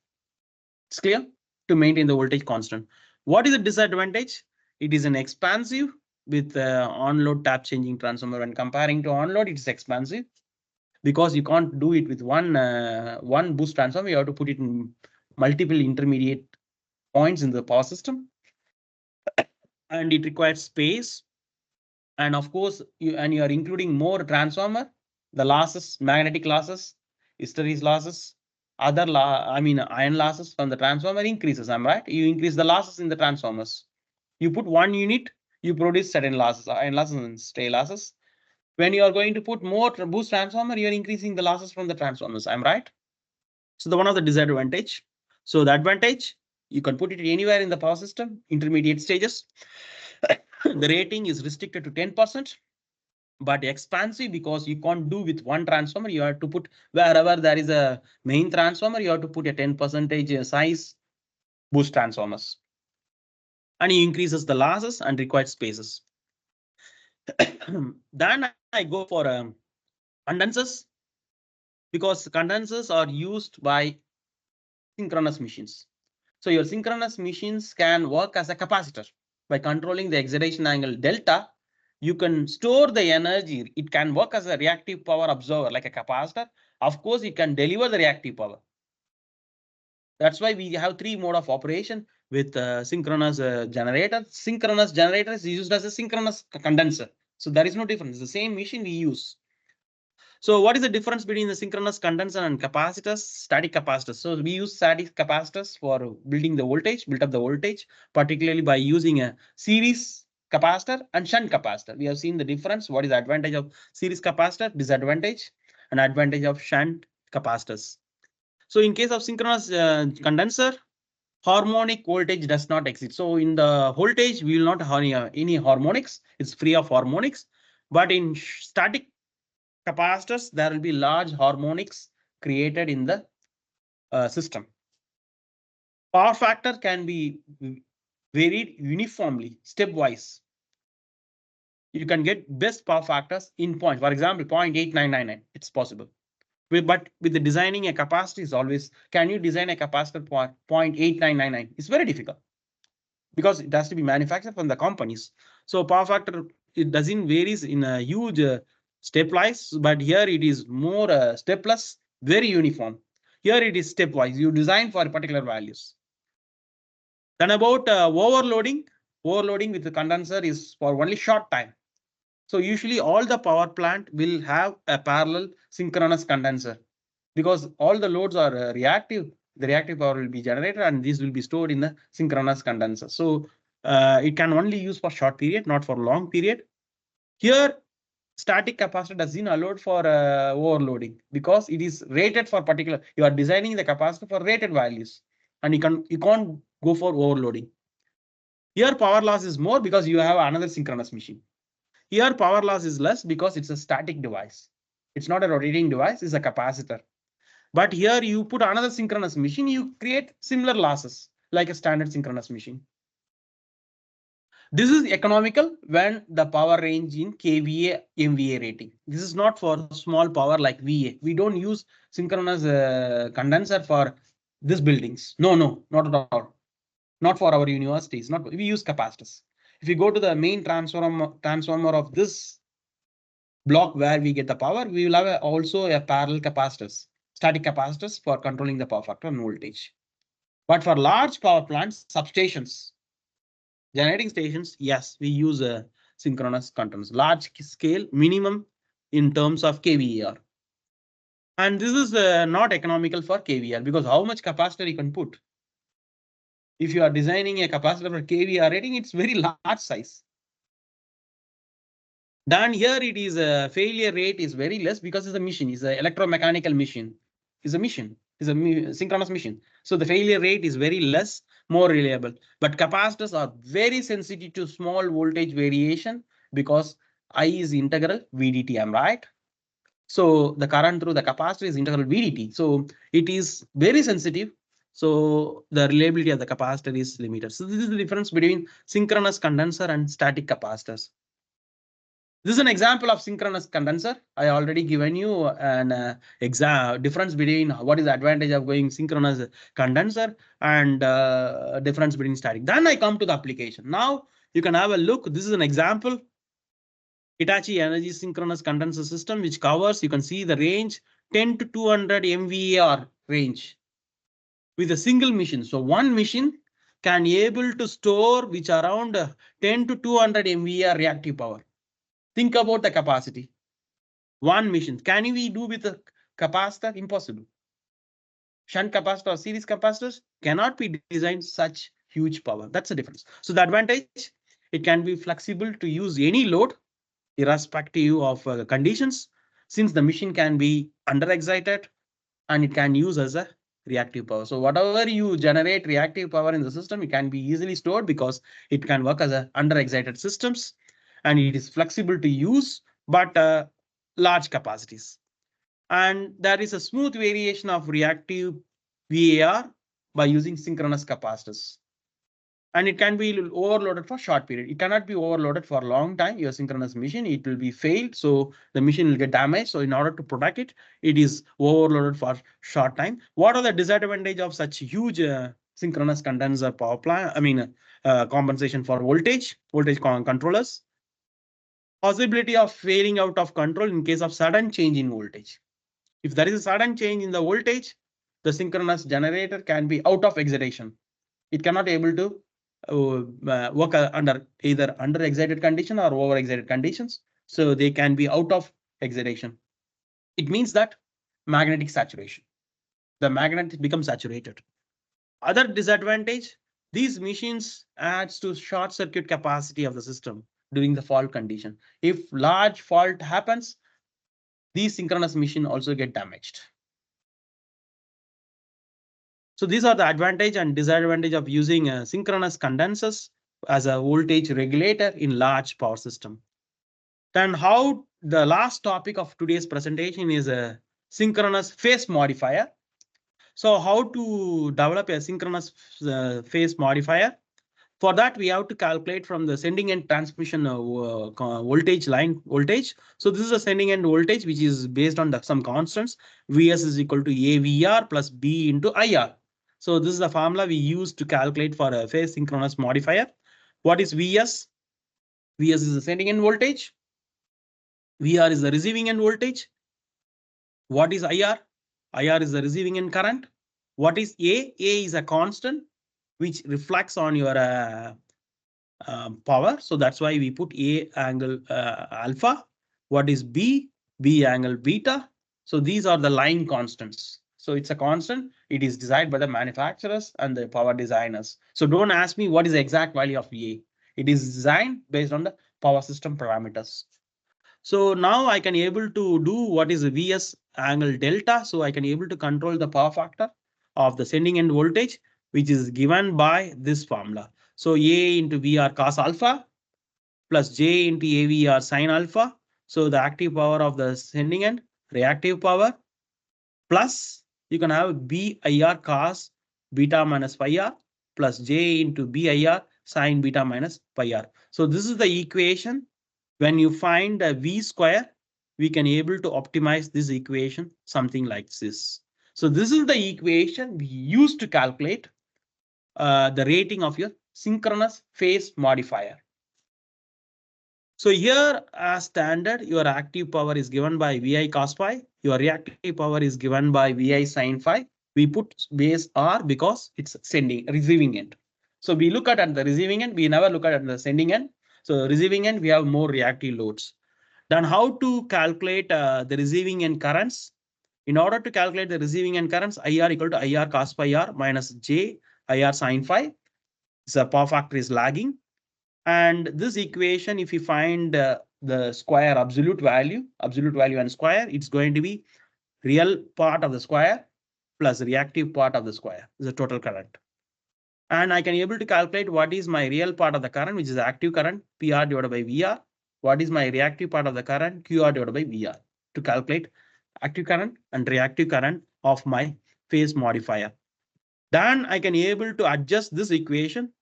It's clear? To maintain the voltage constant. What is the disadvantage? It is an expansive with on-load tap changing transformer. When comparing to on-load, it's expansive because you can't do it with one boost transformer. You have to put it in multiple intermediate points in the power system, and it requires space. And of course, you are including more transformer, the losses, magnetic losses, hysteresis losses, iron losses from the transformer increases. I'm right. You increase the losses in the transformers. You put one unit, you produce certain losses, iron losses and stray losses. When you are going to put more boost transformer, you are increasing the losses from the transformers. I'm right. So the one of the disadvantage. So the advantage, you can put it anywhere in the power system, intermediate stages. The rating is restricted to 10%, but expansive because you can't do with one transformer. You have to put wherever there is a main transformer, you have to put a 10% size boost transformers. And it increases the losses and required spaces. Then I go for condensers, because condensers are used by synchronous machines. So your synchronous machines can work as a capacitor. By controlling the excitation angle delta, you can store the energy. It can work as a reactive power absorber like a capacitor. Of course, it can deliver the reactive power. That's why we have three mode of operation with synchronous generator. Synchronous generator is used as a synchronous condenser. So there is no difference. It's the same machine we use. So what is the difference between the synchronous condenser and capacitors, static capacitors? So we use static capacitors for building the voltage, build up the voltage, particularly by using a series capacitor and shunt capacitor. We have seen the difference. What is the advantage of series capacitor, disadvantage, and advantage of shunt capacitors. So in case of synchronous condenser, harmonic voltage does not exist. So in the voltage, we will not have any harmonics. It's free of harmonics. But in static capacitors, there will be large harmonics created in the system. Power factor can be varied uniformly, stepwise. You can get best power factors in point. For example, 0.8999. It's possible. But with the designing a capacitor is always, can you design a capacitor 0.8999? It's very difficult because it has to be manufactured from the companies. So power factor, it doesn't varies in a huge stepwise, but here it is more stepless, very uniform. Here it is stepwise. You design for particular values. Then about overloading. Overloading with the condenser is for only short time. So usually all the power plant will have a parallel synchronous condenser because all the loads are reactive. The reactive power will be generated and this will be stored in the synchronous condenser. So it can only use for short period, not for long period. Here, static capacitor doesn't allow for overloading because it is rated for particular. You are designing the capacitor for rated values, and you can't go for overloading. Here, power loss is more because you have another synchronous machine. Here, power loss is less because it's a static device. It's not a rotating device, it's a capacitor. But here you put another synchronous machine, you create similar losses like a standard synchronous machine. This is economical when the power range in kVA, MVA rating. This is not for small power like VA. We don't use synchronous condenser for these buildings. No, not at all. Not for our universities. We use capacitors. If you go to the main transformer of this block where we get the power, we will have also a parallel capacitors, static capacitors for controlling the power factor and voltage. But for large power plants, substations, generating stations, yes, we use a synchronous condenser, large scale minimum in terms of kVAR. And this is not economical for kVAR because how much capacitor you can put? If you are designing a capacitor for kVAR rating, it's very large size. Then here it is a failure rate is very less because it's a machine, it's an electromechanical machine, it's a machine, it's a synchronous machine. So the failure rate is very less, more reliable. But capacitors are very sensitive to small voltage variation because I is integral VDT, I'm right. So the current through the capacitor is integral VDT. So it is very sensitive. So the reliability of the capacitor is limited. So this is the difference between synchronous condenser and static capacitors. This is an example of synchronous condenser. I already given you an difference between what is the advantage of going synchronous condenser and difference between static. Then I come to the application. Now you can have a look. This is an example. Hitachi Energy Synchronous Condenser System, which covers, you can see the range 10 to 200 MVAR range with a single machine. So one machine can able to store which around 10 to 200 MVAR reactive power. Think about the capacity. One machine. Can we do with a capacitor? Impossible. Shunt capacitor or series capacitors cannot be designed such huge power. That's the difference. So the advantage, it can be flexible to use any load irrespective of conditions, since the machine can be under excited and it can use as a reactive power. So whatever you generate reactive power in the system, it can be easily stored because it can work as a under excited systems, and it is flexible to use, but large capacities. And there is a smooth variation of reactive VAR by using synchronous capacitors. And it can be overloaded for short period. It cannot be overloaded for a long time. Your synchronous machine, it will be failed. So the machine will get damaged. So in order to protect it, it is overloaded for short time. What are the disadvantage of such huge synchronous condenser power plant? I mean, compensation for voltage controllers. Possibility of failing out of control in case of sudden change in voltage. If there is a sudden change in the voltage, the synchronous generator can be out of excitation. It cannot able to work under either under excited condition or over excited conditions. So they can be out of excitation. It means that magnetic saturation. The magnet becomes saturated. Other disadvantage, these machines adds to short circuit capacity of the system during the fault condition. If large fault happens, these synchronous machine also get damaged. So these are the advantage and disadvantage of using synchronous condensers as a voltage regulator in large power system. Then how the last topic of today's presentation is a synchronous phase modifier. So how to develop a synchronous phase modifier? For that, we have to calculate from the sending and transmission voltage line voltage. So this is a sending end voltage, which is based on some constants. Vs is equal to AVR plus B into IR. So this is the formula we use to calculate for a phase synchronous modifier. What is Vs? Vs is the sending end voltage. VR is the receiving end voltage. What is IR? IR is the receiving end current. What is A? A is a constant which reflects on your power. So that's why we put A angle alpha. What is B? B angle beta. So these are the line constants. So it's a constant. It is decided by the manufacturers and the power designers. So don't ask me what is the exact value of A. It is designed based on the power system parameters. So now I can able to do what is Vs angle delta. So I can able to control the power factor of the sending end voltage, which is given by this formula. So A into VR cos alpha plus J into AVR sin alpha. So the active power of the sending end, reactive power, plus you can have BIR cos beta minus pi r plus J into BIR sin beta minus pi r. So this is the equation. When you find a V square, we can able to optimize this equation, something like this. So this is the equation we use to calculate the rating of your synchronous phase modifier. So here as standard, your active power is given by VI cos phi. Your reactive power is given by VI sin phi. We put base R because it's receiving end. So we look at the receiving end. We never look at the sending end. So receiving end, we have more reactive loads. Then how to calculate the receiving end currents? In order to calculate the receiving end currents, IR equal to IR cos phi r minus J IR sin phi. The power factor is lagging. And this equation, if you find the square absolute value and square, it's going to be real part of the square plus reactive part of the square is the total current. And I can able to calculate what is my real part of the current, which is active current, PR divided by VR. What is my reactive part of the current, QR divided by VR, to calculate active current and reactive current of my phase modifier. Then I can able to adjust this equation.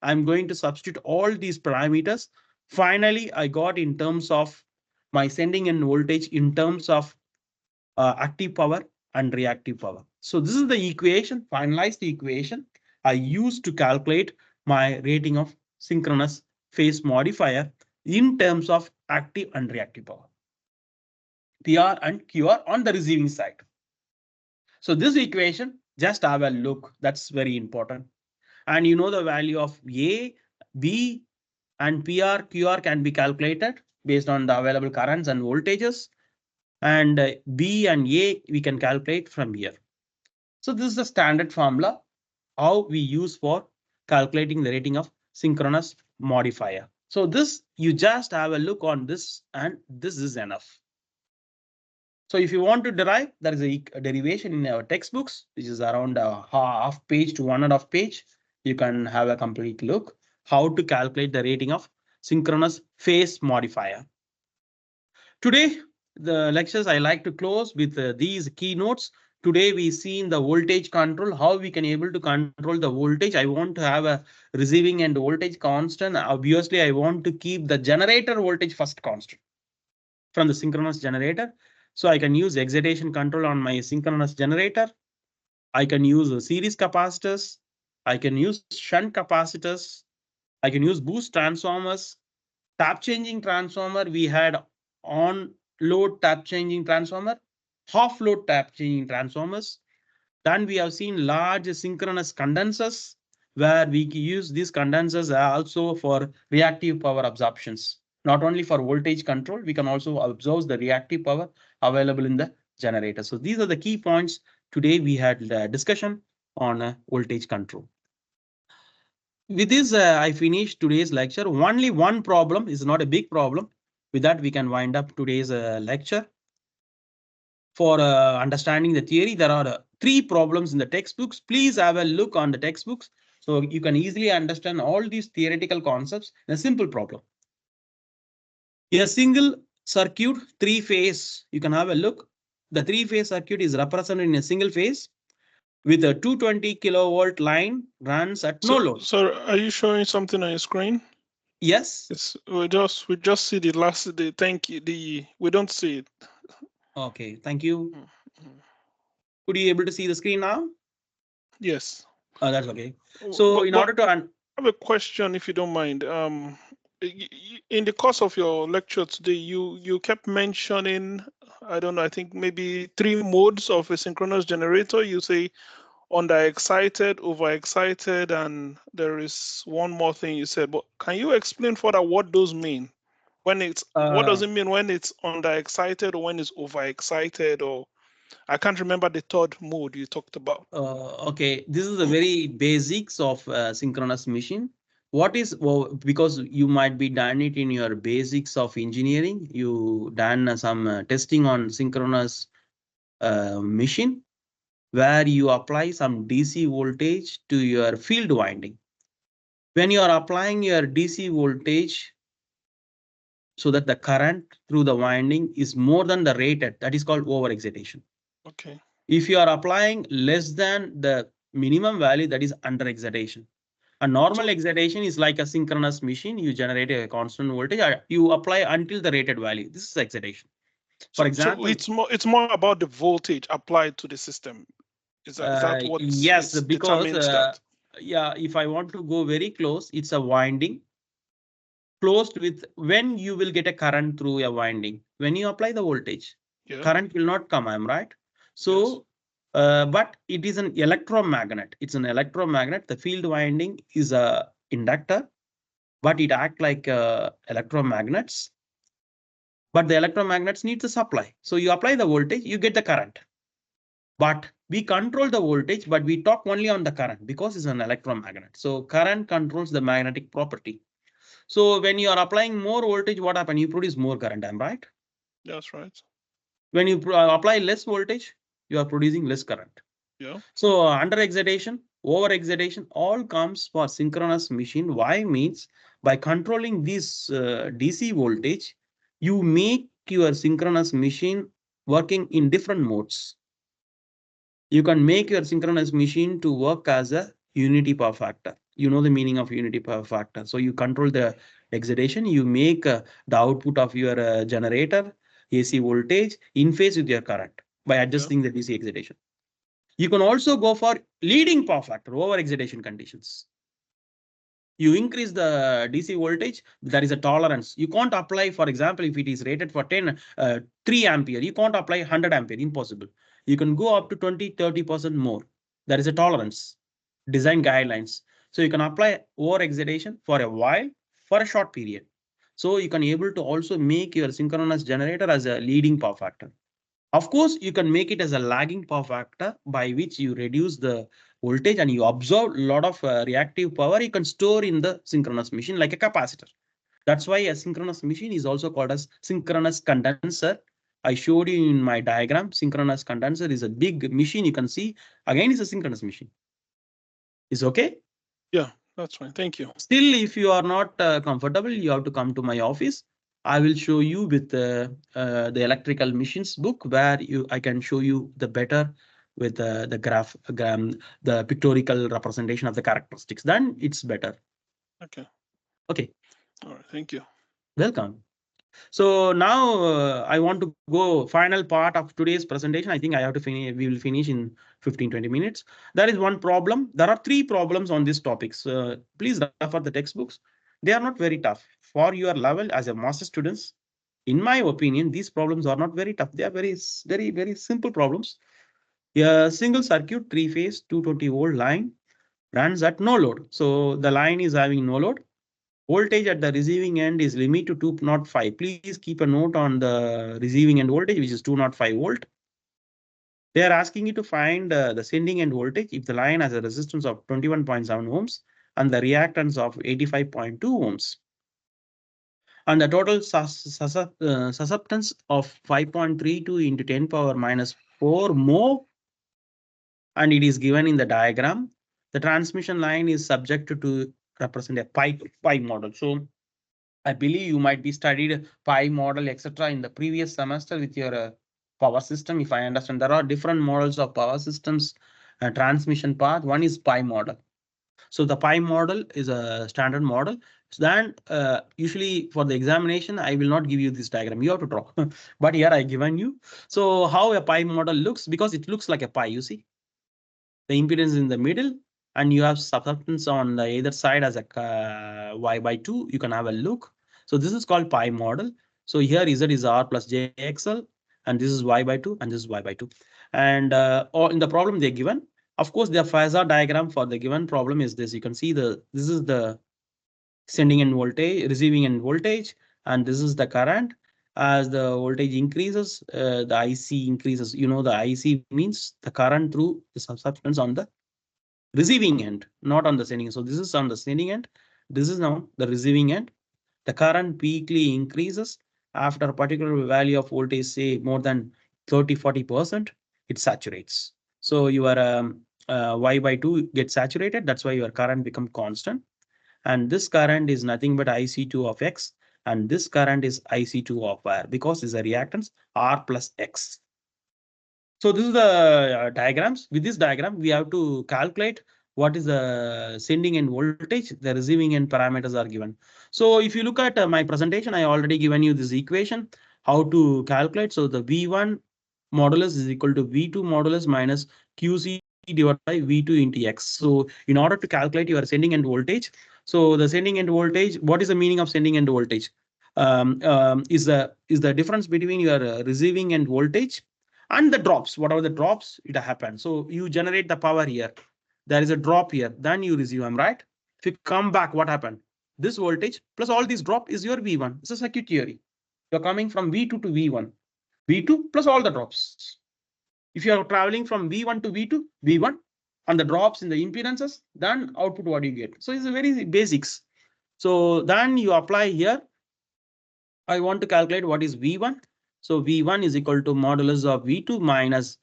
I'm going to substitute all these parameters Finally, I got in terms of my sending and voltage in terms of active power and reactive power. So this is the equation, finalized equation I used to calculate my rating of synchronous phase modifier in terms of active and reactive power, PR and QR on the receiving side. So this equation, just have a look. That's very important. And you know the value of A, B, and PR, QR can be calculated based on the available currents and voltages. And B and A we can calculate from here. So this is the standard formula how we use for calculating the rating of synchronous modifier. So this you just have a look on this and this is enough. So if you want to derive, there is a derivation in our textbooks, which is around a half page to 1.5 page. You can have a complete look how to calculate the rating of synchronous phase modifier. Today, the lectures I like to close with these keynotes. Today we see in the voltage control, how we can able to control the voltage. I want to have a receiving and voltage constant. Obviously, I want to keep the generator voltage first constant from the synchronous generator. So I can use excitation control on my synchronous generator. I can use series capacitors. I can use shunt capacitors. I can use boost transformers. Tap changing transformer, we had on load tap changing transformer, half load tap changing transformers. Then we have seen large synchronous condensers, where we use these condensers also for reactive power absorptions. Not only for voltage control, we can also absorb the reactive power available in the generator. So these are the key points. Today we had a discussion on voltage control. With this, I finished today's lecture. Only one problem is not a big problem. With that, we can wind up today's lecture. For understanding the theory, there are 3 problems in the textbooks. Please have a look on the textbooks so you can easily understand all these theoretical concepts in a simple problem. In a single circuit, 3-phase, you can have a look. The 3-phase circuit is represented in a single phase with a 220 kilovolt line runs at no load. So are you showing something on your screen? Yes. Yes, we just see the last thank you. We don't see it. Okay, thank you. Mhm. Could you able to see the screen now? Yes. That's okay. So in order to I have a question, if you don't mind. In the course of your lecture today, you kept mentioning, I don't know, I think maybe 3 modes of a synchronous generator. You say underexcited, overexcited, and there is one more thing you said. But can you explain further what those mean? When it's what does it mean when it's underexcited or when it's overexcited? Or I can't remember the 3rd mode you talked about. Okay, this is the very basics of synchronous machine. What is, well, because you might be done it in your basics of engineering, you done some testing on synchronous machine, where you apply some DC voltage to your field winding. When you are applying your DC voltage, so that the current through the winding is more than the rated, that is called overexcitation. Okay. If you are applying less than the minimum value, that is under excitation. A normal excitation is like a synchronous machine. You generate a constant voltage. You apply until the rated value. This is excitation. For example, so it's more about the voltage applied to the system. Is that what yes, because determines that? yeah, if I want to go very close, it's a winding closed with when you will get a current through a winding. When you apply the voltage, current will not come. I'm right. So, but it is an electromagnet. It's an electromagnet. The field winding is a inductor, but it acts like electromagnets. But the electromagnets need the supply. So you apply the voltage, you get the current. But we control the voltage, but we talk only on the current because it's an electromagnet. So current controls the magnetic property. So when you are applying more voltage, what happens? You produce more current, am I right? That's right. When you apply less voltage, you are producing less current. Yeah. So under excitation, over excitation, all comes for synchronous machine. Why means by controlling this DC voltage, you make your synchronous machine working in different modes. You can make your synchronous machine to work as a unity power factor. You know the meaning of unity power factor. So you control the excitation, you make the output of your generator AC voltage in phase with your current by adjusting the DC excitation. You can also go for leading power factor over excitation conditions. You increase the DC voltage, there is a tolerance. You can't apply, for example, if it is rated for 3 ampere, you can't apply 100 ampere, impossible. You can go up to 20-30% more. There is a tolerance, design guidelines. So you can apply over excitation for a while, for a short period. So you can able to also make your synchronous generator as a leading power factor. Of course, you can make it as a lagging power factor by which you reduce the voltage and you absorb a lot of reactive power you can store in the synchronous machine like a capacitor. That's why a synchronous machine is also called as synchronous condenser. I showed you in my diagram, synchronous condenser is a big machine you can see. Again, it's a synchronous machine. Is okay? Yeah, that's fine. Thank you. Still, if you are not comfortable, you have to come to my office. I will show you with the electrical machines book where I can show you the better with the the pictorial representation of the characteristics. Then it's better. Okay. Okay. All right. Thank you. Welcome. So now I want to go final part of today's presentation. I think I have to finish. We will finish in 15-20 minutes. There is one problem. There are 3 problems on these topics. Please refer the textbooks. They are not very tough for your level as a master students. In my opinion, these problems are not very tough. They are very simple problems. A single circuit 3-phase 220-volt line runs at no load. So the line is having no load. Voltage at the receiving end is limited to 205. Please keep a note on the receiving end voltage, which is 205 volt. They are asking you to find the sending end voltage if the line has a resistance of 21.7 ohms and the reactance of 85.2 ohms. And the total susceptance of 5.32 into 10 power minus 4 mho. And it is given in the diagram. The transmission line is subject to represent a pi model. So I believe you might be studied pi model, etc. in the previous semester with your power system. If I understand, there are different models of power systems, transmission path. One is pi model. So the pi model is a standard model. So then usually for the examination, I will not give you this diagram. You have to draw, but here I given you. So how a pi model looks, because it looks like a pi, you see. The impedance in the middle, and you have substance on the either side as a y/2. You can have a look. So this is called pi model. So here Z is R plus JXL, and this is y/2, and this is y/2. And or in the problem they're given, of course, the phasor diagram for the given problem is this. You can see this is the sending end voltage, receiving end voltage, and this is the current. As the voltage increases, the IC increases. You know, the IC means the current through the substance on the receiving end, not on the sending. So this is on the sending end. This is now the receiving end. The current weekly increases after a particular value of voltage, say more than 30-40%, it saturates. So your y/2 gets saturated. That's why your current become constant. And this current is nothing but IC2 of X. And this current is IC2 of R because it's a reactance R plus X. So this is the diagrams. With this diagram, we have to calculate what is the sending end voltage, the receiving end parameters are given. So if you look at my presentation, I already given you this equation, how to calculate. So the V1 modulus is equal to V2 modulus minus QC divided by V2 into X. So in order to calculate your sending end voltage, so the sending end voltage, what is the meaning of sending end voltage? Is the difference between your receiving end voltage and the drops, whatever the drops, it happens. So you generate the power here. There is a drop here, then you receive, am right? If you come back, what happened? This voltage plus all these drop is your V1. It's a circuit theory. You're coming from V2 to V1. V2 plus all the drops. If you are traveling from V1 to V2, V1, and the drops in the impedances, then output what you get. So it's a very basics. So then you apply here. I want to calculate what is V1. So V1 is equal to modulus of V2 minus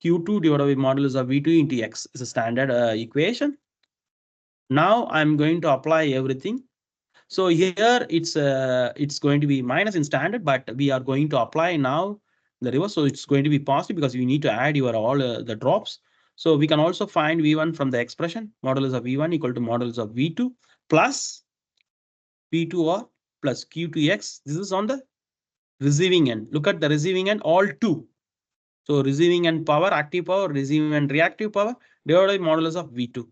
Q2 divided by modulus of V2 into X. It's a standard equation. Now I'm going to apply everything. So here it's going to be minus in standard, but we are going to apply now the reverse. So it's going to be positive because you need to add your all the drops. So we can also find V1 from the expression modulus of V1 equal to modulus of V2 plus P2R plus Q2X. This is on the receiving end. Look at the receiving end, all two. So receiving end power, active power, receiving end reactive power, divided by modulus of V2.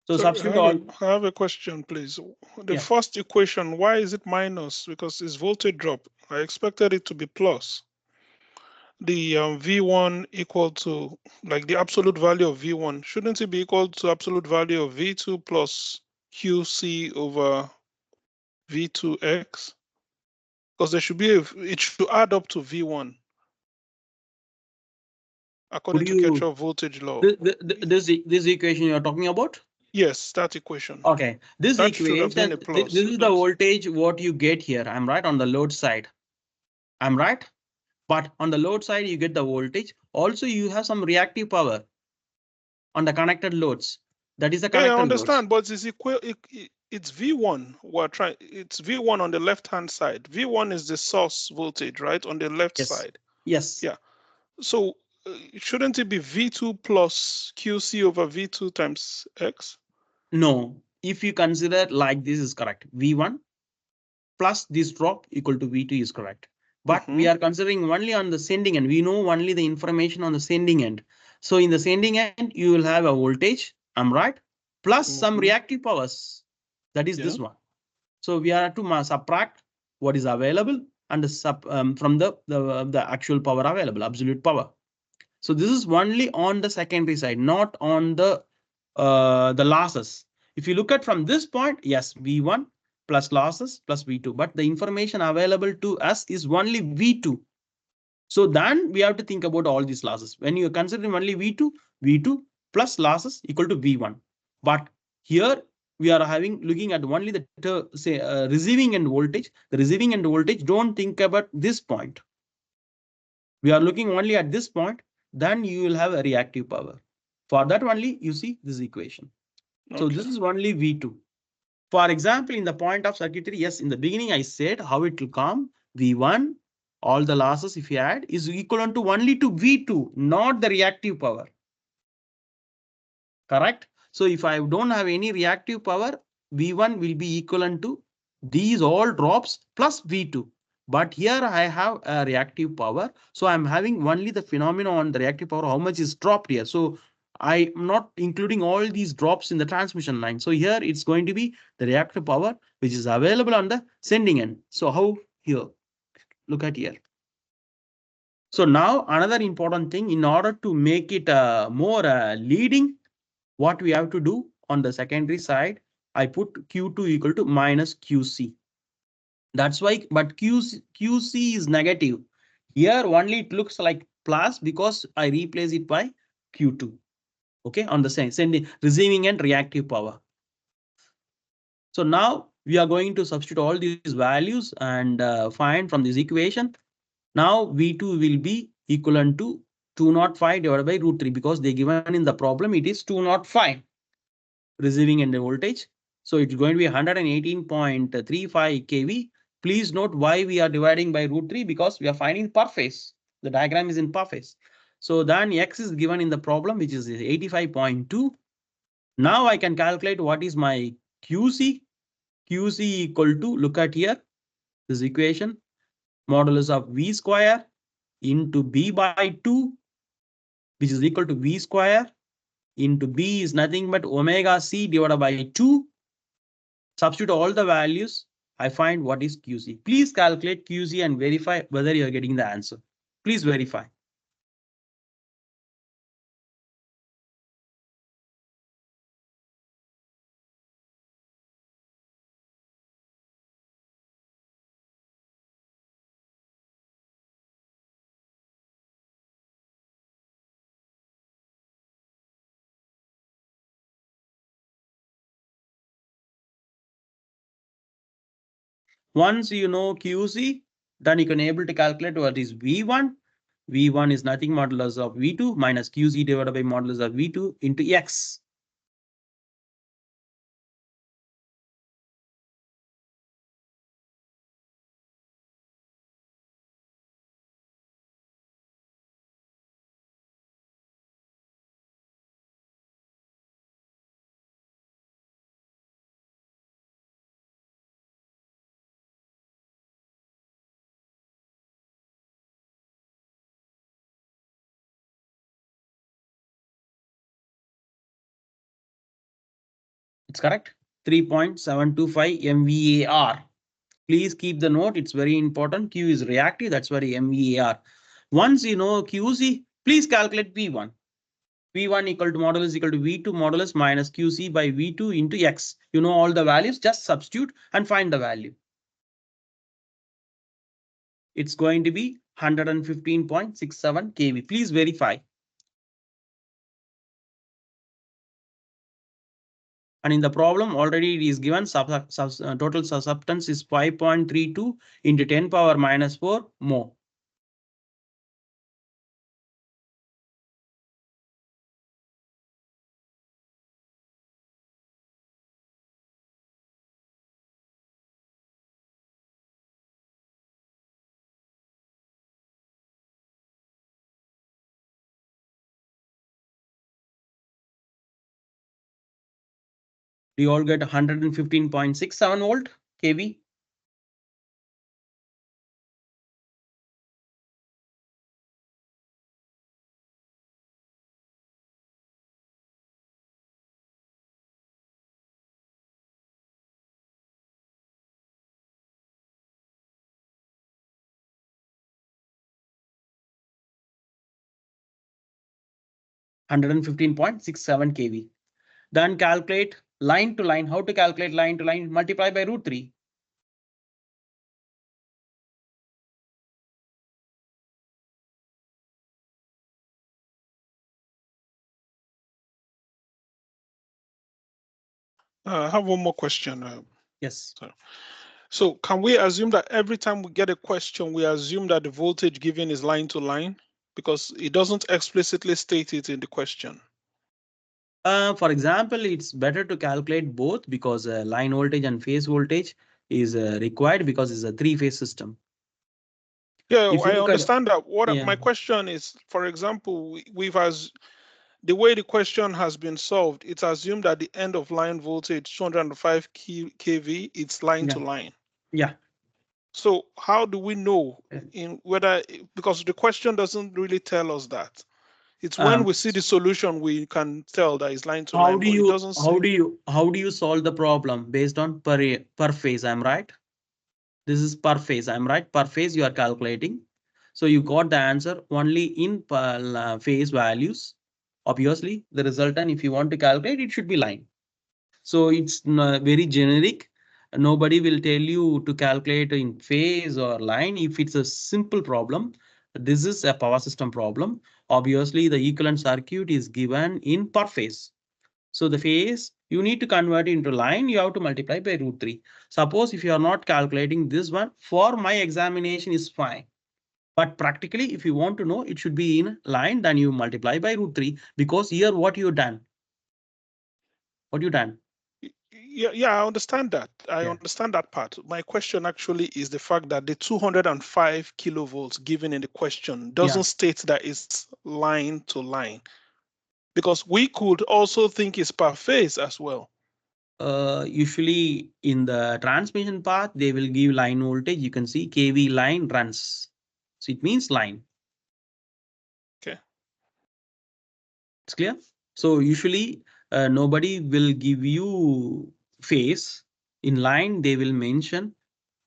So substitute all. I have a question, please. The Yeah. first equation, why is it minus? Because it's voltage drop. I expected it to be plus. The V1 equal to, like the absolute value of V1, shouldn't it be equal to absolute value of V2 plus QC over V2X? Because there should be, it should add up to V1 according to Kirchhoff voltage law. This equation you're talking about? Yes, that equation. Okay, this That should have been equation, a plus, this is the voltage what you get here. I'm right on the load side. I'm right. But on the load side, you get the voltage. Also, you have some reactive power on the connected loads. That is the connected I understand, loads. but it's V1. We're trying. It's V1 on the left-hand side. V1 is the source voltage, right, on the left side. Yes. Yeah. So shouldn't it be V2 plus QC over V2 times X? No. If you consider like this is correct. V1 plus this drop equal to V2 is correct. But we are considering only on the sending end. We know only the information on the sending end. So in the sending end, you will have a voltage. I'm right. Plus some reactive powers. That is this one. So we are to subtract what is available and the from the actual power available, absolute power. So this is only on the secondary side, not on the losses. If you look at from this point, yes, V1 plus losses plus V2, but the information available to us is only V2. So then we have to think about all these losses. When you consider only V2 plus losses equal to V1. But here we are looking at only the receiving end voltage. The receiving end voltage, don't think about this point. We are looking only at this point, then you will have a reactive power. For that only you see this equation. So this is only V2. For example, in the point of circuitry, yes, in the beginning I said how it will come. V1, all the losses if you add is equivalent to only to V2, not the reactive power. Correct? So if I don't have any reactive power, V1 will be equivalent to these all drops plus V2. But here I have a reactive power. So I'm having only the phenomenon on the reactive power, how much is dropped here. So I'm not including all these drops in the transmission line. So here it's going to be the reactive power, which is available on the sending end. So how here? Look at here. So now another important thing, in order to make it more leading, what we have to do on the secondary side, I put Q2 equal to minus QC. That's why, but QC is negative. Here only it looks like plus because I replace it by Q2. Okay, on the sending, receiving and reactive power. So now we are going to substitute all these values and find from this equation. Now V2 will be equivalent to 205 divided by root 3 because they given in the problem it is 205 receiving end voltage. So it's going to be 118.35 kV. Please note why we are dividing by root 3 because we are finding per phase. The diagram is in per phase. So then X is given in the problem, which is 85.2. Now I can calculate what is my QC. QC equal to, look at here, this equation, modulus of V square into B by 2, which is equal to V square into B is nothing but omega C divided by 2. Substitute all the values. I find what is QC. Please calculate QC and verify whether you're getting the answer. Please verify. Once you know QC, then you can able to calculate what is V1. V1 is nothing modulus of V2 minus QC divided by modulus of V2 into X. It's correct. 3.725 MVAR. Please keep the note. It's very important. Q is reactive. That's why MVAR. Once you know QC, please calculate P1. P1 equal to modulus equal to V2 modulus minus QC by V2 into X. You know all the values, just substitute and find the value. It's going to be 115.67 kV. Please verify. And in the problem already it is given total susceptance is 5.32 into 10 power minus 4 mho. We all get 115.67 volt kV. (115.67 kV). Then calculate line to line. How to calculate line to line? Multiply by √3. I have one more question. Yes. So can we assume that every time we get a question, we assume that the voltage given is line to line? Because it doesn't explicitly state it in the question. For example, it's better to calculate both because line voltage and phase voltage is required because it's a three-phase system. Yeah, If you I look at- understand that. What Yeah. my question is, for example, we've as the way the question has been solved, it's assumed that the end of line voltage 205 kV, it's line to line. Yeah. So how do we know Yeah. in whether, because the question doesn't really tell us that. It's when we see the solution we can tell that it's line to How line, do but it you doesn't say. how do you solve the problem based on per phase? I'm right. This is per phase. I'm right. Per phase you are calculating. So you got the answer only in phase values. Obviously, the resultant, if you want to calculate, it should be line. So it's very generic. Nobody will tell you to calculate in phase or line if it's a simple problem. This is a power system problem. Obviously, the equivalent circuit is given in per phase. So the phase, you need to convert it into line, you have to multiply by √3. Suppose if you are not calculating this one, for my examination is fine. But practically, if you want to know, it should be in line, then you multiply by √3 because here what you done? What you done? Yeah, I understand that. I understand that part. My question actually is the fact that the 205 kilovolts given in the question doesn't state that it's line to line, because we could also think it's per phase as well. Usually in the transmission path, they will give line voltage. You can see KV line runs. So it means line. Okay. It's clear. So usually nobody will give you phase. In line, they will mention,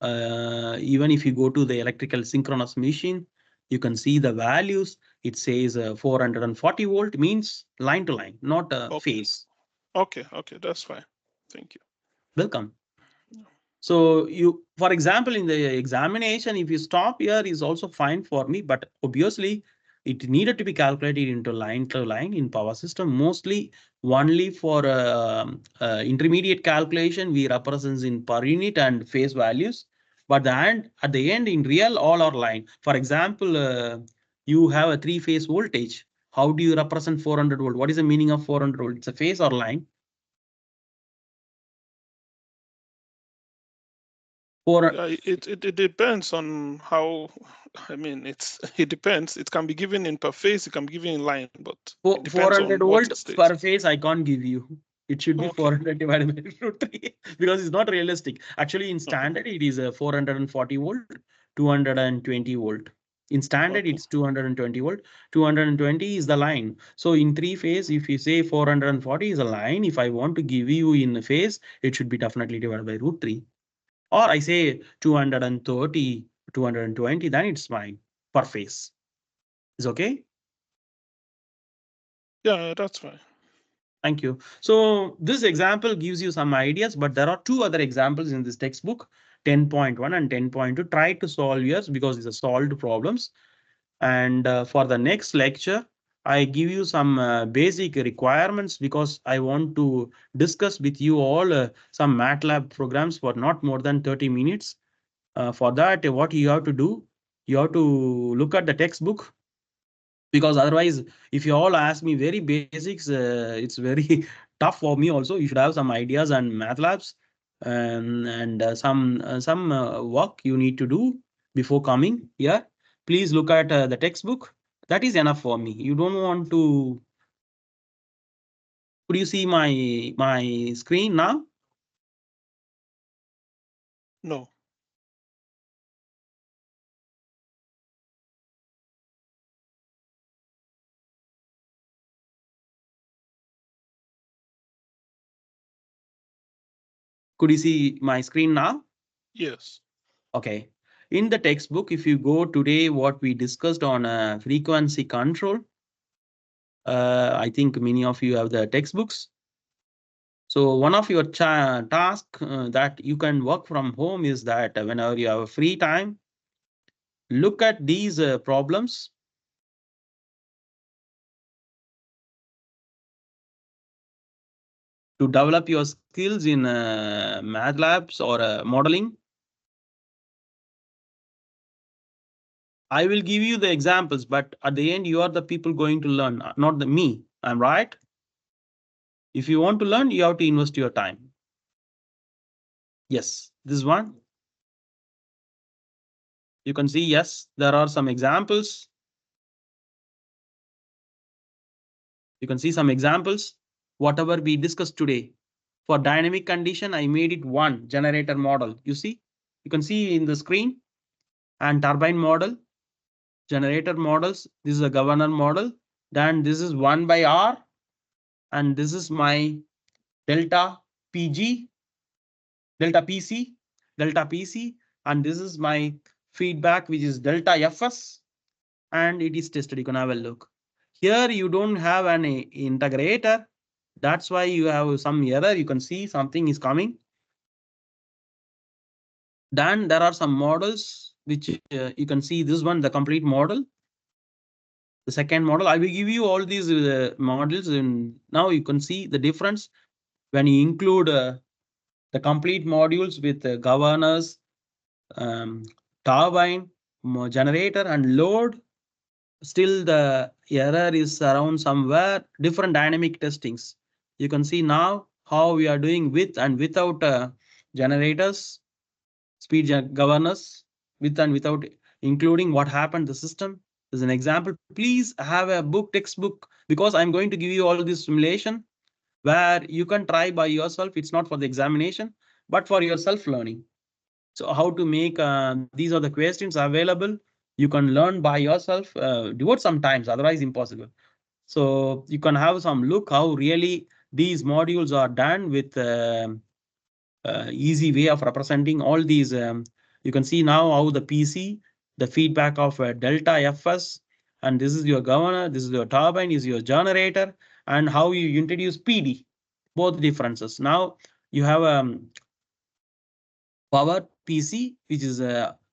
even if you go to the electrical synchronous machine, you can see the values. It says 440 volt means line to line, not a phase. Okay, that's fine. Thank you. Welcome. So you, for example, in the examination, if you stop here is also fine for me, but obviously it needed to be calculated into line to line in power system. Mostly only for intermediate calculation, we represent in per unit and phase values. But at the end in real, all are line. For example, you have a three-phase voltage. How do you represent 400 volt? What is the meaning of 400 volt? It's a phase or line? It depends on how. I mean, it depends. It can be given in per phase. It can be given in line, but it depends 400 on what volt it states. per phase. I can't give you. It should be 400 divided by √3 because it's not realistic. Actually, in standard, it is a 440 volt, 220 volt. In standard, Okay. it's 220 volt. 220 is the line. So in three phase, if you say 440 is a line, if I want to give you in phase, it should be definitely divided by root 3. Or I say 230, 220, then it's fine per phase. Is okay? Yeah, that's fine. Thank you. So this example gives you some ideas, but there are two other examples in this textbook, 10.1 and 10.2. Try to solve yours because these are solved problems. And for the next lecture, I give you some basic requirements because I want to discuss with you all some MATLAB programs for not more than 30 minutes. For that, what you have to do, you have to look at the textbook, because otherwise, if you all ask me very basics, it's very tough for me also. You should have some ideas and MATLABs, and some work you need to do before coming here. Please look at the textbook. That is enough for me. You don't want to. Could you see my screen now? No. Could you see my screen now? Yes. Okay. In the textbook, if you go today, what we discussed on frequency control, I think many of you have the textbooks. So one of your task that you can work from home is that whenever you have free time, look at these problems. To develop your skills in MATLABs or modeling. I will give you the examples, but at the end, you are the people going to learn, not me. I'm right. If you want to learn, you have to invest your time. Yes, this one. You can see, yes, there are some examples. You can see some examples, whatever we discussed today. For dynamic condition, I made it one generator model. You see, you can see in the screen, and turbine model, generator models. This is a governor model. Then this is 1 by R, and this is my delta PG, delta PC, delta PC, and this is my feedback, which is delta FS, and it is tested. You can have a look. Here you don't have an integrator. That's why you have some error. You can see something is coming. Then there are some models which you can see this one, the complete model. The second model, I will give you all these models, and now you can see the difference when you include the complete modules with governors, um, turbine, generator, and load. Still the error is around somewhere, different dynamic testings. You can see now how we are doing with and without generators, speed governors, with and without, including what happened the system. As an example, please have a textbook, because I'm going to give you all this simulation where you can try by yourself. It's not for the examination, but for your self learning. So how to make these are the questions available. You can learn by yourself, devote some times, otherwise impossible. So you can have some look how really these modules are done with easy way of representing all these. You can see now how the PC, the feedback of delta FS, and this is your governor, this is your turbine, is your generator, and how you introduce PD, both differences. Now you have power PC, which is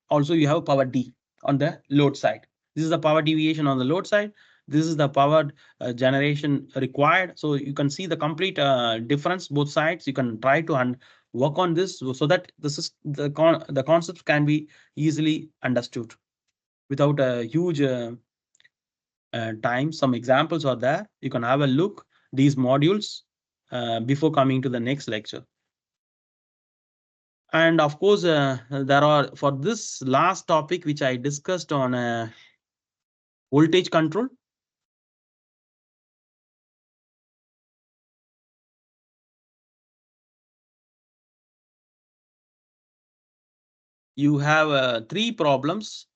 also you have power D on the load side. This is the power deviation on the load side. This is the power generation required. So you can see the complete difference, both sides. You can try to work on this so that this is the concepts can be easily understood without a huge time. Some examples are there. You can have a look these modules before coming to the next lecture. And of course, there are, for this last topic, which I discussed on voltage control. You have three problems.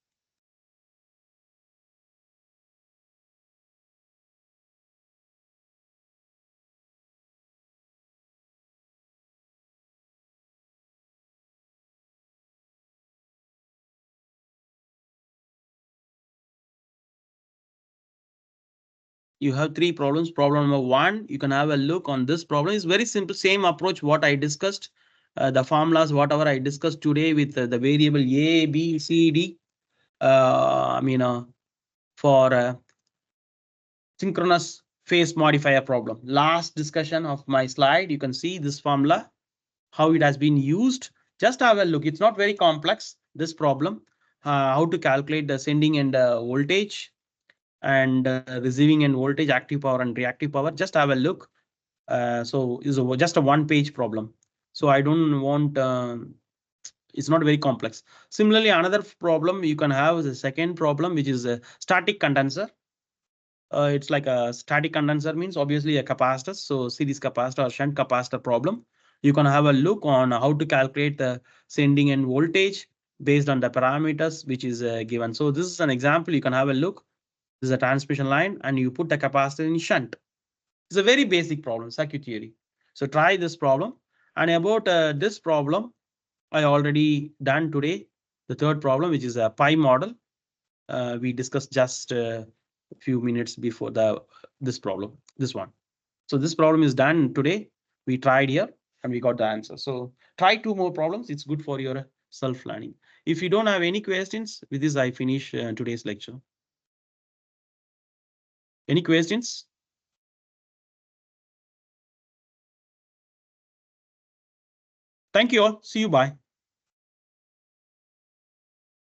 You have three problems. Problem number one, you can have a look on this problem. It's very simple, same approach what I discussed. The formulas, whatever I discussed today with the variable A, B, C, D. For synchronous phase modifier problem. Last discussion of my slide, you can see this formula, how it has been used. Just have a look. It's not very complex, this problem. How to calculate the sending end voltage and receiving end voltage, active power and reactive power. Just have a look. So it's just a one-page problem. So I don't want, it's not very complex. Similarly, another problem you can have is the second problem, which is a static condenser. It's like a static condenser means obviously a capacitor. So series capacitor or shunt capacitor problem. You can have a look on how to calculate the sending end voltage based on the parameters which is given. So this is an example. You can have a look. This is a transmission line and you put the capacitor in shunt. It's a very basic problem, circuit theory. So try this problem. And about this problem, I already done today. The third problem, which is a pi model. We discussed just a few minutes before this problem, this one. So this problem is done today. We tried here and we got the answer. So try two more problems. It's good for your self-learning. If you don't have any questions, with this I finish today's lecture. Any questions? Thank you all. See you. Bye.